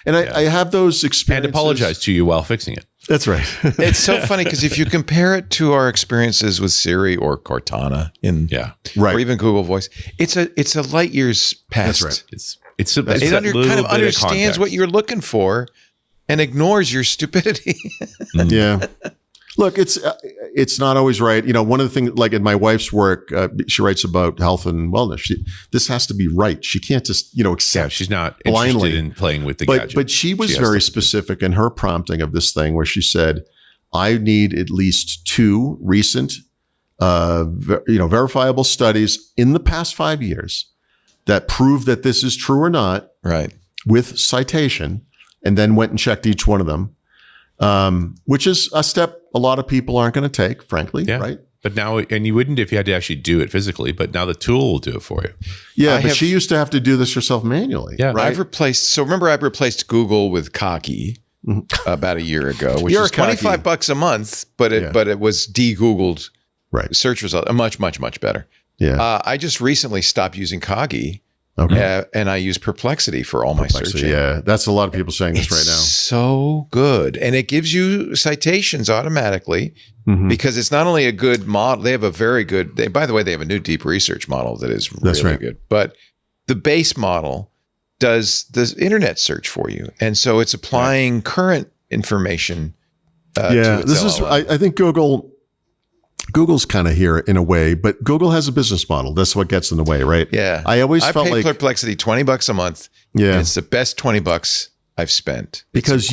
And I have those experiences. And apologize to you while fixing it. That's right. It's so funny because if you compare it to our experiences with Siri or Cortana or even Google Voice, it's a light years past. That's right. It's it kind of understands what you're looking for and ignores your stupidity. Yeah. Look, it's not always right. You know, one of the things, like in my wife's work, she writes about health and wellness. This has to be right. She can't just, accept. Yeah, she's not blindly interested in playing with the gadget. But she was very specific in her prompting of this thing, where she said, "I need at least 2 recent, verifiable studies in the past 5 years that prove that this is true or not, right? With citation," and then went and checked each one of them. Which is a step a lot of people aren't going to take, frankly, right? But now, and you wouldn't if you had to actually do it physically, but now the tool will do it for you. Yeah, but she used to have to do this herself manually. Yeah, right? I've replaced Google with Kagi about a year ago, which is $25 a month, but it was de-Googled search result, much, much, much better. Yeah. I just recently stopped using Kagi. Okay. And I use Perplexity for all my searching. Yeah, that's a lot of people saying this right now. So good. And it gives you citations automatically because it's not only a good model, they have a very good, by the way, they have a new deep research model that is really good. But the base model does the internet search for you. And so it's applying current information to its this is, I think Google's kind of here in a way, but Google has a business model. That's what gets in the way, right? Yeah. I felt pay Perplexity $20 a month. Yeah. And it's the best $20 I've spent. Because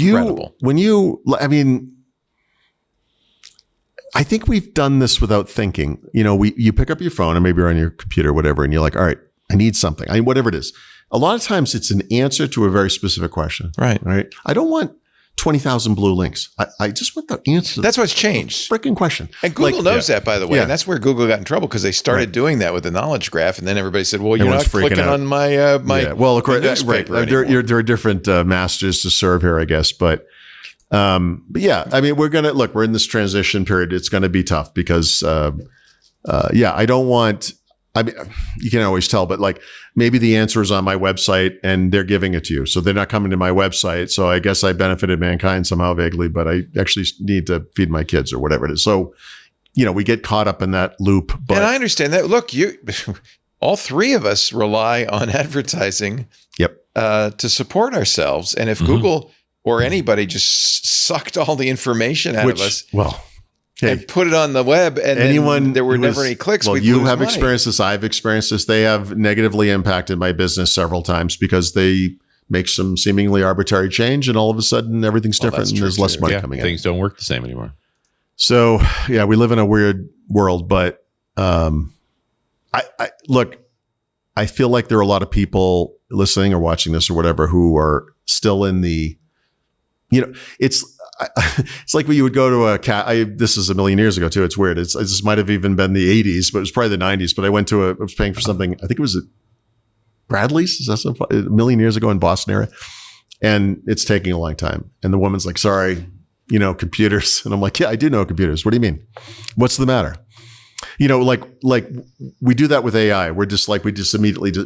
I think we've done this without thinking. You pick up your phone or maybe you're on your computer or whatever, and you're like, all right, I need something. Whatever it is. A lot of times it's an answer to a very specific question. Right. I don't want 20,000 blue links. I just want the answer. That's what's changed. Freaking question. And Google knows that, by the way. Yeah. And that's where Google got in trouble because they started doing that with the knowledge graph. And then everybody said, well, you're not clicking on my Well, of course, newspaper there are different masters to serve here, I guess. But yeah, I mean, we're in this transition period. It's going to be tough because, I don't want, you can always tell, but like maybe the answer is on my website and they're giving it to you. So they're not coming to my website. So I guess I benefited mankind somehow vaguely, but I actually need to feed my kids or whatever it is. So, we get caught up in that loop. But and I understand that. Look, all 3 of us rely on advertising to support ourselves. And if Google or anybody just sucked all the information out of us, and put it on the web, and there were never any clicks. Well, you have experienced this. I've experienced this. They have negatively impacted my business several times because they make some seemingly arbitrary change, and all of a sudden everything's different, and there's less money coming in. Things don't work the same anymore. So we live in a weird world. But I feel like there are a lot of people listening or watching this or whatever who are still in the, it's like when you would go to a cat. This is a million years ago too. It's weird. This might have even been the 80s, but it was probably the 90s. But I was paying for something. I think it was at Bradley's. Is that a million years ago in Boston area? And it's taking a long time. And the woman's like, sorry, computers. And I'm like, yeah, I do know computers. What do you mean? What's the matter? Like we do that with AI. We just immediately do,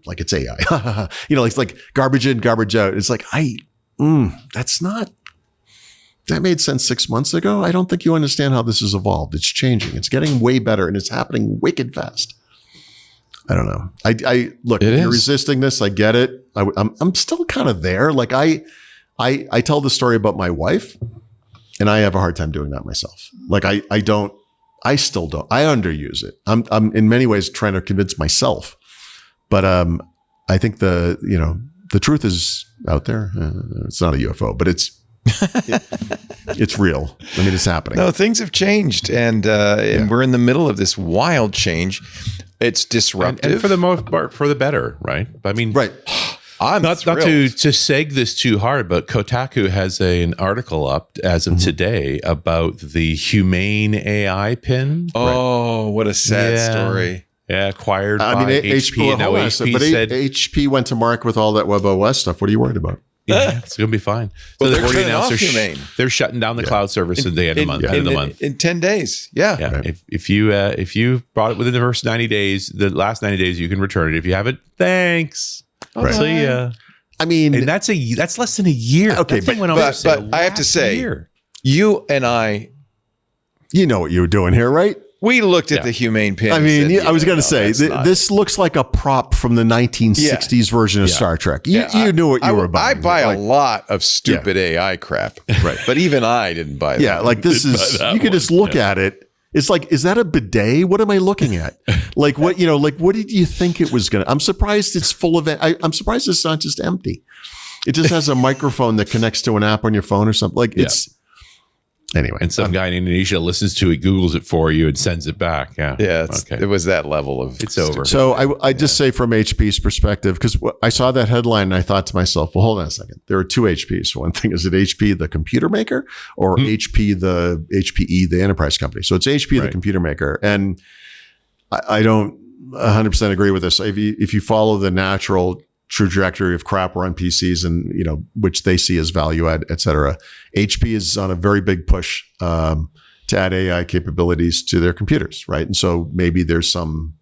like it's AI. It's like garbage in, garbage out. It's like, that made sense 6 months ago. I don't think you understand how this has evolved. It's changing. It's getting way better, and it's happening wicked fast. I don't know. I look. If you're resisting this, I get it. I'm still kind of there. Like I tell the story about my wife, and I have a hard time doing that myself. Like I still don't. I underuse it. I'm in many ways trying to convince myself, but I think the truth is out there. It's not a UFO, but it's real. I mean, it's happening. No, things have changed, and we're in the middle of this wild change. It's disruptive, and for the most part, for the better, right? I mean, right. I'm not to seg this too hard, but Kotaku has an article up as of today about the humane AI pin. Oh, what a sad story. Yeah, acquired by HP. And now HP said HP went to market with all that WebOS stuff. What are you worried about? Yeah, it's going to be fine. So they're turning off humane. They're shutting down the cloud service at the end of the month. In 10 days. Yeah. Right. If you bought it within the first 90 days, the last 90 days, you can return it. If you haven't, thanks. Right. See ya. I mean, And that's less than a year. Okay, That thing went but I have to say, year. you and I, you know what you were doing here, right? we looked at the humane pin. I mean, and said, I was going to say, that's not this looks like a prop from the 1960s version of Star Trek. You knew what you were buying. I buy a lot of stupid AI crap, right? But even I didn't buy that. Yeah, like this is, you can just look at it. It's like, is that a bidet? What am I looking at? Like what, what did you think it was going to? I'm surprised it's full of, I'm surprised it's not just empty. It just has a microphone that connects to an app on your phone or something. Like it's, anyway. And some guy in Indonesia listens to it, Googles it for you, and sends it back. Yeah. Yeah. It was that level of it's over. So I just say from HP's perspective, because I saw that headline and I thought to myself, well, hold on a second. There are two HPs. One thing, is it HP, the computer maker, or HPE, the enterprise company? So it's HP, the computer maker. And I don't 100% agree with this. If you follow the natural trajectory of crap on PCs and, which they see as value add, et cetera, HP is on a very big push to add AI capabilities to their computers, right? And so maybe there's some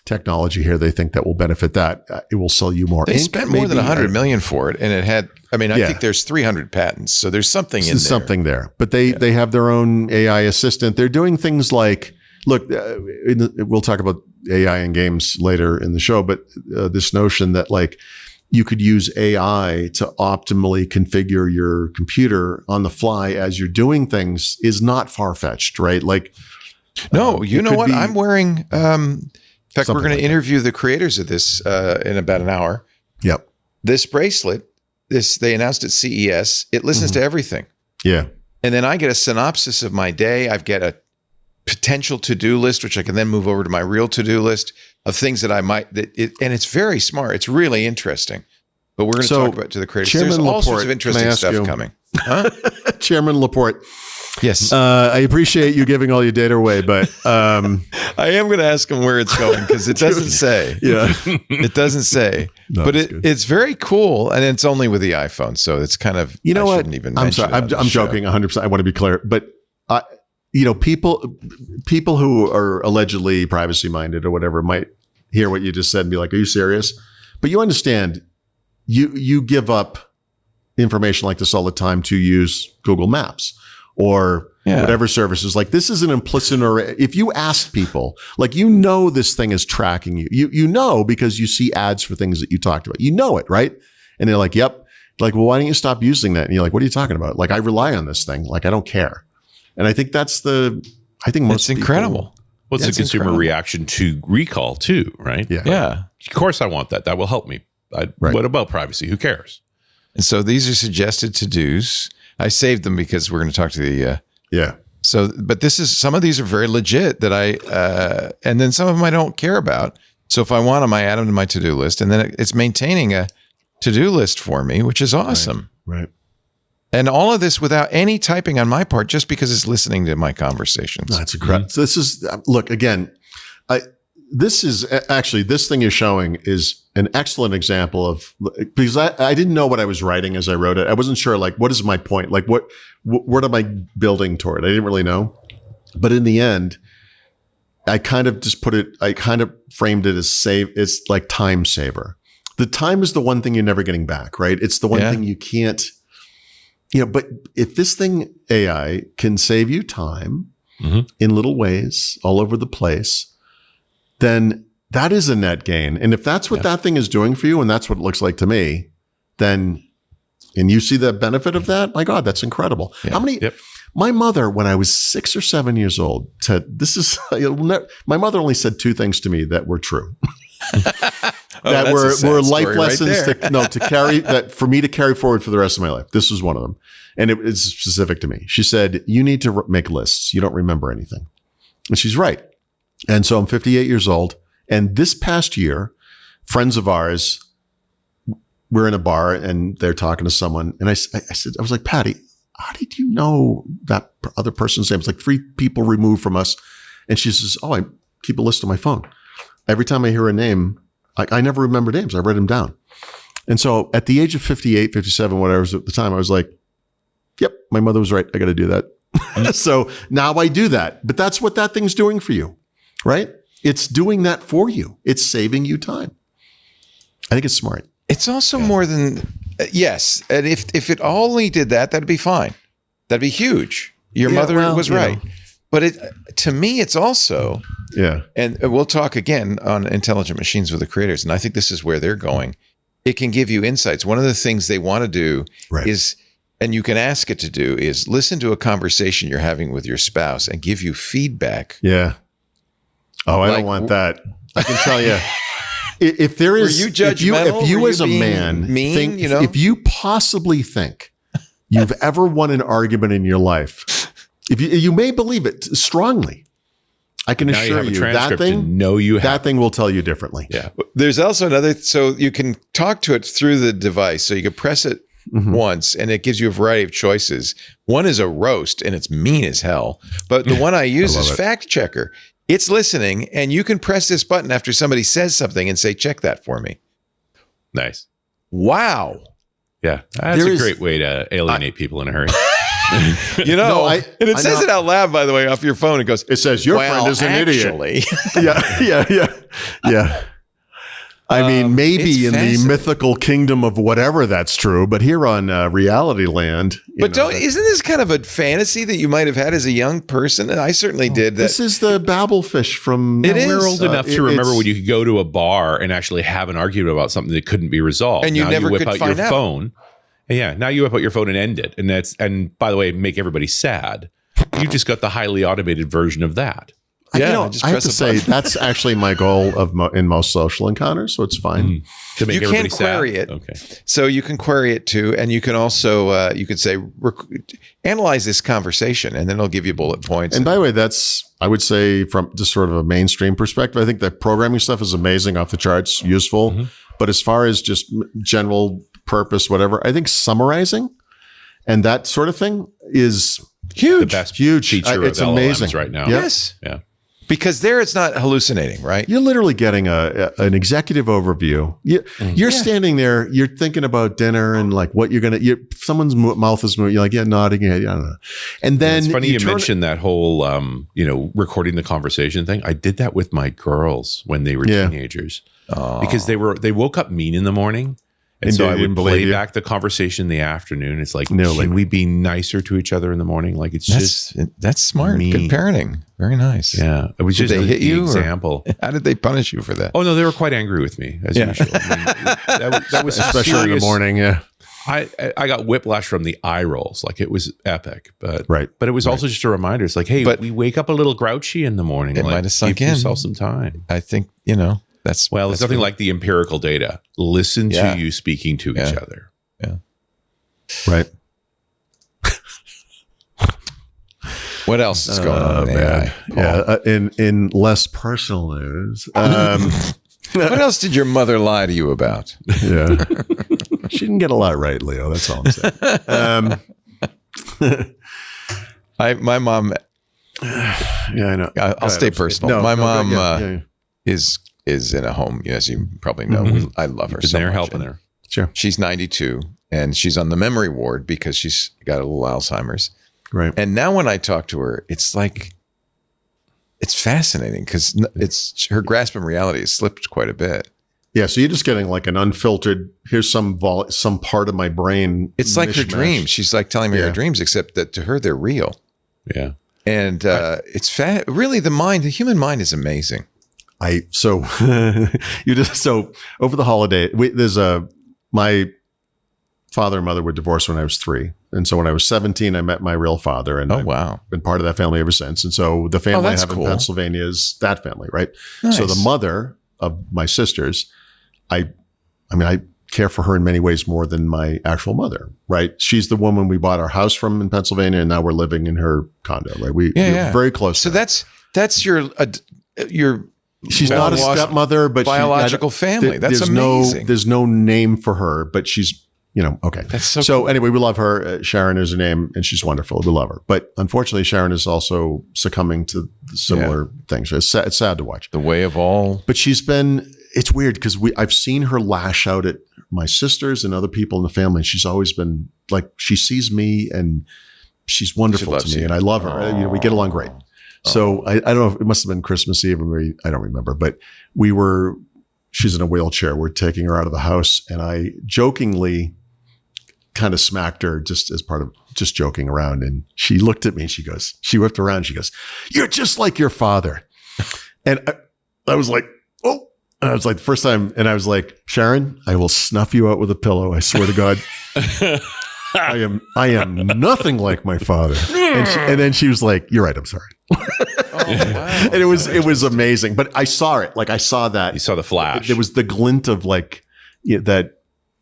technology here they think that will benefit that. It will sell you more. They spent more than $100 million for it, and it had. I mean, I think there's 300 patents, so there's something in there. Something there, but they have their own AI assistant. They're doing things like, look, we'll talk about AI in games later in the show, but this notion that like you could use AI to optimally configure your computer on the fly as you're doing things is not far-fetched, right? Like, no, you know what? I'm wearing. In fact, we're going to interview the creators of this in about an hour. Yep. This bracelet, they announced at CES. It listens to everything. Yeah. And then I get a synopsis of my day. I've got a potential to-do list, which I can then move over to my real to-do list of things that I might, and it's very smart. It's really interesting. But we're going to talk about to the creators. Chairman There's all Laporte, sorts of interesting stuff coming. Huh? Chairman Laporte. Yes. I appreciate you giving all your data away, but I am going to ask him where it's going because it doesn't say. Yeah. It doesn't say. No, but it's very cool, and it's only with the iPhone, so it's kind of, I what? Shouldn't even I'm sorry. I'm joking 100%. I want to be clear. But, people who are allegedly privacy-minded or whatever might hear what you just said and be like, are you serious? But you understand, you give up information like this all the time to use Google Maps or whatever services. Like this is an implicit, or if you ask people, like, this thing is tracking you. You know, because you see ads for things that you talked about. You know it, right? And they're like, yep. Like, well, why don't you stop using that? And you're like, what are you talking about? Like, I rely on this thing. Like, I don't care. And I think most it's incredible. Well, it's a consumer reaction to recall too, right? Yeah. Of course I want that. That will help me. What about privacy? Who cares? And so these are suggested to-dos. I saved them because we're going to talk to the So, but some of these are very legit that and then some of them I don't care about. So if I want them, I add them to my to-do list, and then it's maintaining a to-do list for me, which is awesome. Right. And all of this without any typing on my part, just because it's listening to my conversations. That's incredible. So this is, look, again, this thing you're showing is an excellent example of, because I didn't know what I was writing as I wrote it. I wasn't sure, like, what is my point? Like, what am I building toward? I didn't really know. But in the end, I kind of framed it as it's like time saver. The time is the one thing you're never getting back, right? It's the one thing you can't, but if this thing, AI, can save you time in little ways all over the place, then that is a net gain. And if that's what that thing is doing for you, and that's what it looks like to me, then, and you see the benefit of that, my God, that's incredible. Yeah. How many, my mother, when I was 6 or 7 years old, said, my mother only said two things to me that were true. That were life lessons to carry, that for me to carry forward for the rest of my life. This was one of them. And it's specific to me. She said, you need to make lists. You don't remember anything. And she's right. And so I'm 58 years old. And this past year, friends of ours, we're in a bar and they're talking to someone. And I said, I was like, Patty, how did you know that other person's name? It's like 3 people removed from us. And she says, oh, I keep a list on my phone. Every time I hear a name, I never remember names. I write them down. And so at the age of 58, 57, whatever it was at the time, I was like, yep, my mother was right. I got to do that. So now I do that. But that's what that thing's doing for you, right? It's doing that for you. It's saving you time. I think it's smart. It's also more than yes. And if it only did that, that'd be fine. That'd be huge. Your mother was right. But to me, it's also and we'll talk again on intelligent machines with the creators, and I think this is where they're going. It can give you insights. One of the things they want to do is, and you can ask it to do, is listen to a conversation you're having with your spouse and give you feedback. Yeah. Oh, I don't want that. I can tell you. If there is, were you judgmental? if you Were as you a being man mean, think, you know? if you possibly think you've ever won an argument in your life, if you may believe it strongly, I can assure you that thing will tell you differently. Yeah. There's also another, so you can talk to it through the device. So you can press it once and it gives you a variety of choices. One is a roast and it's mean as hell. But the one I use is Fact Checker. It's listening, and you can press this button after somebody says something and say, check that for me. Nice. Wow. Yeah. That's a great way to alienate people in a hurry. And it says it out loud, by the way, off your phone. It says, your friend is an idiot. Yeah. I mean, maybe in the mythical kingdom of whatever that's true, but here on Reality Land. Isn't this kind of a fantasy that you might have had as a young person? And I certainly did. This is the Babelfish from. We're old enough to remember when you could go to a bar and actually have an argument about something that couldn't be resolved. And you now never you whip could out find your out. phone. Yeah, now you whip out your phone and end it. And by the way, make everybody sad. You just got the highly automated version of that. I have to say that's actually my goal in most social encounters, so it's fine. To make you everybody can query sad? it. Okay. So you can query it too, and you can also you could say analyze this conversation, and then it'll give you bullet points. And by the way, that's I would say from just sort of a mainstream perspective, I think the programming stuff is amazing, off the charts, useful. But as far as just general purpose, whatever, I think summarizing and that sort of thing is huge. The best feature it's of LLMs amazing right now. Yes. Yeah. Because there it's not hallucinating, right? You're literally getting an executive overview. You're standing there, you're thinking about dinner and like what you're going to, someone's mouth is moving. You're like, nodding your head. I don't know. And then it's funny you mentioned that whole, recording the conversation thing. I did that with my girls when they were teenagers because they woke up mean in the morning. And so I would play back the conversation in the afternoon. It's like, can we be nicer to each other in the morning? Like that's smart. Mean. Good parenting. Very nice. Yeah. It was just they hit you example. How did they punish you for that? Oh no, they were quite angry with me as usual. That was especially in the morning. Yeah. I got whiplash from the eye rolls. Like it was epic, but it was also just a reminder. It's like, hey, we wake up a little grouchy in the morning. It might have sunk in. Give yourself some time. I think, there's nothing like the empirical data. Listen to you speaking to each other. Yeah. Right. What else is going on in AI? Yeah. In less personal news. What else did your mother lie to you about? Yeah. She didn't get a lot right, Leo. That's all I'm saying. My mom. Yeah, I know. I'll stay personal. My mom is in a home, as you probably know. I love her. So they're helping her. Sure. She's 92 and she's on the memory ward because she's got a little Alzheimer's. Right. And now when I talk to her, it's like, it's fascinating because her grasp of reality has slipped quite a bit. Yeah. So you're just getting like an unfiltered, here's some part of my brain. It's like her dreams. She's like telling me her dreams, except that to her, they're real. Yeah. And it's really the human mind is amazing. So over the holiday, my father and mother were divorced when I was 3. And so when I was 17, I met my real father, and I've been part of that family ever since. And so the family I have in Pennsylvania is that family, right? Nice. So the mother of my sisters, I care for her in many ways more than my actual mother, right? She's the woman we bought our house from in Pennsylvania, and now we're living in her condo, right? We're very close. So that's your she's not a stepmother, but biological family. That's amazing. There's no name for her, but she's, okay. That's so cool. Anyway, we love her. Sharon is her name, and she's wonderful. We love her. But unfortunately, Sharon is also succumbing to similar things. It's sad to watch. The way of all. But it's weird because I've seen her lash out at my sisters and other people in the family. And she's always been like, she sees me and she's wonderful to me, and I love her. We get along great. So I don't know if it must have been Christmas Eve, I don't remember, but we were she's in a wheelchair. We're taking her out of the house, and I jokingly kind of smacked her just as part of just joking around. And she looked at me and she whipped around. She goes, "You're just like your father." And I was like, "Oh," and I was like, the first time, and I was like, "Sharon, I will snuff you out with a pillow. I swear to God." I am nothing like my father. And then she was like, "You're right. I'm sorry." And it was amazing. But I saw it. Like I saw that. You saw the flash. There was the glint of like that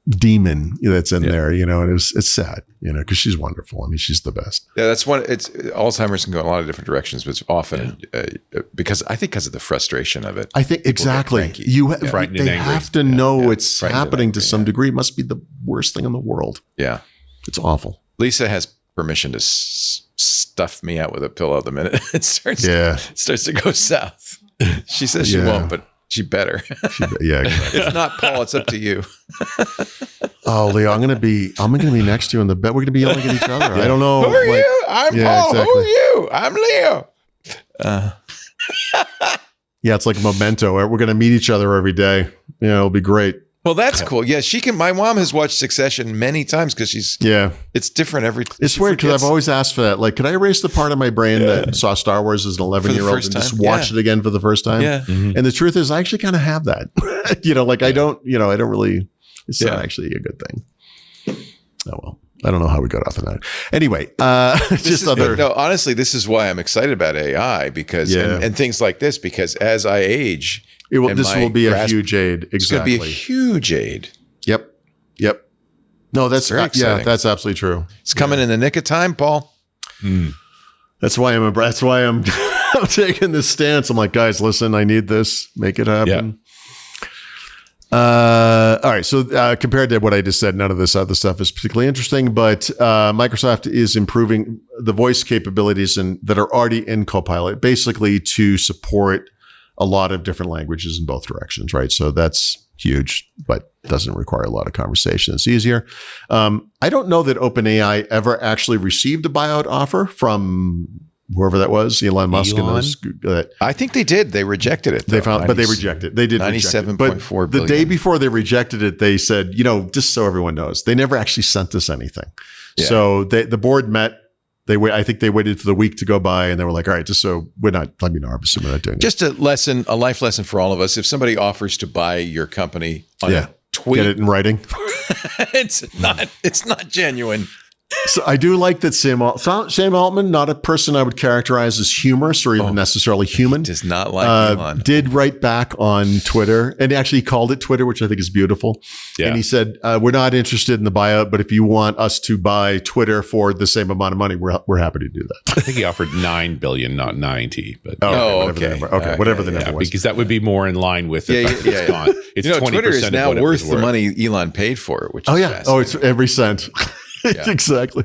demon that's in there, and it's sad, because she's wonderful. I mean, she's the best. Yeah, that's one. It's Alzheimer's can go in a lot of different directions, but it's often because of the frustration of it. I think exactly. They have to know it's happening to some degree. It must be the worst thing in the world. Yeah, it's awful. Lisa has permission to stuff me out with a pillow the minute it starts to go south. She says she won't, but she better. Exactly. If not, Paul, it's up to you. Oh, Leo, I'm gonna be next to you in the bed. We're gonna be yelling at each other. I don't know. Who are you? I'm Paul. Exactly. Who are you? I'm Leo. Yeah, it's like a memento. We're gonna meet each other every day. It'll be great. Well, that's cool. Yeah, she can. My mom has watched Succession many times because she's. Yeah, it's different every. It's weird because I've always asked for that. Like, could I erase the part of my brain that saw Star Wars as an 11-year-old and just watch it again for the first time? Yeah. Mm-hmm. And the truth is, I actually kind of have that. I don't really. It's not actually a good thing. Oh well, I don't know how we got off on that. Anyway, honestly, this is why I'm excited about AI because and things like this because as I age. This will be a huge aid. Exactly. It's going to be a huge aid. Yep. No, that's very exciting. That's absolutely true. It's coming in the nick of time, Paul. That's why I'm taking this stance. I'm like, guys, listen, I need this. Make it happen. All right. So compared to what I just said, none of this other stuff is particularly interesting, but Microsoft is improving the voice capabilities that are already in Copilot, basically to support a lot of different languages in both directions, right? So that's huge, but doesn't require a lot of conversation. It's easier. I don't know that OpenAI ever actually received a buyout offer from whoever that was, Elon Musk. And those. I think they did. They rejected it. They rejected. They did 97.4 billion. The day before they rejected it, they said, just so everyone knows, they never actually sent us anything. Yeah. So the board met. I think they waited for the week to go by, and they were like, "All right, just so we're not. Let me know. Obviously, we're not doing just a life lesson for all of us. If somebody offers to buy your company on a tweet, get it in writing. It's not genuine. So I do like that Sam Altman, not a person I would characterize as humorous or even necessarily human. Does not like Elon. Did write back on Twitter, and actually called it Twitter, which I think is beautiful. Yeah. And he said, "We're not interested in the buyout, but if you want us to buy Twitter for the same amount of money, we're happy to do that." I think he offered $9 billion, not 90. But whatever the number was, because that would be more in line with it. It's 20% Twitter is now worth the worth. money Elon paid for it. Which is it's every cent. Yeah. Exactly.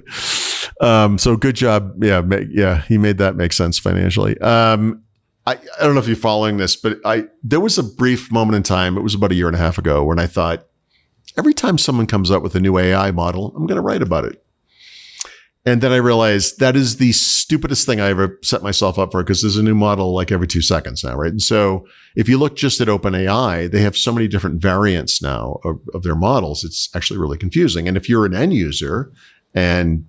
So good job. Yeah. He made that make sense financially. I don't know if you're following this, but there was a brief moment in time, it was about a year and a half ago, when I thought, every time someone comes up with a new AI model, I'm going to write about it. And then I realized that is the stupidest thing I ever set myself up for, because there's a new model like every 2 seconds now, right? And so if you look just at OpenAI, they have so many different variants now of their models. It's actually really confusing. And if you're an end user, and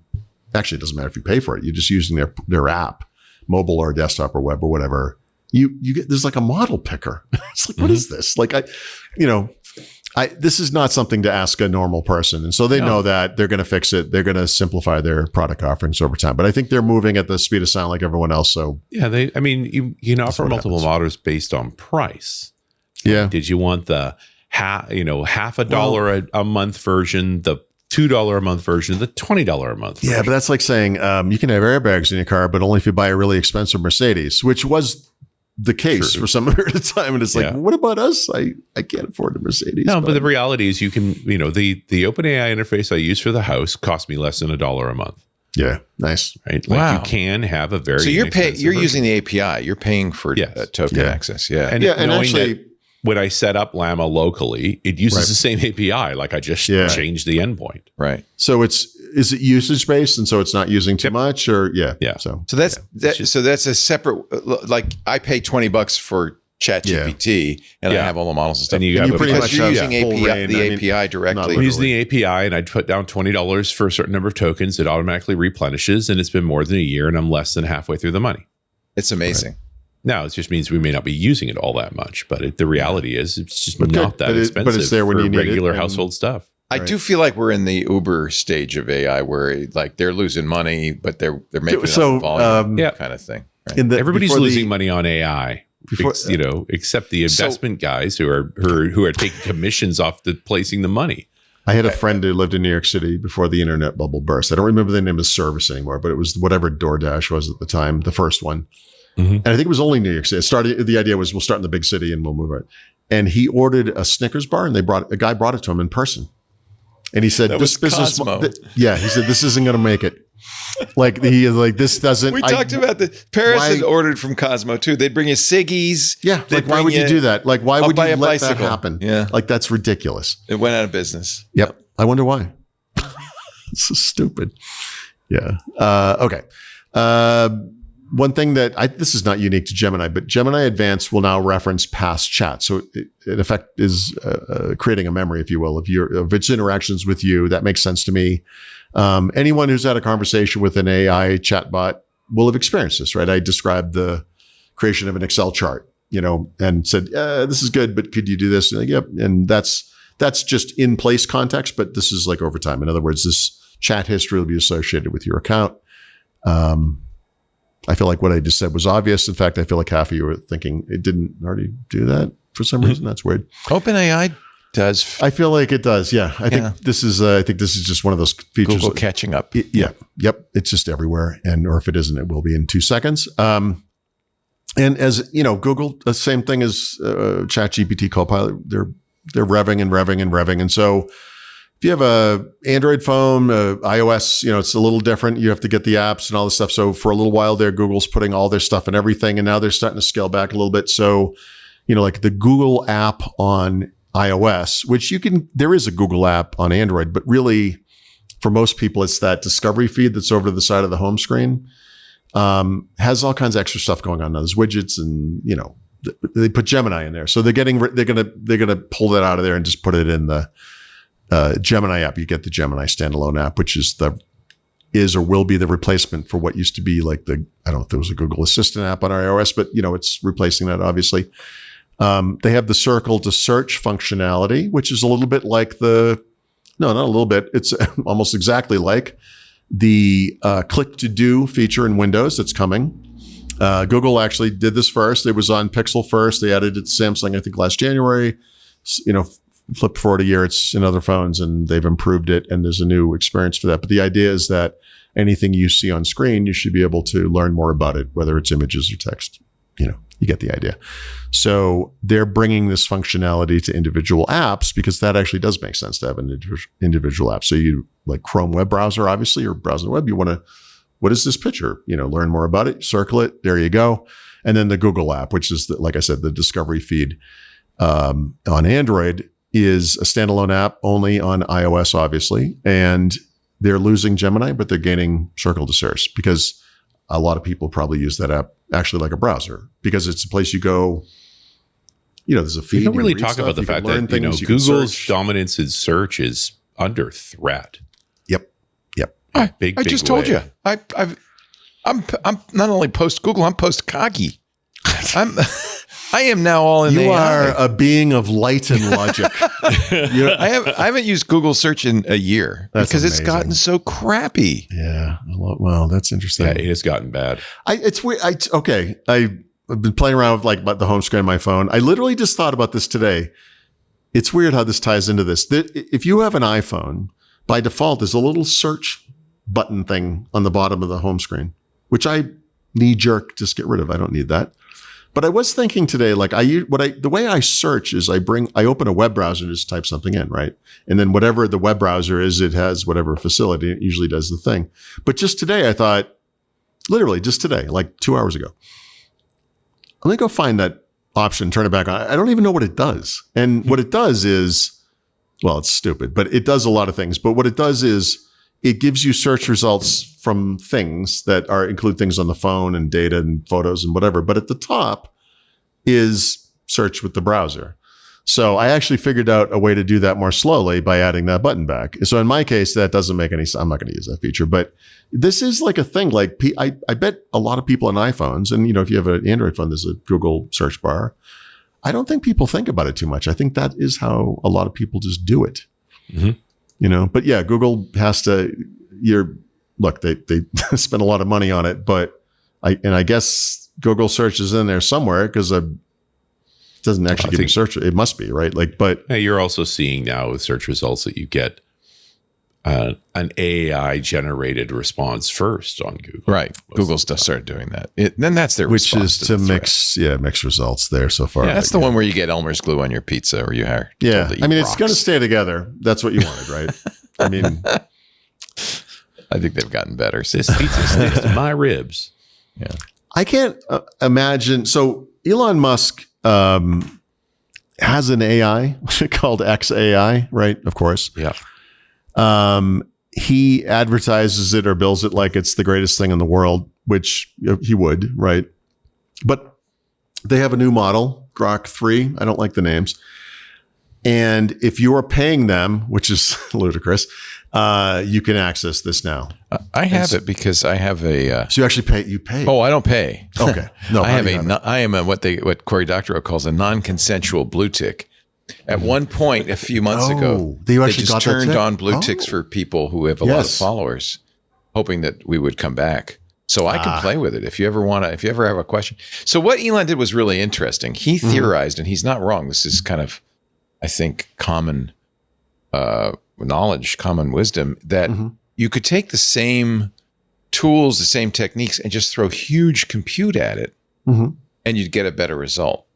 actually it doesn't matter if you pay for it, you're just using their app, mobile or desktop or web or whatever, you get, there's like a model picker. It's like, what is this? Like this is not something to ask a normal person. And so they know that they're going to fix it. They're going to simplify their product offerings over time. But I think they're moving at the speed of sound like everyone else. So you can offer multiple models based on price. Yeah. Did you want the half $1 a month version, the $2 a month version, the $20 a month version? Yeah, but that's like saying you can have airbags in your car, but only if you buy a really expensive Mercedes, which was the case for some period of time. And it's like, what about us? I can't afford a Mercedes. No, but the reality is you can, the OpenAI interface I use for the house cost me less than $1 a month. Yeah. Nice. Right. Like you can have a very, so you're using the API, you're paying for token access. Yeah. And actually, when I set up Llama locally, it uses the same API. Like I just changed the endpoint. Right. So is it usage based, and so it's not using too much, or So that's a separate. Like I pay $20 for ChatGPT, and I have all the models and stuff. And you pretty much you're have using full reign. the I mean, API directly. I'm using the API, and I put down $20 for a certain number of tokens. It automatically replenishes, and it's been more than a year, and I'm less than halfway through the money. It's amazing. Now, it just means we may not be using it all that much, but the reality is it's just not that expensive but it's there when for you need regular it, household stuff. I do feel like we're in the Uber stage of AI, where like they're losing money, but they're making So, enough volume, yeah. kind of thing. Right? Everybody's losing money on AI, before- except the investment guys who are taking commissions off the placing the money. I had a friend who lived in New York City before the internet bubble burst. I don't remember the name of the service anymore, but it was whatever DoorDash was at the time, the first one. Mm-hmm. And I think it was only New York City. The idea was we'll start in the big city and we'll move it. And he ordered a Snickers bar, and a guy brought it to him in person. And he said, That "This was business, Cosmo. he said this isn't going to make it. Like he is like this doesn't." We talked about the Paris why- had ordered from Cosmo too. They'd bring you ciggies. Yeah, They'd like why bring would you do that? Like why I'll would buy you a let that bicycle. happen? Yeah. Like that's ridiculous. It went out of business. Yep. I wonder why. It's so stupid. Yeah. Okay. One thing that this is not unique to Gemini, but Gemini Advanced will now reference past chat. So it in effect is creating a memory, if you will, of its interactions with you. That makes sense to me. Anyone who's had a conversation with an AI chatbot will have experienced this, right? I described the creation of an Excel chart, and said, this is good, but could you do this? And like, yep. And that's just in place context, but this is like over time. In other words, this chat history will be associated with your account. I feel like what I just said was obvious. In fact, I feel like half of you were thinking it didn't already do that for some reason. That's weird. OpenAI does. I feel like it does. Yeah. I think this is just one of those features. Google catching up. Yep. It's just everywhere. Or if it isn't, it will be in 2 seconds. And as you know, Google, the same thing as ChatGPT Copilot, they're revving and revving and revving. And so if you have a Android phone, iOS, it's a little different. You have to get the apps and all this stuff. So for a little while there, Google's putting all their stuff and everything. And now they're starting to scale back a little bit. So, like the Google app on iOS, which there is a Google app on Android, but really for most people, it's that discovery feed that's over to the side of the home screen. Has all kinds of extra stuff going on. Now, there's widgets and, they put Gemini in there. So they're going to pull that out of there and just put it in the Gemini app. You get the Gemini standalone app, which is or will be the replacement for what used to be like I don't know if there was a Google Assistant app on iOS, but it's replacing that obviously. They have the circle to search functionality, which is a little bit like not a little bit. It's almost exactly like the click to do feature in Windows that's coming. Google actually did this first. It was on Pixel first. They added it to Samsung, I think last January, flip forward a year, it's in other phones and they've improved it. And there's a new experience for that. But the idea is that anything you see on screen, you should be able to learn more about it, whether it's images or text. You get the idea. So they're bringing this functionality to individual apps because that actually does make sense to have an individual app. So you like Chrome web browser, obviously, or browsing the web, you want to, what is this picture? Learn more about it, circle it. There you go. And then the Google app, which is, like I said, the discovery feed on Android is a standalone app only on iOS, obviously. And they're losing Gemini, but they're gaining Circle to Search because a lot of people probably use that app actually like a browser because it's a place you go, there's a feed. We don't really talk about the fact that, Google's dominance in search is under threat. Yep. Big I just told you. I'm not only post Google, I'm post Kagi. I am now all in. You AI. are a being of light and logic. I haven't used Google search in a year because it's gotten so crappy. Yeah. Well, that's interesting. Yeah, it has gotten bad. It's weird. I've been playing around with the home screen of my phone. I literally just thought about this today. It's weird how this ties into this. If you have an iPhone, by default, there's a little search button thing on the bottom of the home screen, which I knee jerk just get rid of. I don't need that. But I was thinking today, the way I search is I open a web browser and just type something in, right? And then whatever the web browser is, it has whatever facility, it usually does the thing. But just today, I thought, literally just today, like 2 hours ago, let me go find that option, turn it back on. I don't even know what it does. And what it does is, well, it's stupid, but it does a lot of things. But what it does is it gives you search results from things that include things on the phone and data and photos and whatever. But at the top is search with the browser. So I actually figured out a way to do that more slowly by adding that button back. So in my case, that doesn't make any sense. I'm not going to use that feature, but this is like a thing. Like I bet a lot of people on iPhones, and if you have an Android phone, there's a Google search bar. I don't think people think about it too much. I think that is how a lot of people just do it. Mm-hmm. But yeah, Google has to. They spend a lot of money on it, but I guess Google search is in there somewhere because doesn't actually give you search. It must be, right? But you're also seeing now with search results that you get an AI generated response first on Google. Right. Google's started doing that. Then that's their which response is to mix results there so far. Yeah, that's the one where you get Elmer's glue on your pizza or you hire. Yeah. It's going to stay together. That's what you wanted, right? I think they've gotten better. This pizza sticks to my ribs. Yeah. I can't imagine. So Elon Musk has an AI called XAI, right? Of course. Yeah. He advertises it or bills it like it's the greatest thing in the world, which he would, right? But they have a new model, Grok 3. I don't like the names. And if you are paying them, which is ludicrous, you can access this now. I have it because I have a. So you actually pay? You pay? Oh, I don't pay. Okay. No, I am what Cory Doctorow calls a non-consensual blue tick. At one point, a few months ago, they just turned on blue ticks for people who have a lot of followers, hoping that we would come back. So I can play with it if you ever have a question. So what Elon did was really interesting. He theorized, and he's not wrong. This is kind of, I think, common knowledge, common wisdom, that you could take the same tools, the same techniques, and just throw huge compute at it, and you'd get a better result.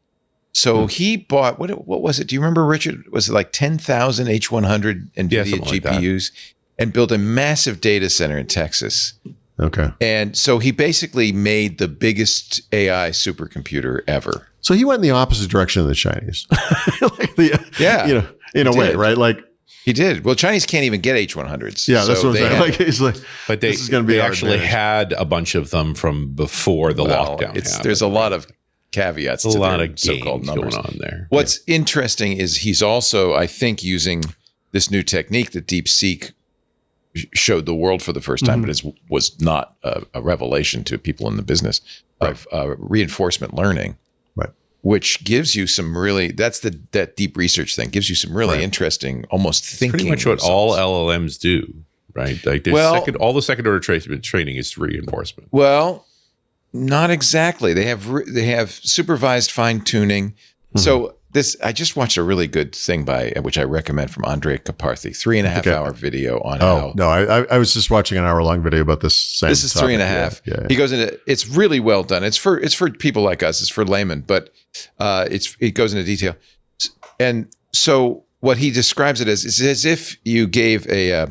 So he bought, what was it? Do you remember, Richard? Was it like 10,000 H100 NVIDIA GPUs and built a massive data center in Texas? Okay. And so he basically made the biggest AI supercomputer ever. So he went in the opposite direction of the Chinese. In a way, right? Like he did. Well, Chinese can't even get H100s. Yeah, that's what I'm saying. But they actually had a bunch of them from before the lockdown happened. There's a lot of caveats to a lot of so-called numbers going on there. What's interesting is he's also, I think, using this new technique that DeepSeek showed the world for the first time, but it was not a revelation to people in the business of reinforcement learning, right? Which gives you some really, that deep research thing gives you some really interesting, almost thinking. Pretty much what results. all LLMs do, right? Like all the second order training is reinforcement. Well, not exactly. They have supervised fine tuning. So I just watched a really good thing which I recommend from Andrej Karpathy, 3.5 hour video on how. No, I was just watching an hour-long video about this same This is topic. 3.5. Yeah. He goes into, it's really well done. It's for people like us. It's for laymen, but it goes into detail. And so what he describes it as is as if you gave a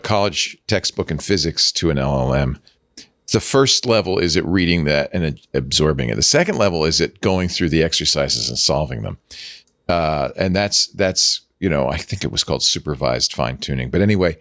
college textbook in physics to an LLM. The first level is it reading that and absorbing it. The second level is it going through the exercises and solving them. And that's I think it was called supervised fine tuning. But anyway,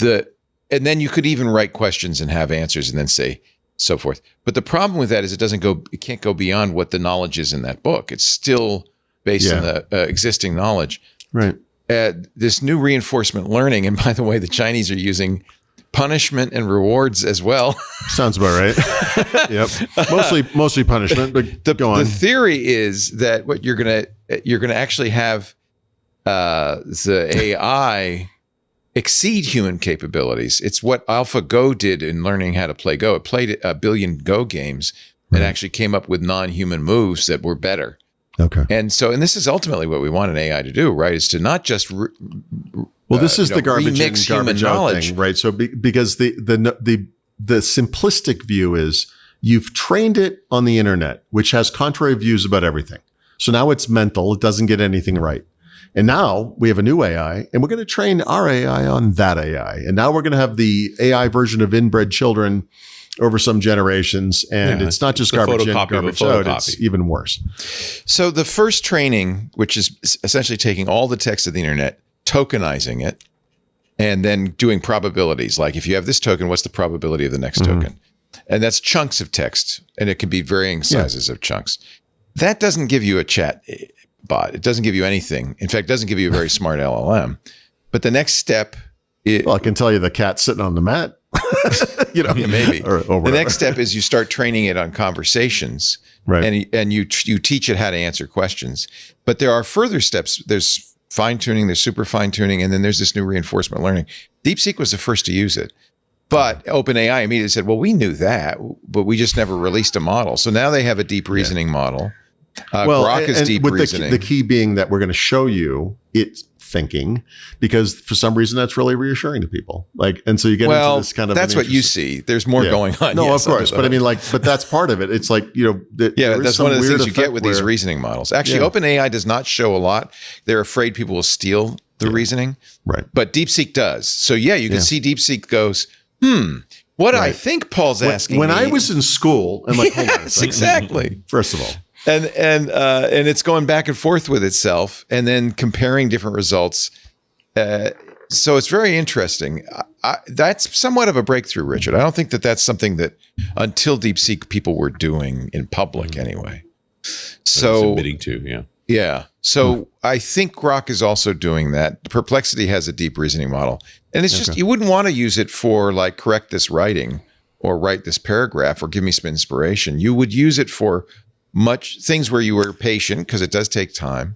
and then you could even write questions and have answers and then say so forth. But the problem with that is it can't go beyond what the knowledge is in that book. It's still based on the existing knowledge. Right. This new reinforcement learning, and by the way, the Chinese are using punishment and rewards as well. Sounds about right. Yep. Mostly punishment, but go on. The theory is that what you're gonna actually have the AI exceed human capabilities. It's what AlphaGo did in learning how to play Go. It played 1 billion Go games and actually came up with non-human moves that were better. Okay. And this is ultimately what we want an AI to do, right? Is to not just this is the garbage in, remix garbage human out knowledge, thing, right? So because the simplistic view is you've trained it on the internet, which has contrary views about everything. So now it's mental; it doesn't get anything right. And now we have a new AI, and we're going to train our AI on that AI. And now we're going to have the AI version of inbred children over some generations, and it's not just garbage in, garbage out. It's even worse. So the first training, which is essentially taking all the text of the internet, tokenizing it, and then doing probabilities. Like if you have this token, what's the probability of the next token? And that's chunks of text, and it can be varying sizes of chunks. that doesn't give you a chat bot. It doesn't give you anything. In fact, it doesn't give you a very smart LLM. But the next step is... Well, I can tell you the cat's sitting on the mat. Yeah, maybe. or the next step is you start training it on conversations, right? And you teach it how to answer questions. But there are further steps. There's fine tuning, there's super fine tuning, and then there's this new reinforcement learning. DeepSeek was the first to use it, but OpenAI immediately said, "Well, we knew that, but we just never released a model." So now they have a deep reasoning model. Grok is deep reasoning. The key being that we're going to show you it's thinking, because for some reason that's really reassuring to people. And so you get into this kind of... That's what you see. There's more going on. No, of course. But I mean, but that's part of it. It's like, that's one of the things you get with these reasoning models. Actually, OpenAI does not show a lot. They're afraid people will steal the reasoning. Right. But DeepSeek does. So you can see DeepSeek goes, what I think Paul's asking when me. I was in school, I'm like, hold on a second. Exactly. First of all. And it's going back and forth with itself and then comparing different results. So it's very interesting. That's somewhat of a breakthrough, Richard. I don't think that that's something that until DeepSeek people were doing in public anyway. So admitting to, yeah. So I think Grok is also doing that. Perplexity has a deep reasoning model, and it's just you wouldn't want to use it for like correct this writing or write this paragraph or give me some inspiration. You would use it for things where you were patient, because it does take time,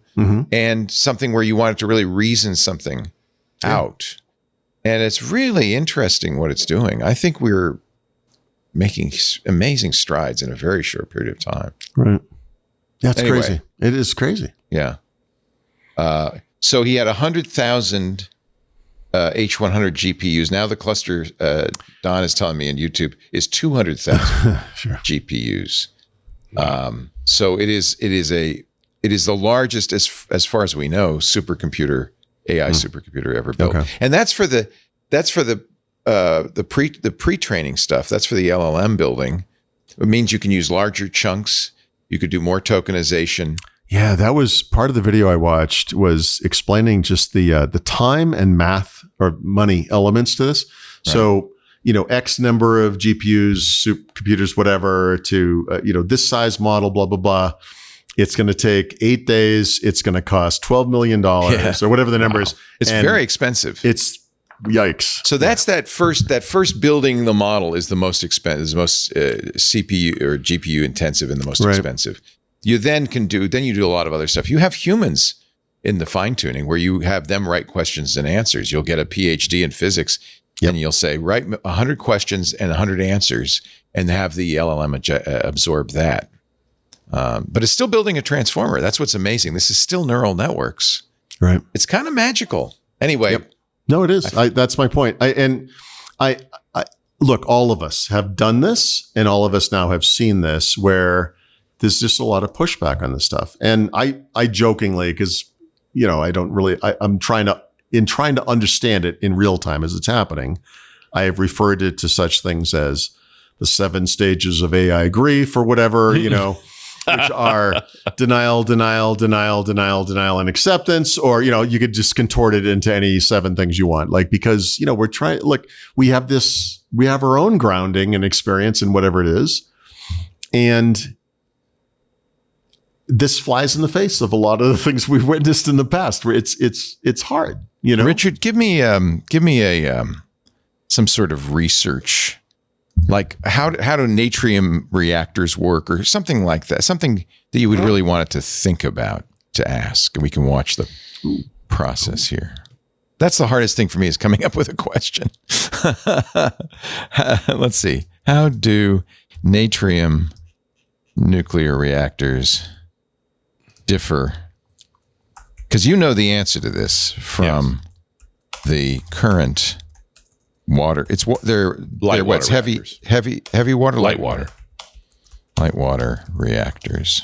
and something where you wanted to really reason something out. And it's really interesting what it's doing. I think we're making amazing strides in a very short period of time. Right. That's crazy. It is crazy. Yeah. So he had 100,000 H100 GPUs. Now the cluster, Don is telling me in YouTube, is 200,000 GPUs. So it is the largest, as far as we know, supercomputer, AI supercomputer ever built. Okay. And that's for the pre-training stuff. That's for the LLM building. It means you can use larger chunks. You could do more tokenization. Yeah, that was part of the video I watched, was explaining just the time and math or money elements to this. Right. So, X number of GPUs, supercomputers, whatever, to, this size model, blah, blah, blah. It's going to take 8 days. It's going to cost $12 million or whatever the number is. It's very expensive. It's yikes. So that's that first building the model is the most expensive, is the most CPU or GPU intensive and the most expensive. You then you do a lot of other stuff. You have humans in the fine tuning where you have them write questions and answers. You'll get a PhD in physics. Yep. And you'll say, write 100 questions and 100 answers and have the LLM absorb that. But it's still building a transformer. That's what's amazing. This is still neural networks. Right. It's kind of magical. Anyway. Yep. No, it is. That's my point. I look, all of us have done this, and all of us now have seen this, where there's just a lot of pushback on this stuff. And I jokingly, because, I'm trying to understand it in real time as it's happening, I have referred it to such things as the 7 stages of AI grief or whatever, which are denial, and acceptance, or, you could just contort it into any 7 things you want. Because, we're trying, we have our own grounding and experience in whatever it is. And this flies in the face of a lot of the things we've witnessed in the past, where it's hard, Richard, give me a some sort of research, like how do natrium reactors work, or something like that, something that you would really want it to think about, to ask, and we can watch the process here. That's the hardest thing for me, is coming up with a question. Let's see. How do natrium nuclear reactors differ? Because you know the answer to this from the current water. They're what's heavy water, light water reactors.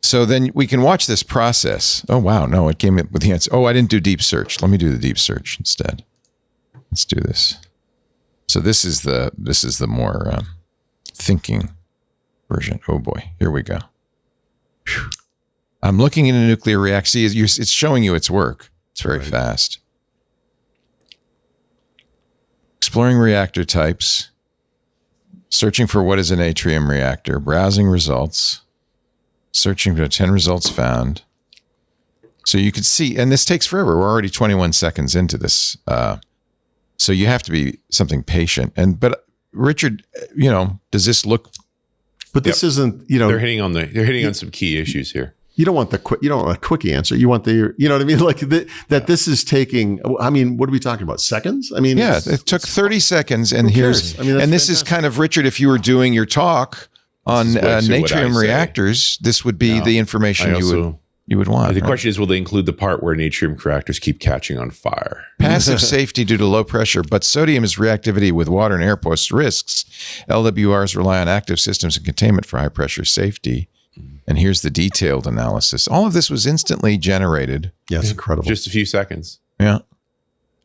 So then we can watch this process. Oh wow, no, it came up with the answer. Oh, I didn't do deep search. Let me do the deep search instead. Let's do this. So this is the more thinking version. Oh boy, here we go. Whew. I'm looking in a nuclear reactor. See, it's showing you its work. It's very fast. Exploring reactor types. Searching for what is an atrium reactor. Browsing results. Searching for 10 results found. So you could see, and this takes forever. We're already 21 seconds into this. So you have to be something patient. But Richard, does this look? But this isn't, they're hitting on some key issues here. You don't want you don't want a quickie answer. You want you know what I mean? Like this is taking, what are we talking about? Seconds? I mean, yeah, it took 30 seconds. And here's, this fantastic. Is kind of, Richard, if you were doing your talk on natrium reactors, this would be the information you would want. The question is, will they include the part where natrium reactors keep catching on fire? Passive safety due to low pressure, but sodium's reactivity with water and air poses risks. LWRs rely on active systems and containment for high pressure safety. And here's the detailed analysis. All of this was instantly generated. Yeah, it's incredible. Just a few seconds. Yeah.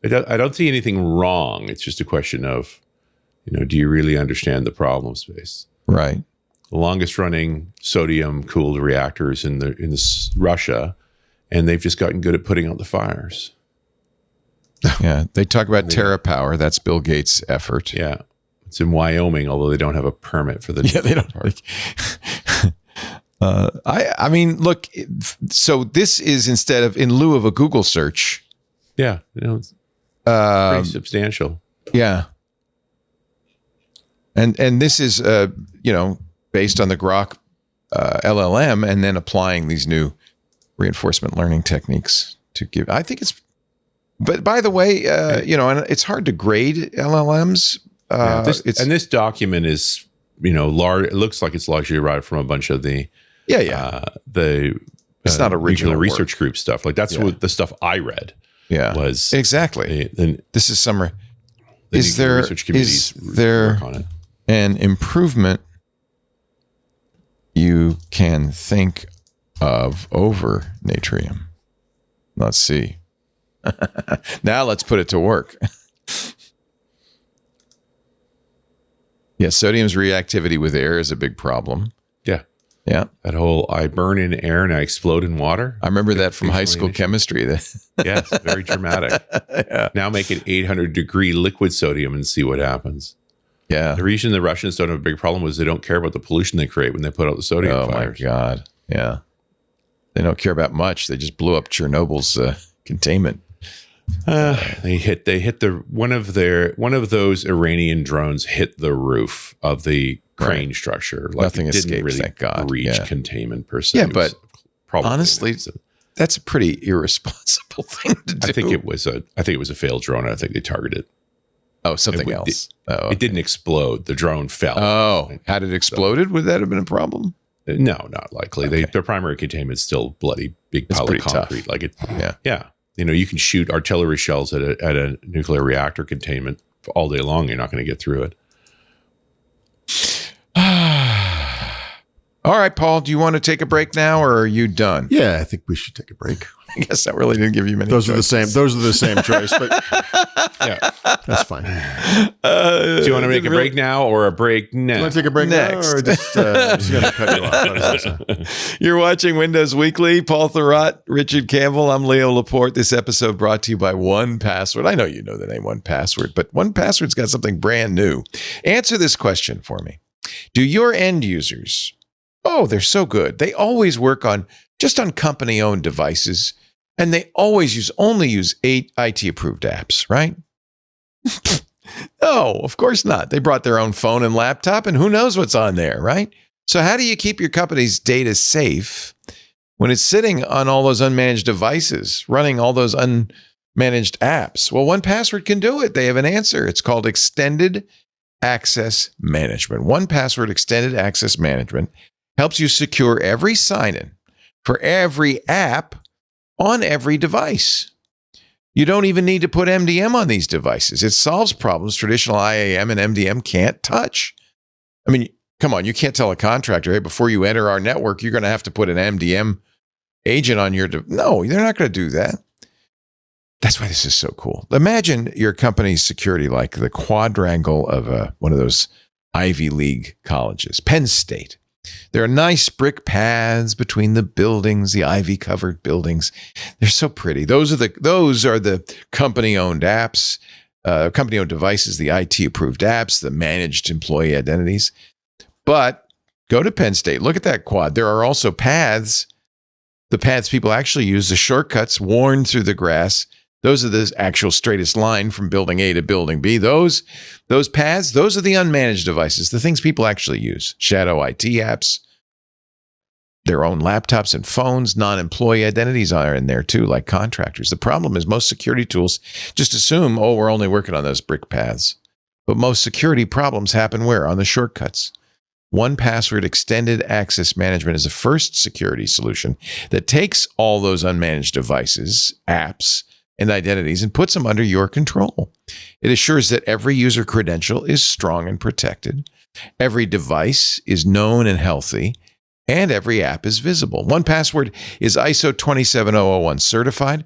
I don't see anything wrong. It's just a question of, do you really understand the problem space? Right. The longest running sodium cooled reactors in Russia, and they've just gotten good at putting out the fires. Yeah. They talk about TerraPower. That's Bill Gates' effort. Yeah. It's in Wyoming, although they don't have a permit for the they don't. I mean, look, so this is in lieu of a Google search. Yeah. It's pretty substantial. Yeah. And this is, based on the Grok LLM and then applying these new reinforcement learning techniques to give, I think it's, but by the way, and it's hard to grade LLMs. This document is, large. It looks like it's largely derived from a bunch of the, it's not original research group stuff. Like that's what the stuff I read. Yeah, was exactly. This is summary. Is there work on it. An improvement you can think of over natrium? Let's see. Now let's put it to work. Yeah, sodium's reactivity with air is a big problem. Yeah. That whole I burn in air and I explode in water. I remember that from high school chemistry. Yes, very dramatic. Yeah. Now make it 800-degree liquid sodium and see what happens. Yeah. The reason the Russians don't have a big problem is they don't care about the pollution they create when they put out the sodium fires. Oh, my God. Yeah. They don't care about much. They just blew up Chernobyl's containment. They hit one of those Iranian drones hit the roof of the crane structure. Like nothing escaped, really thank God. Breach containment per se. Yeah, but honestly, that's a pretty irresponsible thing to do. I think it was a failed drone. I think they targeted. Oh, something else. It didn't explode. The drone fell. Oh, had it exploded, would that have been a problem? No, not likely. Okay. Their primary containment is still bloody big pile of concrete. Tough. Like it. Yeah. You can shoot artillery shells at a nuclear reactor containment all day long. You're not going to get through it. All right, Paul, do you want to take a break now or are you done? Yeah, I think we should take a break. I guess that really didn't give you many Those choices. are the same choice, but yeah, that's fine. Do you want to make a break now or a break next? You want to take a break next? now or just going to cut you off? You're watching Windows Weekly. Paul Thurrott, Richard Campbell. I'm Leo Laporte. This episode brought to you by 1Password. I know you know the name 1Password, but 1Password's got something brand new. Answer this question for me. Do your end users, they're so good. They always work on company-owned devices, and they always only use 8 IT-approved apps, right? No, of course not. They brought their own phone and laptop, and who knows what's on there, right? So how do you keep your company's data safe when it's sitting on all those unmanaged devices, running all those unmanaged apps? Well, 1Password can do it. They have an answer. It's called Extended Access Management. 1Password Extended Access Management helps you secure every sign-in for every app on every device. You don't even need to put MDM on these devices. It solves problems traditional IAM and MDM can't touch. I mean, come on, you can't tell a contractor, hey, before you enter our network, you're going to have to put an MDM agent on your No, they're not going to do that. That's why this is so cool. Imagine your company's security like the quadrangle of one of those Ivy League colleges, Penn State. There are nice brick paths between the buildings, the ivy-covered buildings. They're so pretty. Those are the company-owned apps, company-owned devices, the IT-approved apps, the managed employee identities. But Go to Penn State. Look at that quad. There are also paths. The paths people actually use, the shortcuts worn through the grass. Those are the actual straightest line from building A to building B. Those paths, those are the unmanaged devices, the things people actually use. Shadow IT apps, their own laptops and phones, non-employee identities are in there too, like contractors. The problem is most security tools just assume, oh, we're only working on those brick paths. But most security problems happen where? On the shortcuts. 1Password Extended Access Management is the first security solution that takes all those unmanaged devices, apps, and identities and puts them under your control. It assures that every user credential is strong and protected, every device is known and healthy, and every app is visible. 1Password is ISO 27001 certified.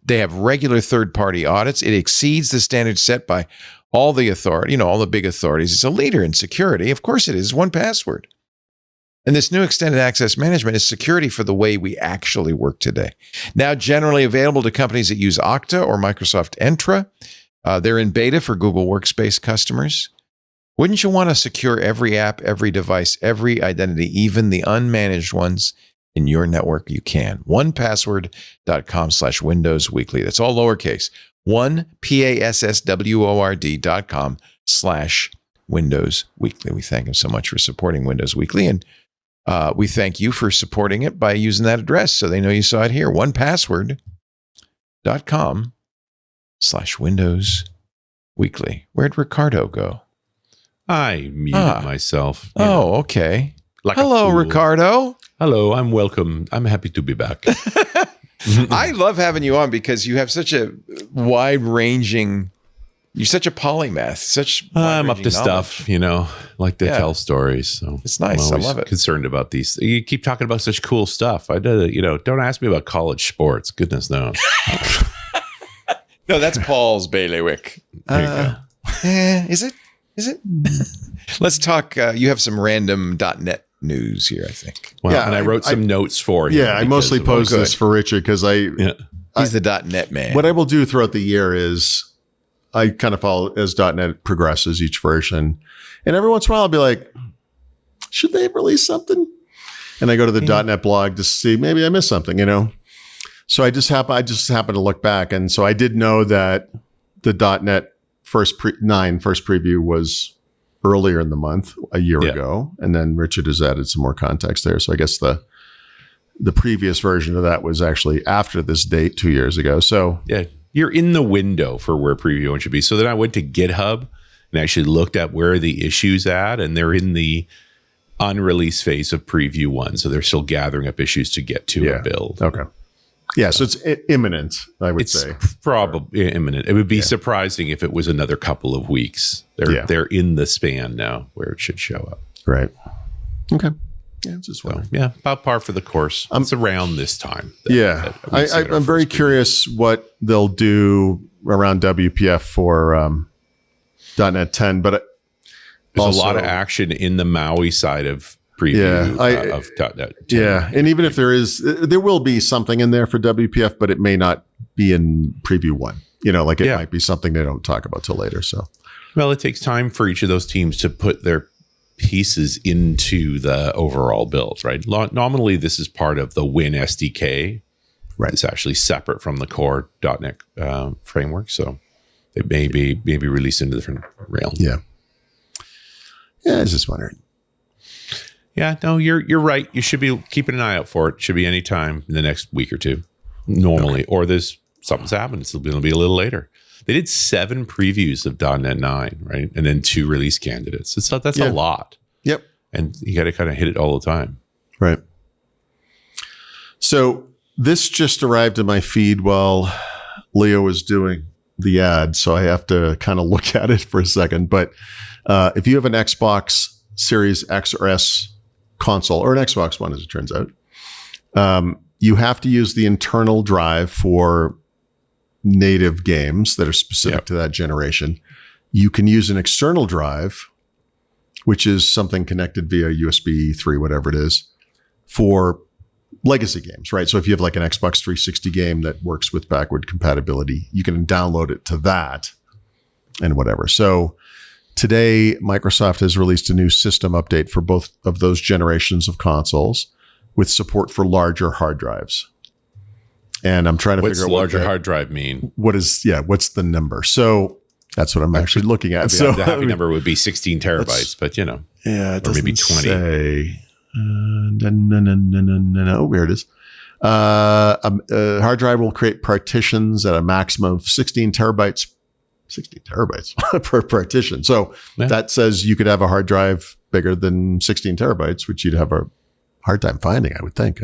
They have regular third-party audits. It exceeds the standards set by all the authority, all the big authorities. It's a leader in security. Of course it is. 1Password. And this new extended access management is security for the way we actually work today. Now generally available to companies that use Okta or Microsoft Entra. They're in beta for Google Workspace customers. Wouldn't you want to secure every app, every device, every identity, even the unmanaged ones in your network? You can. 1password.com/Windows Weekly. That's all lowercase. 1password.com/Windows Weekly. We thank him so much for supporting Windows Weekly. And we thank you for supporting it by using that address so they know you saw it here. 1password.com/Windows Weekly. Where'd Ricardo go? I muted myself. Oh, okay. Like Hello, Ricardo. Hello, I'm welcome. I'm happy to be back. I love having you on because you have such a wide-ranging, you're such a polymath, I'm up to stuff, like to tell stories. So it's nice. I love it. Concerned about these. You keep talking about such cool stuff. Don't ask me about college sports. Goodness knows. No, that's Paul's bailiwick. There you go. Is it? Let's talk. You have some random .NET news here, I think. Well, and I wrote some notes for you. Yeah, I mostly posed this for Richard because he's the .NET man. What I will do throughout the year is I kind of follow as .NET progresses each version. And every once in a while I'll be like, should they release something? And I go to the .NET blog to see maybe I missed something, So I just happened to look back. And so I did know that the .NET first preview was earlier in the month, a year ago. And then Richard has added some more context there. So I guess the previous version of that was actually after this date 2 years ago. So yeah, you're in the window for where preview 1 should be. So then I went to GitHub and actually looked at where are the issues at, and they're in the unreleased phase of preview 1. So they're still gathering up issues to get to a build. Okay. Yeah, so it's imminent, I would say. It's probably imminent. It would be surprising if it was another couple of weeks. They're in the span now where it should show up. Right. Okay. Yeah, just wondering. About par for the course. It's around this time. I'm very curious what they'll do around WPF for .NET 10, but there's also a lot of action in the Maui side of preview of .NET 10. Yeah, and even if there will be something in there for WPF, but it may not be in preview 1. It might be something they don't talk about till later. So, well, it takes time for each of those teams to put their pieces into the overall build, right? Nominally, this is part of the Win SDK. Right. It's actually separate from the core .NET framework, so it may be released into a different realm. Yeah. Yeah, I was just wondering. Yeah, no, you're right. You should be keeping an eye out for it. Should be any time in the next week or two, normally. Or there's something's happened. It's going to be a little later. They did 7 previews of .NET 9, right? And then 2 release candidates. That's a lot. Yep. And you got to kind of hit it all the time. Right. So this just arrived in my feed while Leo was doing the ad. So I have to kind of look at it for a second. But if you have an Xbox Series X or S console, or an Xbox One, as it turns out, you have to use the internal drive for native games that are specific to that generation. You can use an external drive, which is something connected via USB 3, whatever it is, for legacy games, right? So if you have like an Xbox 360 game that works with backward compatibility, you can download it to that and whatever. So today, Microsoft has released a new system update for both of those generations of consoles with support for larger hard drives. And I'm trying to What's figure out larger what hard drive mean? what's the number? So that's what I'm actually looking at. So The happy number would be 16 terabytes, but you know, yeah, it or maybe doesn't 20. say. No, here it is. A hard drive will create partitions at a maximum of 16 terabytes. 16 terabytes per partition. So that says you could have a hard drive bigger than 16 terabytes, which you'd have a hard time finding, I would think.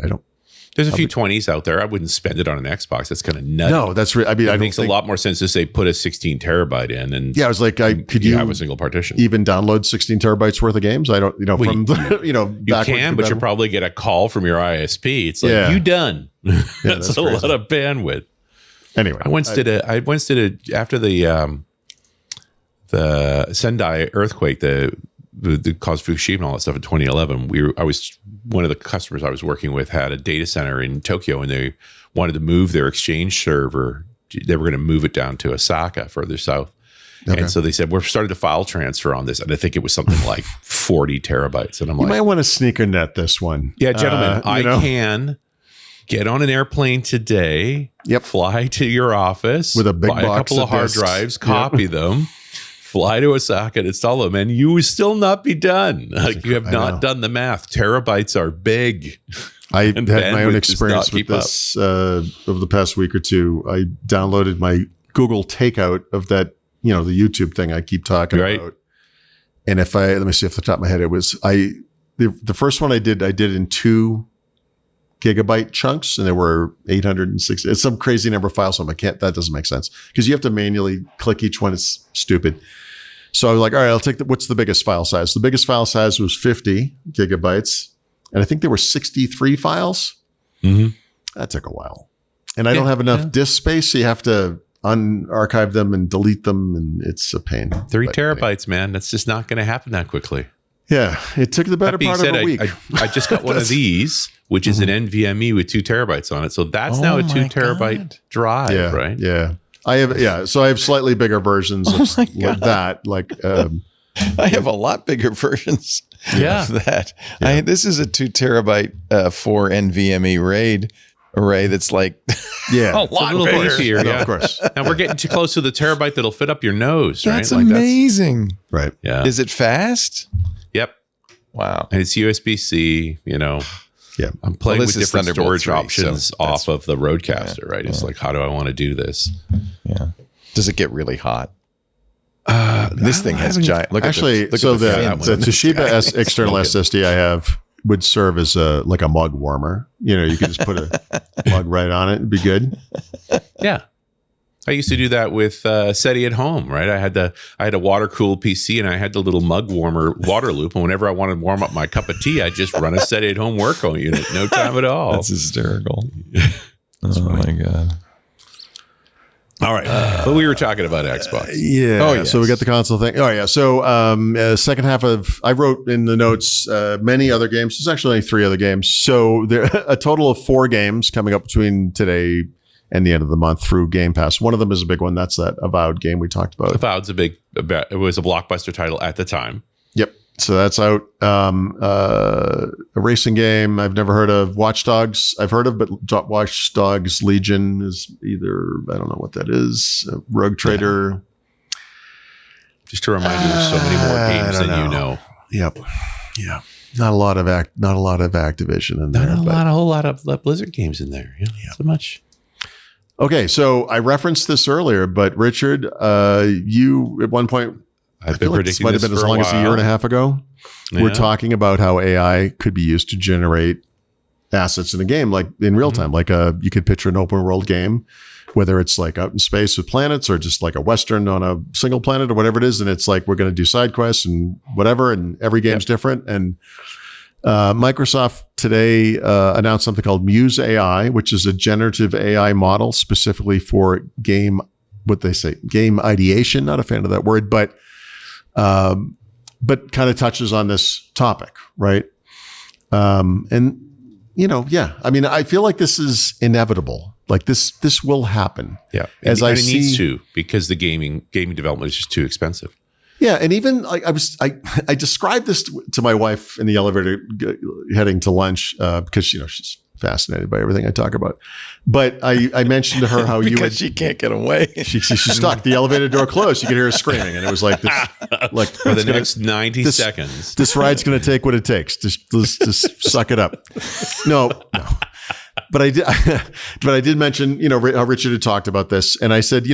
There's a few 20s out there. I wouldn't spend it on an Xbox. That's kind of nutty. No, that's I mean, it makes a lot more sense to say put a 16 terabyte in, and I was like, could you have a single partition? Even download 16 terabytes worth of games? I don't, from you can, but you probably get a call from your ISP. It's like, you done? That's a lot of bandwidth. Anyway, I once did a after the Sendai earthquake, the caused Fukushima and all that stuff in 2011. I was one of the customers I was working with had a data center in Tokyo, and they wanted to move their Exchange server. They were going to move it down to Osaka, further south. Okay. And so they said, we're starting to file transfer on this. And I think it was something like 40 terabytes. And I'm like, you might want to sneaker net this one. Yeah, gentlemen, I can get on an airplane today, fly to your office with a big buy box a couple of hard drives, copy them, fly to Osaka and install them, and you will still not be done. Like, you have not done the math. Terabytes are big. I had my own experience with this over the past week or two. I downloaded my Google Takeout of that, the YouTube thing I keep talking about. And let me see off the top of my head, it was the first one I did in 2 gigabyte chunks, and there were 860. It's some crazy number of files. So that doesn't make sense because you have to manually click each one. It's stupid. So I was like, all right, I'll take what's the biggest file size? The biggest file size was 50 gigabytes. And I think there were 63 files. Mm-hmm. That took a while. And I don't have enough disk space. So you have to unarchive them and delete them. And it's a pain. 3 terabytes, man. That's just not going to happen that quickly. Yeah. It took the better part of a week. I just got one of these, which is an NVMe with 2 terabytes on it. So that's now a 2 terabyte drive, right? Yeah. So I have slightly bigger versions of that. I have a lot bigger versions of that. Yeah. This is a 2 terabyte 4 NVMe RAID array that's like a lot bigger. Of course. And we're getting too close to the terabyte that'll fit up your nose, right? That's amazing. Right. Yeah. Is it fast? Yep. Wow. And it's USB-C, Yeah. I'm playing with different storage options off of the Roadcaster, right? It's like, how do I want to do this? Yeah. Does it get really hot? This thing has giant. Look actually, at the Toshiba external SSD I have would serve as a mug warmer. You could just put a mug right on it and be good. Yeah. I used to do that with SETI at home, right? I had a water cooled PC, and I had the little mug warmer water loop. And whenever I wanted to warm up my cup of tea, I just run a SETI at home work unit. No time at all. That's hysterical. My God. All right. But we were talking about Xbox. Yeah. Oh, yeah. So we got the console thing. Oh, yeah. So second half I wrote in the notes many other games. There's actually only 3 other games. So there a total of 4 games coming up between today and the end of the month through Game Pass. One of them is a big one. That's that Avowed game we talked about. Avowed's it was a blockbuster title at the time. Yep. So that's out. A racing game I've never heard of. Watch Dogs I've heard of, but Watch Dogs Legion is either, I don't know what that is. Rogue Trader. Yeah. Just to remind you, there's so many more games than you know. Yep. Yeah. Not a lot of Activision in there. Not a whole lot of Blizzard games in there. So much. Okay, so I referenced this earlier, but Richard, you at one point, I feel like this might have been as long as a year and a half ago. Yeah. We're talking about how AI could be used to generate assets in a game, like in real time. Like you could picture an open world game, whether it's like out in space with planets or just like a Western on a single planet or whatever it is. And it's like, we're going to do side quests and whatever. And every game's different. And Microsoft today announced something called Muse AI, which is a generative AI model specifically for game ideation. Not a fan of that word, but kind of touches on this topic, right? I mean, I feel like this is inevitable. Like this will happen. Yeah, it needs to, because the gaming development is just too expensive. Yeah, and even I described this to my wife in the elevator heading to lunch because she's fascinated by everything I talk about. But I mentioned to her how because she can't get away. She's stuck. The elevator door closed. You could hear her screaming, and it was like this, like for the next 90 seconds. This ride's going to take what it takes. Just suck it up. No. But I did mention, how Richard had talked about this. And I said,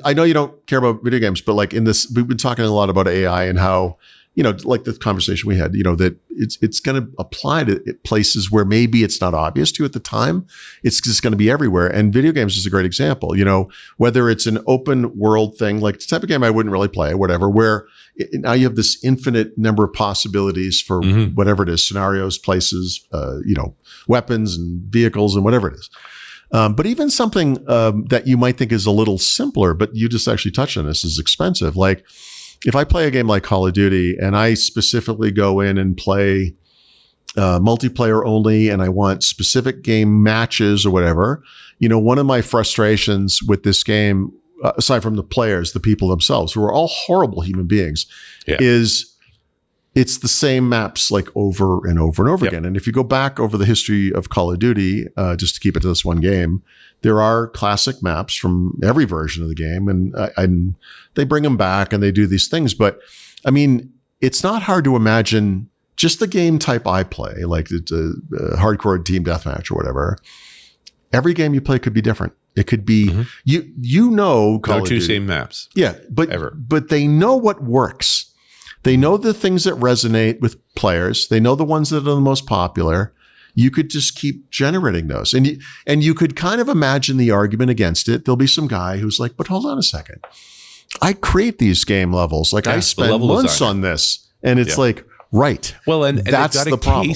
I know you don't care about video games, but like in this, we've been talking a lot about AI and how, like the conversation we had, that it's going to apply to places where maybe it's not obvious to you at the time. It's just going to be everywhere. And video games is a great example, whether it's an open world thing, like the type of game I wouldn't really play, whatever, where now you have this infinite number of possibilities for whatever it is, scenarios, places, weapons and vehicles and whatever it is. But even something that you might think is a little simpler, but you just actually touched on this, is expensive. Like if I play a game like Call of Duty and I specifically go in and play multiplayer only and I want specific game matches or whatever, one of my frustrations with this game, aside from the players, the people themselves, who are all horrible human beings, is it's the same maps like over and over and over again. And if you go back over the history of Call of Duty, just to keep it to this one game, there are classic maps from every version of the game, and they bring them back and they do these things. But I mean, it's not hard to imagine just the game type I play, like it's a hardcore team deathmatch or whatever. Every game you play could be different. It could be, Call of Duty. Same maps. Yeah, but they know what works. They know the things that resonate with players. They know the ones that are the most popular. You could just keep generating those. And you could kind of imagine the argument against it. There'll be some guy who's like, but hold on a second. I create these game levels. Like I spend months on this. And it's like, right. Well, and that's the problem.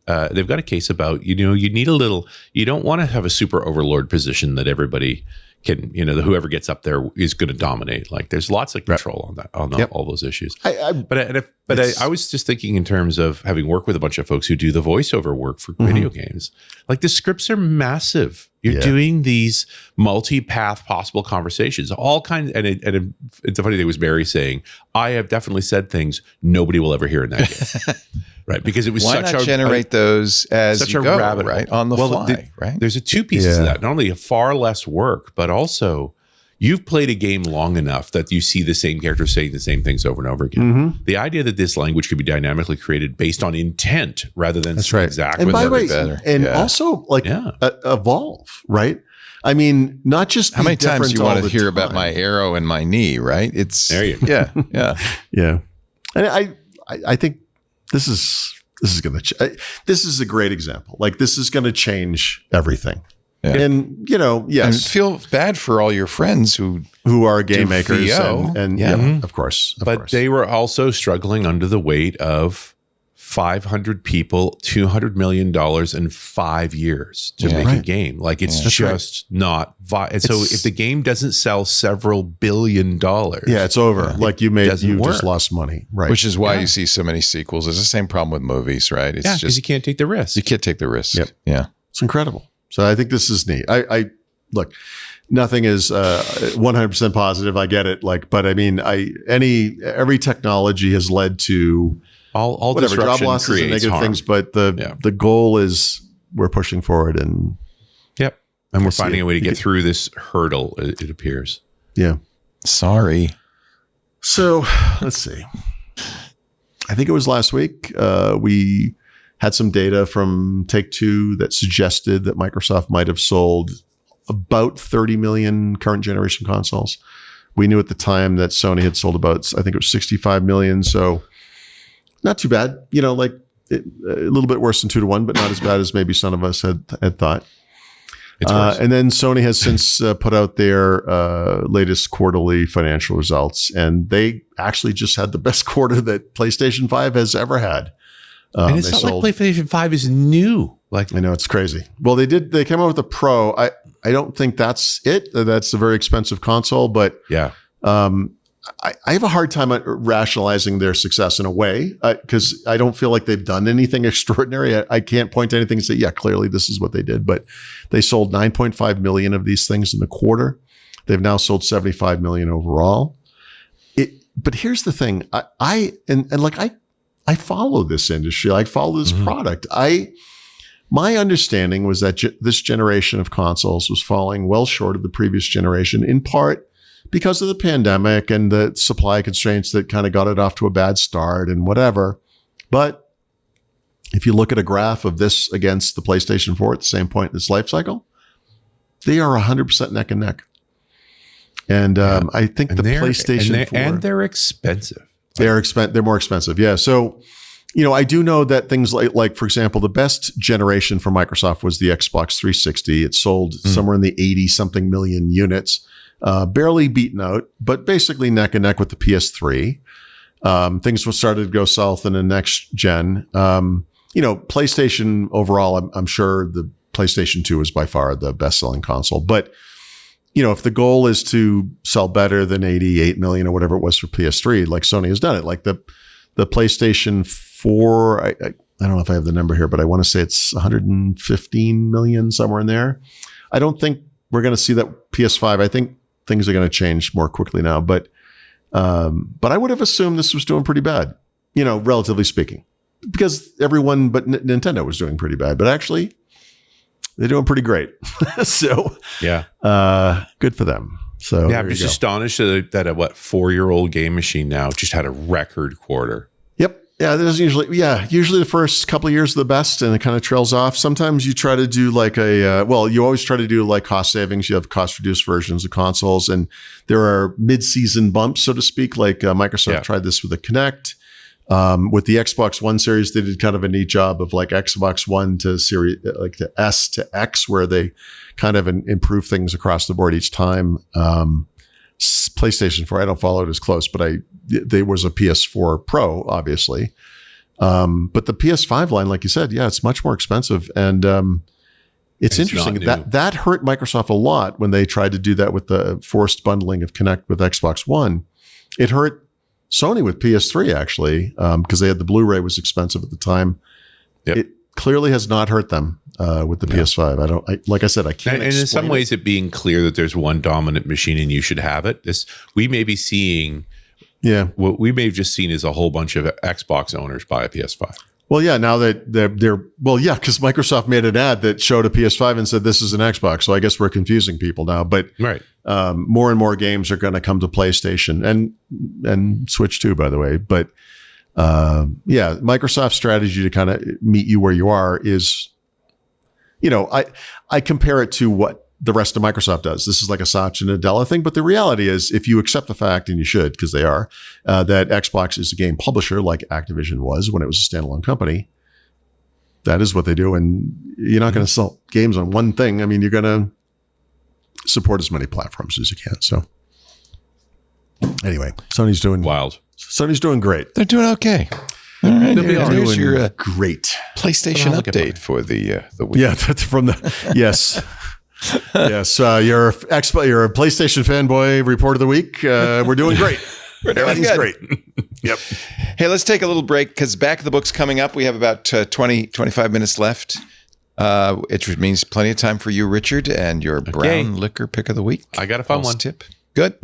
They've got a case about, you need a little, you don't want to have a super overlord position that everybody can, whoever gets up there is going to dominate. Like there's lots of control on that, on all those issues. I was just thinking in terms of having worked with a bunch of folks who do the voiceover work for video games. Like the scripts are massive. You're doing these multi-path possible conversations, all kinds. And it's a funny thing was Barry saying, I have definitely said things nobody will ever hear in that game. Right, because it was generate those as such you a go, rabbit right, on the fly, right? There's two pieces to that. Not only far less work, but also you've played a game long enough that you see the same characters saying the same things over and over again. The idea that this language could be dynamically created based on intent rather than exactly. And by the way, also like evolve, right? I mean, not just how many times you want to hear about my arrow and my knee, right? It's there you go. Yeah. And I think. This is going to this is a great example. Like this is going to change everything. Yeah. And yes, and feel bad for all your friends who are game makers and of course. They were also struggling under the weight of 500 people, $200 million in 5 years to make a game. Like it's just not. So if the game doesn't sell several $1 billion, it's over. Like you just lost money, right? Which is why you see so many sequels. It's the same problem with movies, right? It's because you can't take the risk. You can't take the risk. Yep. Yeah, it's incredible. So I think this is neat. I look. Nothing is 100% positive. I get it. But I mean, every technology has led to. All whatever job losses and negative things, but the goal is we're pushing forward and we're finding a way to get through this hurdle. It appears. Yeah. Sorry. So let's see. I think it was last week. We had some data from Take-Two that suggested that Microsoft might have sold about 30 million current generation consoles. We knew at the time that Sony had sold about, I think it was 65 million. So. Not too bad, a little bit worse than 2-1, but not as bad as maybe some of us had thought. And then Sony has since put out their latest quarterly financial results, and they actually just had the best quarter that PlayStation 5 has ever had. And it's not like PlayStation 5 is new. I know, it's crazy. Well, they came out with the Pro. I don't think that's it. That's a very expensive console, but I have a hard time rationalizing their success in a way because I don't feel like they've done anything extraordinary. I can't point to anything and say, clearly this is what they did. But they sold 9.5 million of these things in the quarter. They've now sold 75 million overall. but here's the thing. I follow this industry. I follow this product. My understanding was that this generation of consoles was falling well short of the previous generation, in part because of the pandemic and the supply constraints that kind of got it off to a bad start and whatever. But if you look at a graph of this against the PlayStation 4 at the same point in its life cycle, they are 100% neck and neck. And I think the PlayStation 4... And they're expensive. They're more expensive. Yeah. So, I do know that things like, for example, the best generation for Microsoft was the Xbox 360. It sold somewhere in the 80-something million units, barely beaten out, but basically neck and neck with the PS3. Things started to go south in the next gen. PlayStation overall, I'm sure the PlayStation 2 is by far the best-selling console. But, if the goal is to sell better than 88 million or whatever it was for PS3, like Sony has done it, like the PlayStation 4, I don't know if I have the number here, but I want to say it's 115 million, somewhere in there. I don't think we're going to see that PS5. I think things are going to change more quickly now. But I would have assumed this was doing pretty bad, relatively speaking, because everyone but Nintendo was doing pretty bad. But actually, they're doing pretty great. So, yeah, good for them. So, yeah, I'm just astonished that a 4-year-old game machine now just had a record quarter. Yep. Yeah, there's usually the first couple of years are the best, and it kind of trails off. Sometimes you try to do like you always try to do like cost savings. You have cost reduced versions of consoles, and there are mid-season bumps, so to speak. Like Microsoft tried this with the Kinect. With the Xbox One series, they did kind of a neat job of like Xbox One to series, like the S to X, where they kind of improve things across the board each time. PlayStation 4, I don't follow it as close, but there was a PS4 Pro, obviously. But the PS5 line, like you said, it's much more expensive. And it's interesting that hurt Microsoft a lot when they tried to do that with the forced bundling of Kinect with Xbox One. It hurt Sony with PS3, actually, because they had the Blu-ray was expensive at the time. Yep. It clearly has not hurt them with the PS5. Like I said, I can't. And in some ways, it being clear that there's one dominant machine and you should have it. We may be seeing, what we may have just seen is a whole bunch of Xbox owners buy a PS5. Well, yeah, now that they're because Microsoft made an ad that showed a PS5 and said this is an Xbox. So I guess we're confusing people now. But more and more games are going to come to PlayStation and Switch too, by the way. But Microsoft's strategy to kind of meet you where you are is, I compare it to what the rest of Microsoft does. This is like a Satya Nadella thing. But the reality is, if you accept the fact, and you should, because they are, that Xbox is a game publisher like Activision was when it was a standalone company, that is what they do. And you're not going to sell games on one thing. I mean, you're going to support as many platforms as you can. So anyway, Sony's doing great. They're doing okay. All right, here's your great PlayStation update for the week. Yeah, that's from the yes. Yes, you're a PlayStation fanboy report of the week. We're doing great. Everything's great. Yep. Hey, let's take a little break because Back of the Book's coming up. We have about 25 minutes left. It means plenty of time for you, Richard, and your brown liquor pick of the week. I got a fun one. Tip. Good.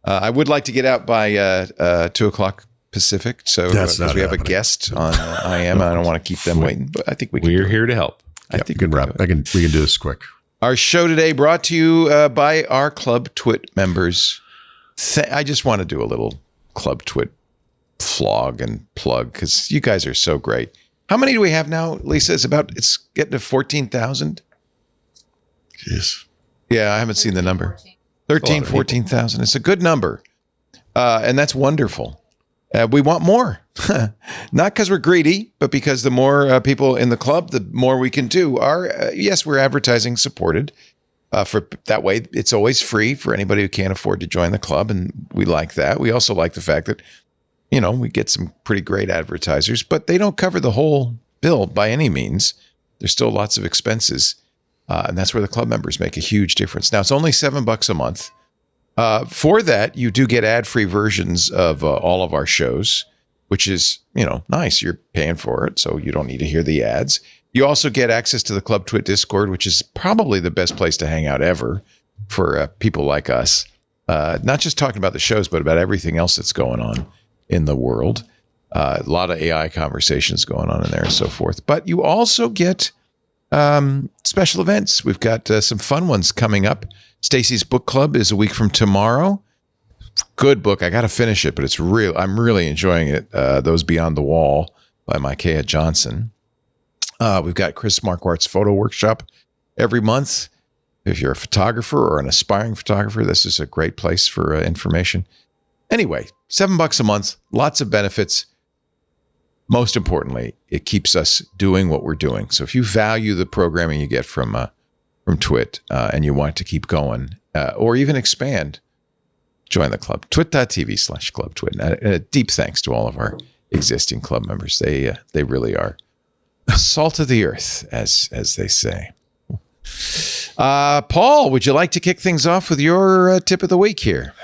I would like to get out by 2 o'clock Pacific, so because we have a guest on IM, and I don't want to keep them waiting. But I think we're here to help. I think we can wrap. We can do this quick. Our show today brought to you by our Club Twit members. I just want to do a little Club Twit flog and plug because you guys are so great. How many do we have now, Lisa? It's getting to 14,000. Jeez. Yeah, I haven't seen the number. 14,000. It's a good number. And that's wonderful. We want more, not because we're greedy, but because the more people in the club, the more we can do. Yes, we're advertising supported. For that way, it's always free for anybody who can't afford to join the club, and we like that. We also like the fact that, we get some pretty great advertisers, but they don't cover the whole bill by any means. There's still lots of expenses, and that's where the club members make a huge difference. Now, it's only $7 a month. For that, you do get ad-free versions of all of our shows, which is, nice. You're paying for it, so you don't need to hear the ads. You also get access to the Club Twit Discord, which is probably the best place to hang out ever for people like us. not just talking about the shows, but about everything else that's going on in the world. A lot of AI conversations going on in there and so forth. But you also get special events. We've got some fun ones coming up. Stacy's book club is a week from tomorrow. Good book. I got to finish it, but it's real. I'm really enjoying it. Those Beyond the Wall by Micaiah Johnson. We've got Chris Marquardt's photo workshop every month. If you're a photographer or an aspiring photographer, this is a great place for information. Anyway, $7 a month, lots of benefits. Most importantly, it keeps us doing what we're doing. So if you value the programming you get from Twit and you want to keep going or even expand, join the club. twit.tv/clubtwit. And a deep thanks to all of our existing club members. They really are salt of the earth, as they say. Paul, would you like to kick things off with your tip of the week here?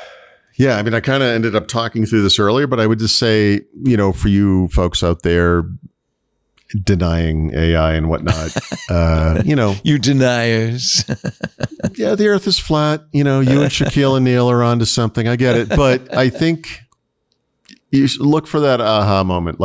Yeah, I mean, I kind of ended up talking through this earlier, but I would just say, for you folks out there denying AI and whatnot, You deniers. Yeah, the earth is flat. You and Shaquille O'Neal are onto something. I get it. But I think you should look for that aha moment.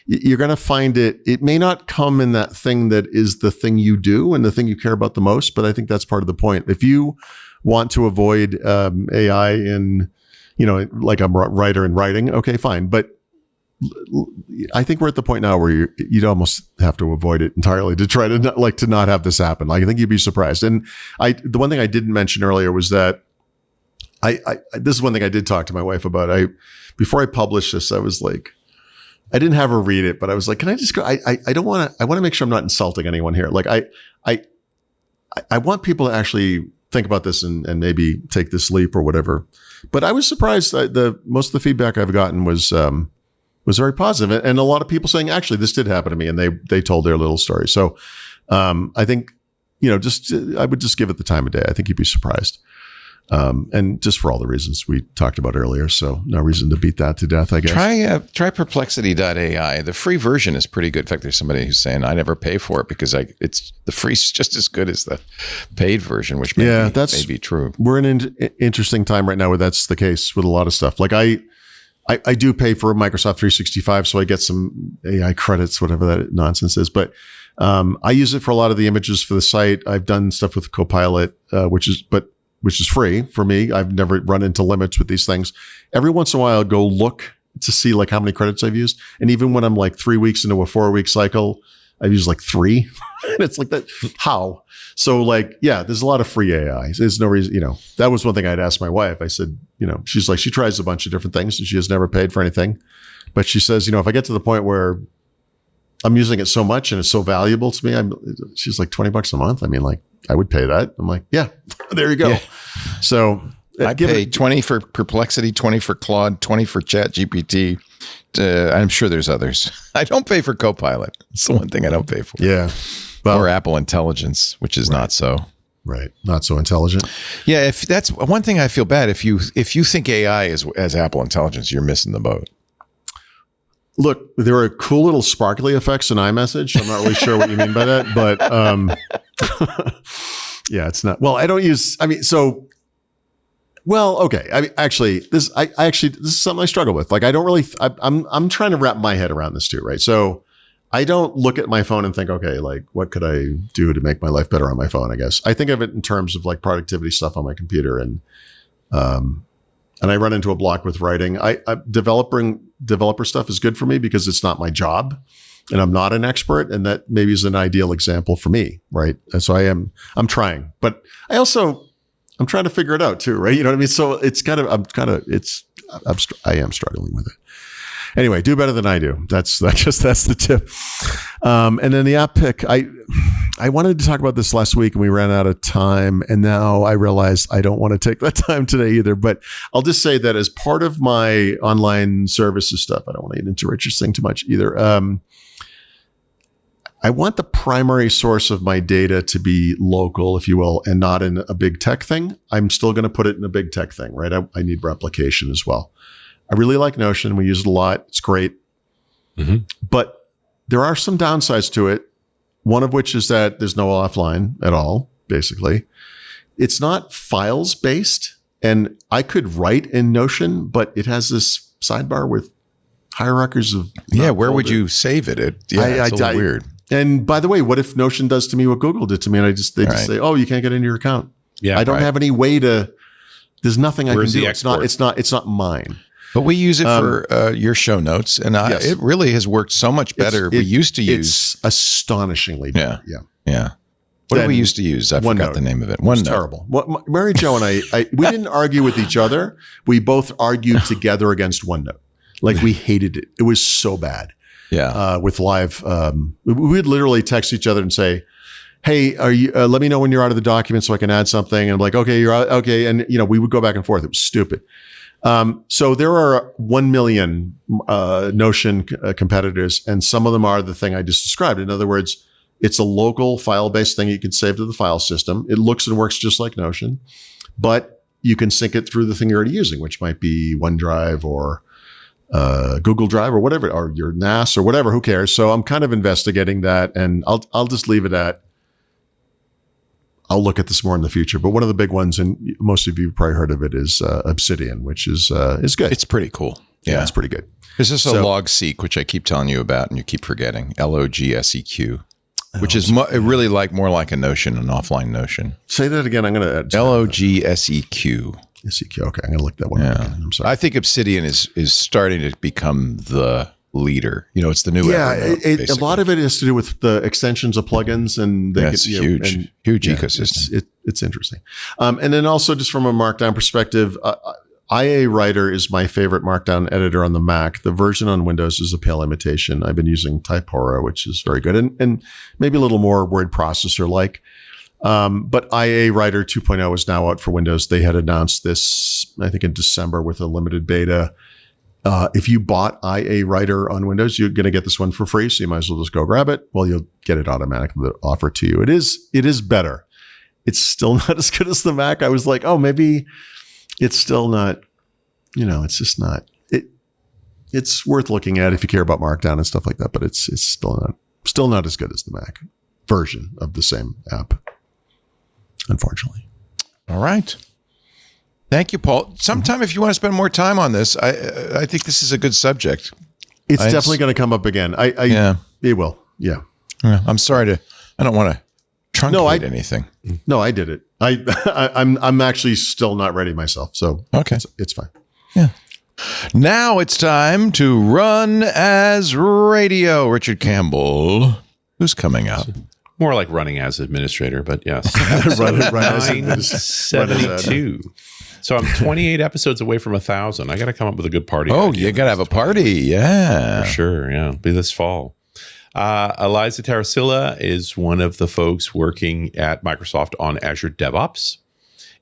You're going to find it. It may not come in that thing that is the thing you do and the thing you care about the most, but I think that's part of the point. If you want to avoid AI in, like a writer in writing, okay, fine. But I think we're at the point now where you'd almost have to avoid it entirely to try to not have this happen. I think you'd be surprised. And the one thing I didn't mention earlier was that this is one thing I did talk to my wife about. Before I published this, I was like, I didn't have her read it, but I was like, can I just go? I don't want to. I want to make sure I'm not insulting anyone here. I want people to actually think about this and maybe take this leap or whatever. But I was surprised that most of the feedback I've gotten was very positive, and a lot of people saying, actually, this did happen to me, and they told their little story. So I think I would just give it the time of day. I think you'd be surprised. And just for all the reasons we talked about earlier. So no reason to beat that to death, I guess. Try perplexity.ai. The free version is pretty good. In fact, there's somebody who's saying I never pay for it because it's the free is just as good as the paid version, which may be true. We're in an interesting time right now where that's the case with a lot of stuff. Like I do pay for Microsoft 365, so I get some AI credits, whatever that nonsense is. But I use it for a lot of the images for the site. I've done stuff with Copilot, which is free for me. I've never run into limits with these things. Every once in a while, I'll go look to see how many credits I've used. And even when I'm 3 weeks into a 4-week cycle, I've used 3. And it's like that. How? So there's a lot of free AI. There's no reason, that was one thing I'd asked my wife. I said, she's like, she tries a bunch of different things and she has never paid for anything. But she says, if I get to the point where I'm using it so much and it's so valuable to me, she's like $20 a month. I mean, I would pay that. I'm like, yeah, there you go. Yeah. So I pay 20 for Perplexity, 20 for Claude, 20 for ChatGPT. I'm sure there's others. I don't pay for Copilot. It's the one thing I don't pay for. Yeah. Or Apple Intelligence, which is not so. Right. Not so intelligent. Yeah. If that's one thing I feel bad. If you think AI is as Apple Intelligence, you're missing the boat. Look, there are cool little sparkly effects in iMessage. I'm not really sure what you mean by that, but yeah, it's not. Well, I don't use. Okay. Actually, this is something I struggle with. I don't really. I'm trying to wrap my head around this too, right? So I don't look at my phone and think, okay, what could I do to make my life better on my phone? I guess I think of it in terms of productivity stuff on my computer, and I run into a block with writing. Developer stuff is good for me because it's not my job and I'm not an expert. And that maybe is an ideal example for me. Right. And so I'm trying, but I'm trying to figure it out too. Right. You know what I mean? So it's I am struggling with it. Anyway, do better than I do. That's the tip. And then the app pick, I wanted to talk about this last week and we ran out of time. And now I realize I don't want to take that time today either. But I'll just say that as part of my online services stuff, I don't want to get into Richard's thing too much either. I want the primary source of my data to be local, if you will, and not in a big tech thing. I'm still going to put it in a big tech thing, right? I need replication as well. I really like Notion. We use it a lot. It's great. Mm-hmm. But there are some downsides to it. One of which is that there's no offline at all, basically. It's not files based. And I could write in Notion, but it has this sidebar with hierarchies of. Where would you save it? It's a little weird. And by the way, what if Notion does to me what Google did to me, and they just say, "Oh, you can't get into your account." Yeah, I don't have any way to. There's nothing I can do. It's not mine. But we use it for your show notes, and it really has worked so much better. We used to use it's astonishingly better. Yeah. What did we used to use? I forgot the name of it. OneNote. Terrible. Well, Mary Jo and I we didn't argue with each other. We both argued together against OneNote. Like we hated it. It was so bad. Yeah. With live, we would literally text each other and say, "Hey, are you? Let me know when you're out of the document so I can add something." And I'm like, "Okay, you're out." Okay, and we would go back and forth. It was stupid. So there are 1 million Notion competitors, and some of them are the thing I just described. In other words, it's a local file-based thing you can save to the file system. It looks and works just like Notion, but you can sync it through the thing you're already using, which might be OneDrive or Google Drive or whatever, or your NAS or whatever. Who cares? So I'm kind of investigating that, and I'll just leave it at. I'll look at this more in the future. But one of the big ones, and most of you have probably heard of it, is Obsidian, which is good. It's pretty cool. Yeah, it's pretty good. There's just a logseq, which I keep telling you about, and you keep forgetting. LOGSEQ, which is really more like a Notion, an offline Notion. Say that again. I'm going to LOGSEQ. SEQ. Okay, I'm going to look that one up again. I'm sorry. I think Obsidian is starting to become the leader. It's the new Evernote, a lot of it has to do with the extensions of plugins, and it's huge ecosystem. It's interesting. And then also just from a Markdown perspective, IA Writer is my favorite Markdown editor on the Mac. The version on Windows is a pale imitation. I've been using Typora, which is very good, and maybe a little more word processor like. But IA Writer 2.0 is now out for Windows. They had announced this, I think, in December with a limited beta. If you bought IA Writer on Windows, you're going to get this one for free, so you might as well just go grab it. Well, you'll get it automatically offered to you. It is better. It's still not as good as the Mac. I was like, oh, maybe it's still not. It's just not. It's worth looking at if you care about Markdown and stuff like that, but it's still not as good as the Mac version of the same app, unfortunately. All right. Thank you, Paul. Sometime if you want to spend more time on this, I think this is a good subject. It's definitely going to come up again. It will. Yeah. I'm sorry I don't want to truncate anything. No, I did it. I'm actually still not ready myself. So okay. It's fine. Yeah. Now it's time to run as radio. Richard Campbell, who's coming up. More like running as administrator, but yes. run as 72. So I'm 28 episodes away from 1,000. I got to come up with a good party. Oh, you got to have a party. Yeah. For sure. Yeah. It'll be this fall. Eliza Tarasilla is one of the folks working at Microsoft on Azure DevOps.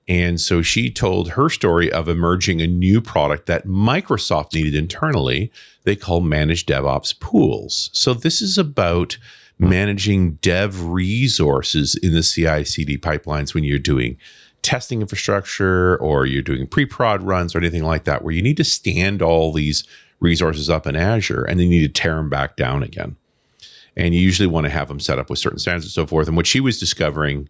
And so she told her story of emerging a new product that Microsoft needed internally. They call managed DevOps pools. So this is about managing dev resources in the CI/CD pipelines when you're doing testing infrastructure or you're doing pre-prod runs or anything like that, where you need to stand all these resources up in Azure and then you need to tear them back down again. And you usually want to have them set up with certain standards and so forth. And what she was discovering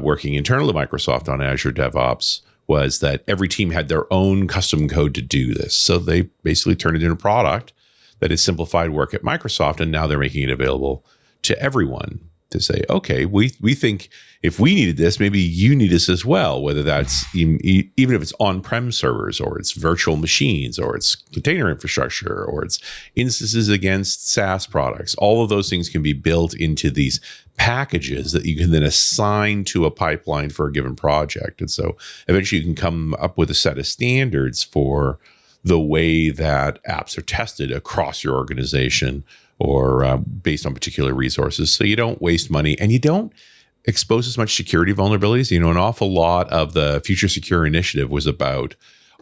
working internally to Microsoft on Azure DevOps was that every team had their own custom code to do this. So they basically turned it into a product that has simplified work at Microsoft, and now they're making it available to everyone to say, okay, we think if we needed this, maybe you need this as well, whether that's even if it's on-prem servers or it's virtual machines or it's container infrastructure or it's instances against SaaS products. All of those things can be built into these packages that you can then assign to a pipeline for a given project. And so eventually you can come up with a set of standards for the way that apps are tested across your organization or based on particular resources. So you don't waste money and you don't expose as much security vulnerabilities. An awful lot of the Future Secure initiative was about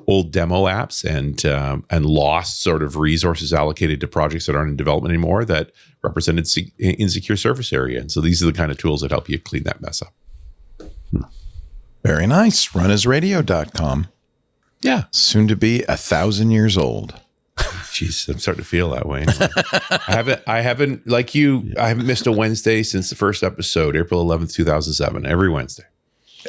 old demo apps and lost sort of resources allocated to projects that aren't in development anymore that represented insecure surface area. And so these are the kind of tools that help you clean that mess up. Very nice. Runasradio.com. Yeah. Soon to be 1,000 years old. Jeez, I'm starting to feel that way. I haven't like you. I haven't missed a Wednesday since the first episode, April 11th, 2007. Every Wednesday.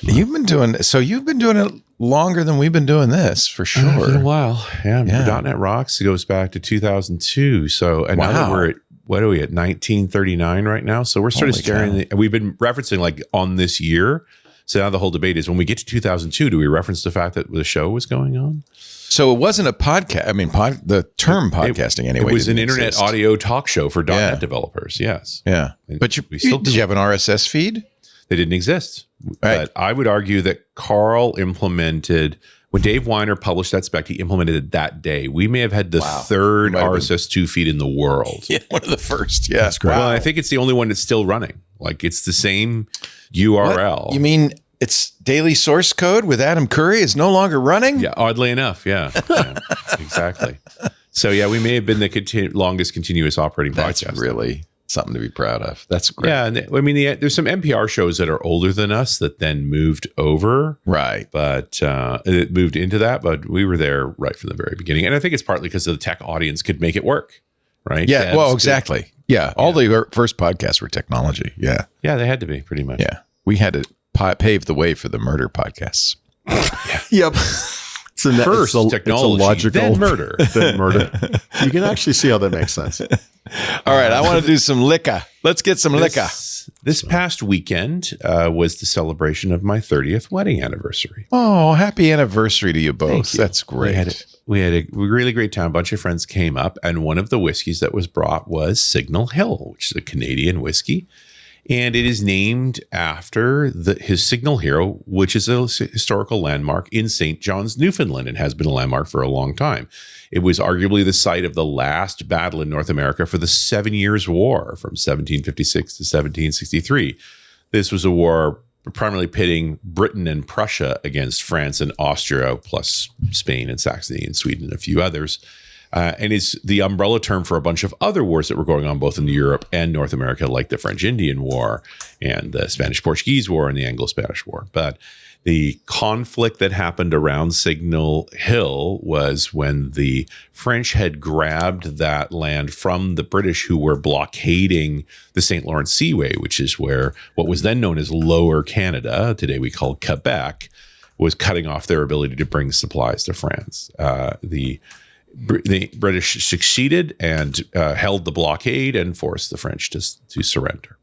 You've been doing it longer than we've been doing this, for sure. It's been a while. Yeah. .NET Rocks goes back to 2002. So, and now that we're at, what are we at, 1939 right now? So we're sort of staring, we've been referencing like on this year. So now the whole debate is, when we get to 2002, do we reference the fact that the show was going on? So it wasn't a podcast. I mean, the term podcasting anyway. It was an internet exist. audio talk show for .NET developers. Yes. Yeah. But did you have an RSS feed? They didn't exist. Right. But I would argue that Carl implemented, when Dave Weiner published that spec, he implemented it that day. We may have had the third RSS2 feed in the world. Yeah, one of the first. Yeah. That's great. Well, I think it's the only one that's still running. Like, it's the same URL. What? You mean it's daily source code with Adam Curry is no longer running? Yeah, oddly enough. Yeah, exactly. So, yeah, we may have been the longest continuous operating podcast. That's really something to be proud of. That's great. Yeah, and I mean, there's some NPR shows that are older than us that then moved over. Right. But it moved into that, but we were there right from the very beginning. And I think it's partly because the tech audience could make it work, right? Yeah, well, exactly. Yeah, all the first podcasts were technology. Yeah. Yeah, they had to be, pretty much. Yeah. We had to pave the way for the murder podcasts. Yep. First technology, it's a logical, then murder. Then murder. You can actually see how that makes sense. All right, I want to do some liquor. Let's get some liquor. This past weekend was the celebration of my 30th wedding anniversary. Oh, happy anniversary to you both. Thank you. That's great. We had a really great time. A bunch of friends came up, and one of the whiskeys that was brought was Signal Hill, which is a Canadian whiskey. And it is named after his signal hero, which is a historical landmark in St. John's, Newfoundland, and has been a landmark for a long time. It was arguably the site of the last battle in North America for the 7 Years' War from 1756 to 1763. This was a war primarily pitting Britain and Prussia against France and Austria, plus Spain and Saxony and Sweden and a few others. And is the umbrella term for a bunch of other wars that were going on both in Europe and North America, like the French-Indian War and the Spanish-Portuguese War and the Anglo-Spanish War. But the conflict that happened around Signal Hill was when the French had grabbed that land from the British, who were blockading the St. Lawrence Seaway, which is where what was then known as Lower Canada, today we call Quebec, was cutting off their ability to bring supplies to France. The British succeeded and held the blockade and forced the French to surrender.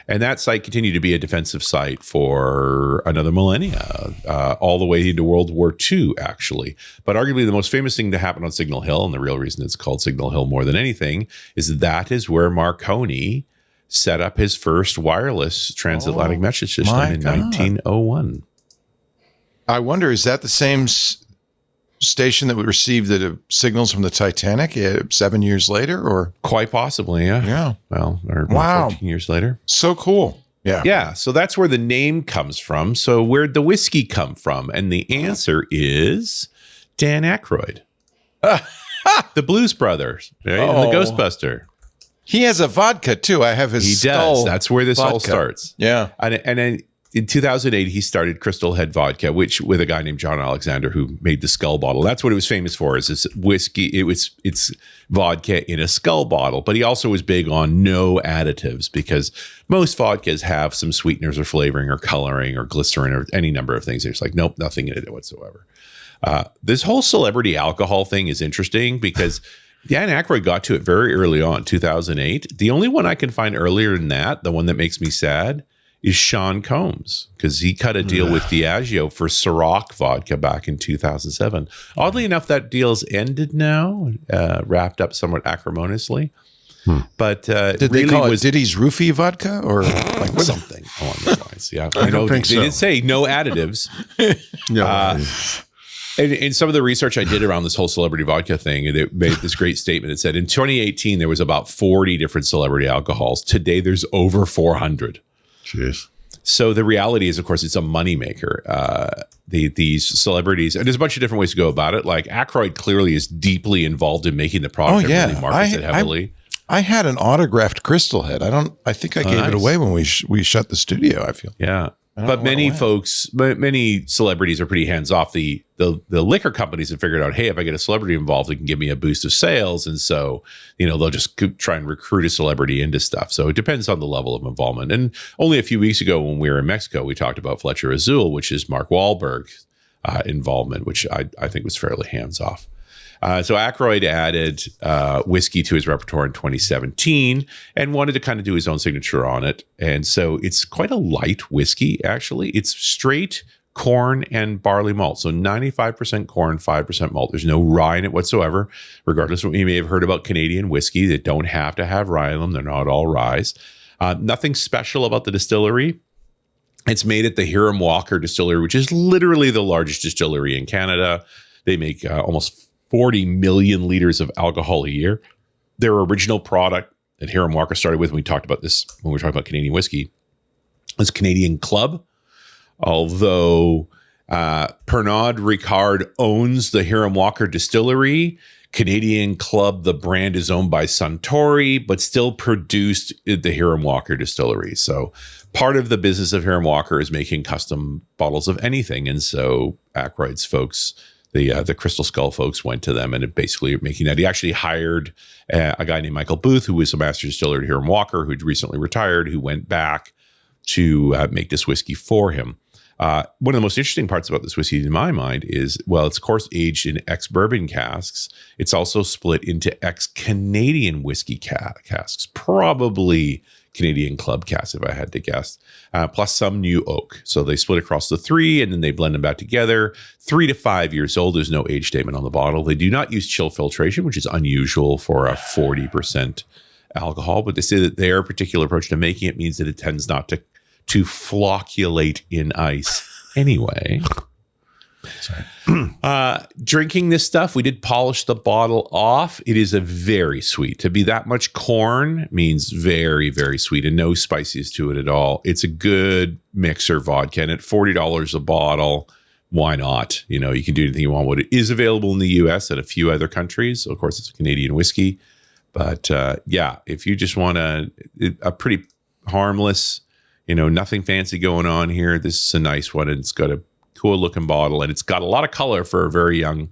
And that site continued to be a defensive site for another millennia, all the way into World War II, actually. But arguably the most famous thing to happen on Signal Hill, and the real reason it's called Signal Hill more than anything, is that is where Marconi set up his first wireless transatlantic message system in 1901. I wonder, is that the same station that we received the signals from the Titanic 7 years later, or quite possibly? Yeah. Well, or 14 years later. So cool. Yeah. So that's where the name comes from. So where'd the whiskey come from? And the answer is Dan Aykroyd, the Blues Brothers, right? And the Ghostbuster. He has a vodka too. I have his. He does. That's where this all starts. Yeah. And then in 2008, he started Crystal Head Vodka, which with a guy named John Alexander, who made the skull bottle. That's what it was famous for, is it's whiskey. It's vodka in a skull bottle. But he also was big on no additives, because most vodkas have some sweeteners or flavoring or coloring or glycerin or any number of things. It's like, nope, nothing in it whatsoever. This whole celebrity alcohol thing is interesting because Dan Aykroyd got to it very early on, 2008. The only one I can find earlier than that, the one that makes me sad, is Sean Combs, because he cut a deal with Diageo for Ciroc vodka back in 2007. Oddly enough, that deal's ended now, wrapped up somewhat acrimoniously. But did they call it Diddy's Roofie vodka or like something along those lines? Yeah, I know they did say no additives. And some of the research I did around this whole celebrity vodka thing, it made this great statement. It said in 2018 there was about 40 different celebrity alcohols. Today there's over 400. Jeez. So the reality is, of course, it's a moneymaker. These celebrities, and there's a bunch of different ways to go about it. Like Aykroyd clearly is deeply involved in making the product. Really markets it heavily. I had an autographed Crystal Head. I think I gave it away when we shut the studio. I feel. Yeah. But many folks, many celebrities are pretty hands off. The liquor companies have figured out, hey, if I get a celebrity involved, it can give me a boost of sales, and so they'll just try and recruit a celebrity into stuff. So it depends on the level of involvement. And only a few weeks ago, when we were in Mexico, we talked about Fletcher Azul, which is Mark Wahlberg's involvement, which I think was fairly hands off. So Aykroyd added whiskey to his repertoire in 2017 and wanted to kind of do his own signature on it. And so it's quite a light whiskey, actually. It's straight corn and barley malt. So 95% corn, 5% malt. There's no rye in it whatsoever, regardless of what you may have heard about Canadian whiskey. They don't have to have rye in them. They're not all ryes. Nothing special about the distillery. It's made at the Hiram Walker Distillery, which is literally the largest distillery in Canada. They make almost 40 million liters of alcohol a year. Their original product that Hiram Walker started with, when we talked about this, when we were talking about Canadian whiskey, was Canadian Club. Although Pernod Ricard owns the Hiram Walker Distillery, Canadian Club, the brand, is owned by Suntory, but still produced at the Hiram Walker Distillery. So part of the business of Hiram Walker is making custom bottles of anything. And so Aykroyd's folks, the Crystal Skull folks, went to them and basically making that. He actually hired a guy named Michael Booth, who was a master distiller at Hiram Walker, who'd recently retired, who went back to make this whiskey for him. One of the most interesting parts about this whiskey, in my mind, is, well, it's of course aged in ex-bourbon casks. It's also split into ex-Canadian whiskey casks, probably Canadian Club casks, if I had to guess, plus some new oak. So they split across the three, and then they blend them back together. 3 to 5 years old. There's no age statement on the bottle. They do not use chill filtration, which is unusual for a 40% alcohol, but they say that their particular approach to making it means that it tends not to flocculate in ice anyway. Drinking this stuff, we did polish the bottle off. It is a very sweet. To be that much corn means very, very sweet, and no spices to it at all. It's a good mixer vodka, and at $40 a bottle, why not? You can do anything you want with it. It is available in the US and a few other countries. Of course, it's a Canadian whiskey. But if you just want a pretty harmless, nothing fancy going on here, this is a nice one, and it's got a cool looking bottle, and it's got a lot of color for a very young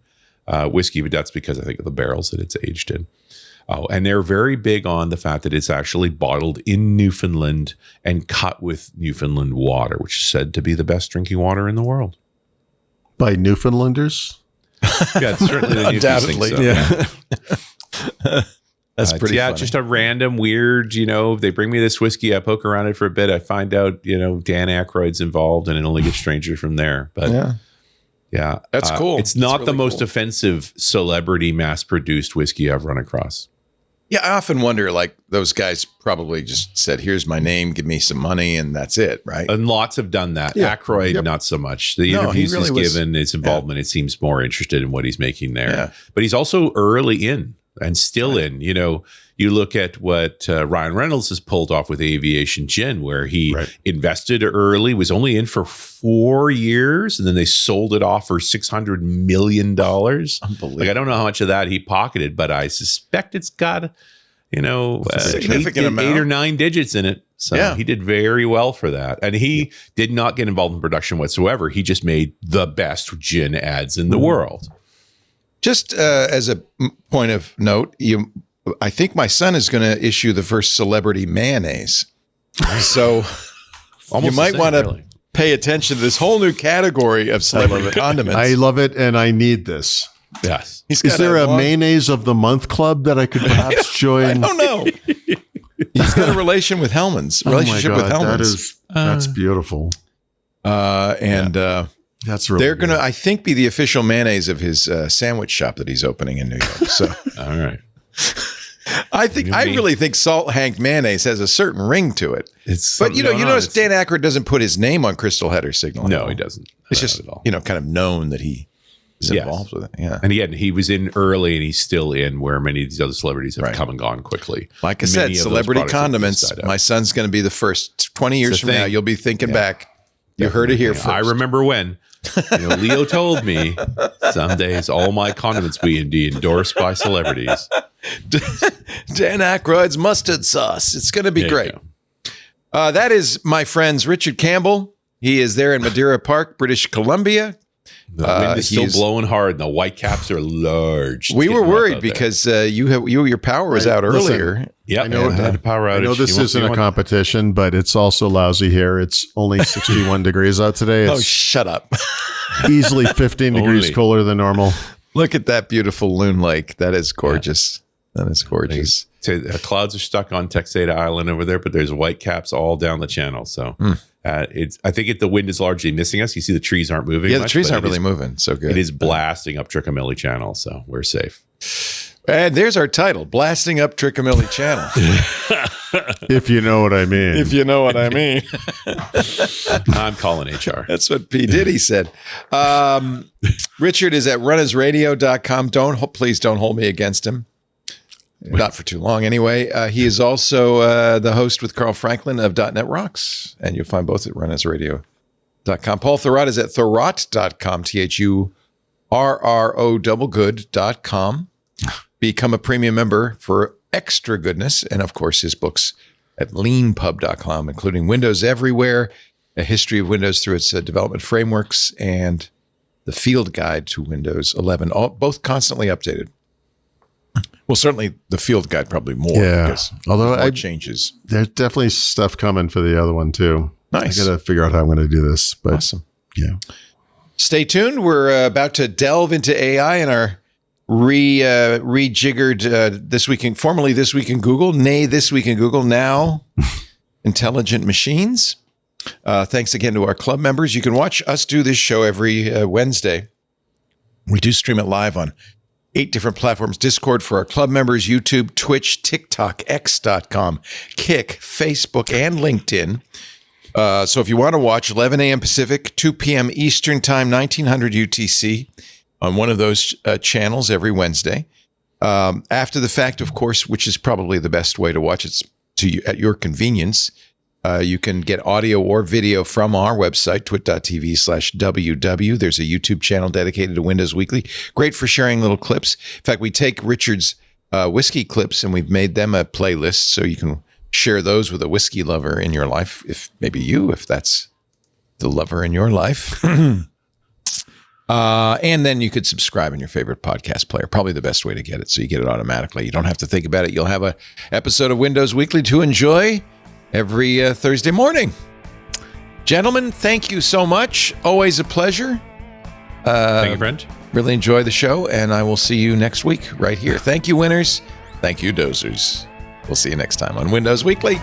whiskey, but that's because I think of the barrels that it's aged in. Oh, and they're very big on the fact that it's actually bottled in Newfoundland and cut with Newfoundland water, which is said to be the best drinking water in the world. By Newfoundlanders? Yeah, it's certainly the undoubtedly. So, yeah. That's pretty funny. Just a random weird, they bring me this whiskey, I poke around it for a bit, I find out, Dan Aykroyd's involved, and it only gets stranger from there. But yeah, that's cool. It's not really the most cool. offensive celebrity mass-produced whiskey I've run across. Yeah, I often wonder, like, those guys probably just said, here's my name, give me some money, and that's it, right? And lots have done that. Yeah. Aykroyd, not so much. The interviews he really he's was, given, his involvement, it seems more interested in what he's making there. Yeah. But he's also early in and still in. You look at what Ryan Reynolds has pulled off with Aviation Gin, where he invested early, was only in for 4 years, and then they sold it off for $600 million. Unbelievable. Like, I don't know how much of that he pocketed, but I suspect it's got, significant amount. 8 or 9 digits in it. So he did very well for that. And he did not get involved in production whatsoever. He just made the best gin ads in the world. Just as a point of note, I think my son is going to issue the first celebrity mayonnaise. So you might want to pay attention to this whole new category of celebrity condiments. I love it, and I need this. Yes. Is there a mayonnaise of the month club that I could perhaps join? I don't know. He's got a relationship with Hellman's. With Hellman's. That's beautiful. That's really they're going to, I think, be the official mayonnaise of his sandwich shop that he's opening in New York. So, all right. I really think Salt Hank mayonnaise has a certain ring to it. But you notice Dan Aykroyd doesn't put his name on Crystal Header Signal. No, he doesn't. It's just at all. Kind of known that he is involved with it. Yeah. And again, he was in early, and he's still in, where many of these other celebrities have come and gone quickly. Like I said, celebrity condiments. My son's going to be the first. 20 years from now, you'll be thinking back. You heard it here first. I remember when. Leo told me some days all my condiments will be endorsed by celebrities. Dan Aykroyd's mustard sauce. It's going to be great. That is my friends Richard Campbell He is there in Madeira Park, British Columbia. The wind is still blowing hard, and the white caps are large. We were worried because your power was out earlier. Yeah, I know had a power outage. I know this isn't a competition, but it's also lousy here. It's only 61 degrees out today. It's shut up. easily 15 degrees cooler than normal. Look at that beautiful loon lake. That is gorgeous. That is gorgeous. So the clouds are stuck on Texada Island over there, but there's white caps all down the channel. So I think the wind is largely missing us. You see the trees aren't moving. Yeah, the trees aren't really moving. So good. It is blasting up Trichomilli Channel, so we're safe. And there's our title, Blasting Up Trichomilli Channel. If you know what I mean. If you know what I mean. I'm calling HR. That's what P. Diddy said. Richard is at runnersradio.com. Please don't hold me against him. Not for too long, anyway. He is also the host with Carl Franklin of .NET Rocks, and you'll find both at runnersradio.com. Paul Thurrott is at thurrott.com, THURRO.com. Become a premium member for extra goodness, and of course, his books at leanpub.com, including Windows Everywhere, a history of Windows through its development frameworks, and the field guide to Windows 11, both constantly updated. Well, certainly the field guide probably more. Yeah. Because although more changes. There's definitely stuff coming for the other one too. Nice. I got to figure out how I'm going to do this. But awesome. Yeah. Stay tuned. We're about to delve into AI in our rejiggered formerly This Week in Google, This Week in Google, now Intelligent Machines. Thanks again to our club members. You can watch us do this show every Wednesday. We do stream it live on 8 different platforms: Discord for our club members, YouTube, Twitch, TikTok, X.com, Kick, Facebook, and LinkedIn. So if you want to watch, 11 a.m. Pacific, 2 p.m. Eastern Time, 1900 UTC, on one of those channels every Wednesday. After the fact, of course, which is probably the best way to watch it at your convenience. You can get audio or video from our website, twit.tv/WW. There's a YouTube channel dedicated to Windows Weekly. Great for sharing little clips. In fact, we take Richard's whiskey clips and we've made them a playlist so you can share those with a whiskey lover in your life. If that's the lover in your life. And then you could subscribe in your favorite podcast player. Probably the best way to get it. So you get it automatically. You don't have to think about it. You'll have an episode of Windows Weekly to enjoy every Thursday morning. Gentlemen, thank you so much. Always a pleasure. Thank you, friend. Really enjoy the show, and I will see you next week right here. Thank you, winners. Thank you, dozers. We'll see you next time on Windows Weekly.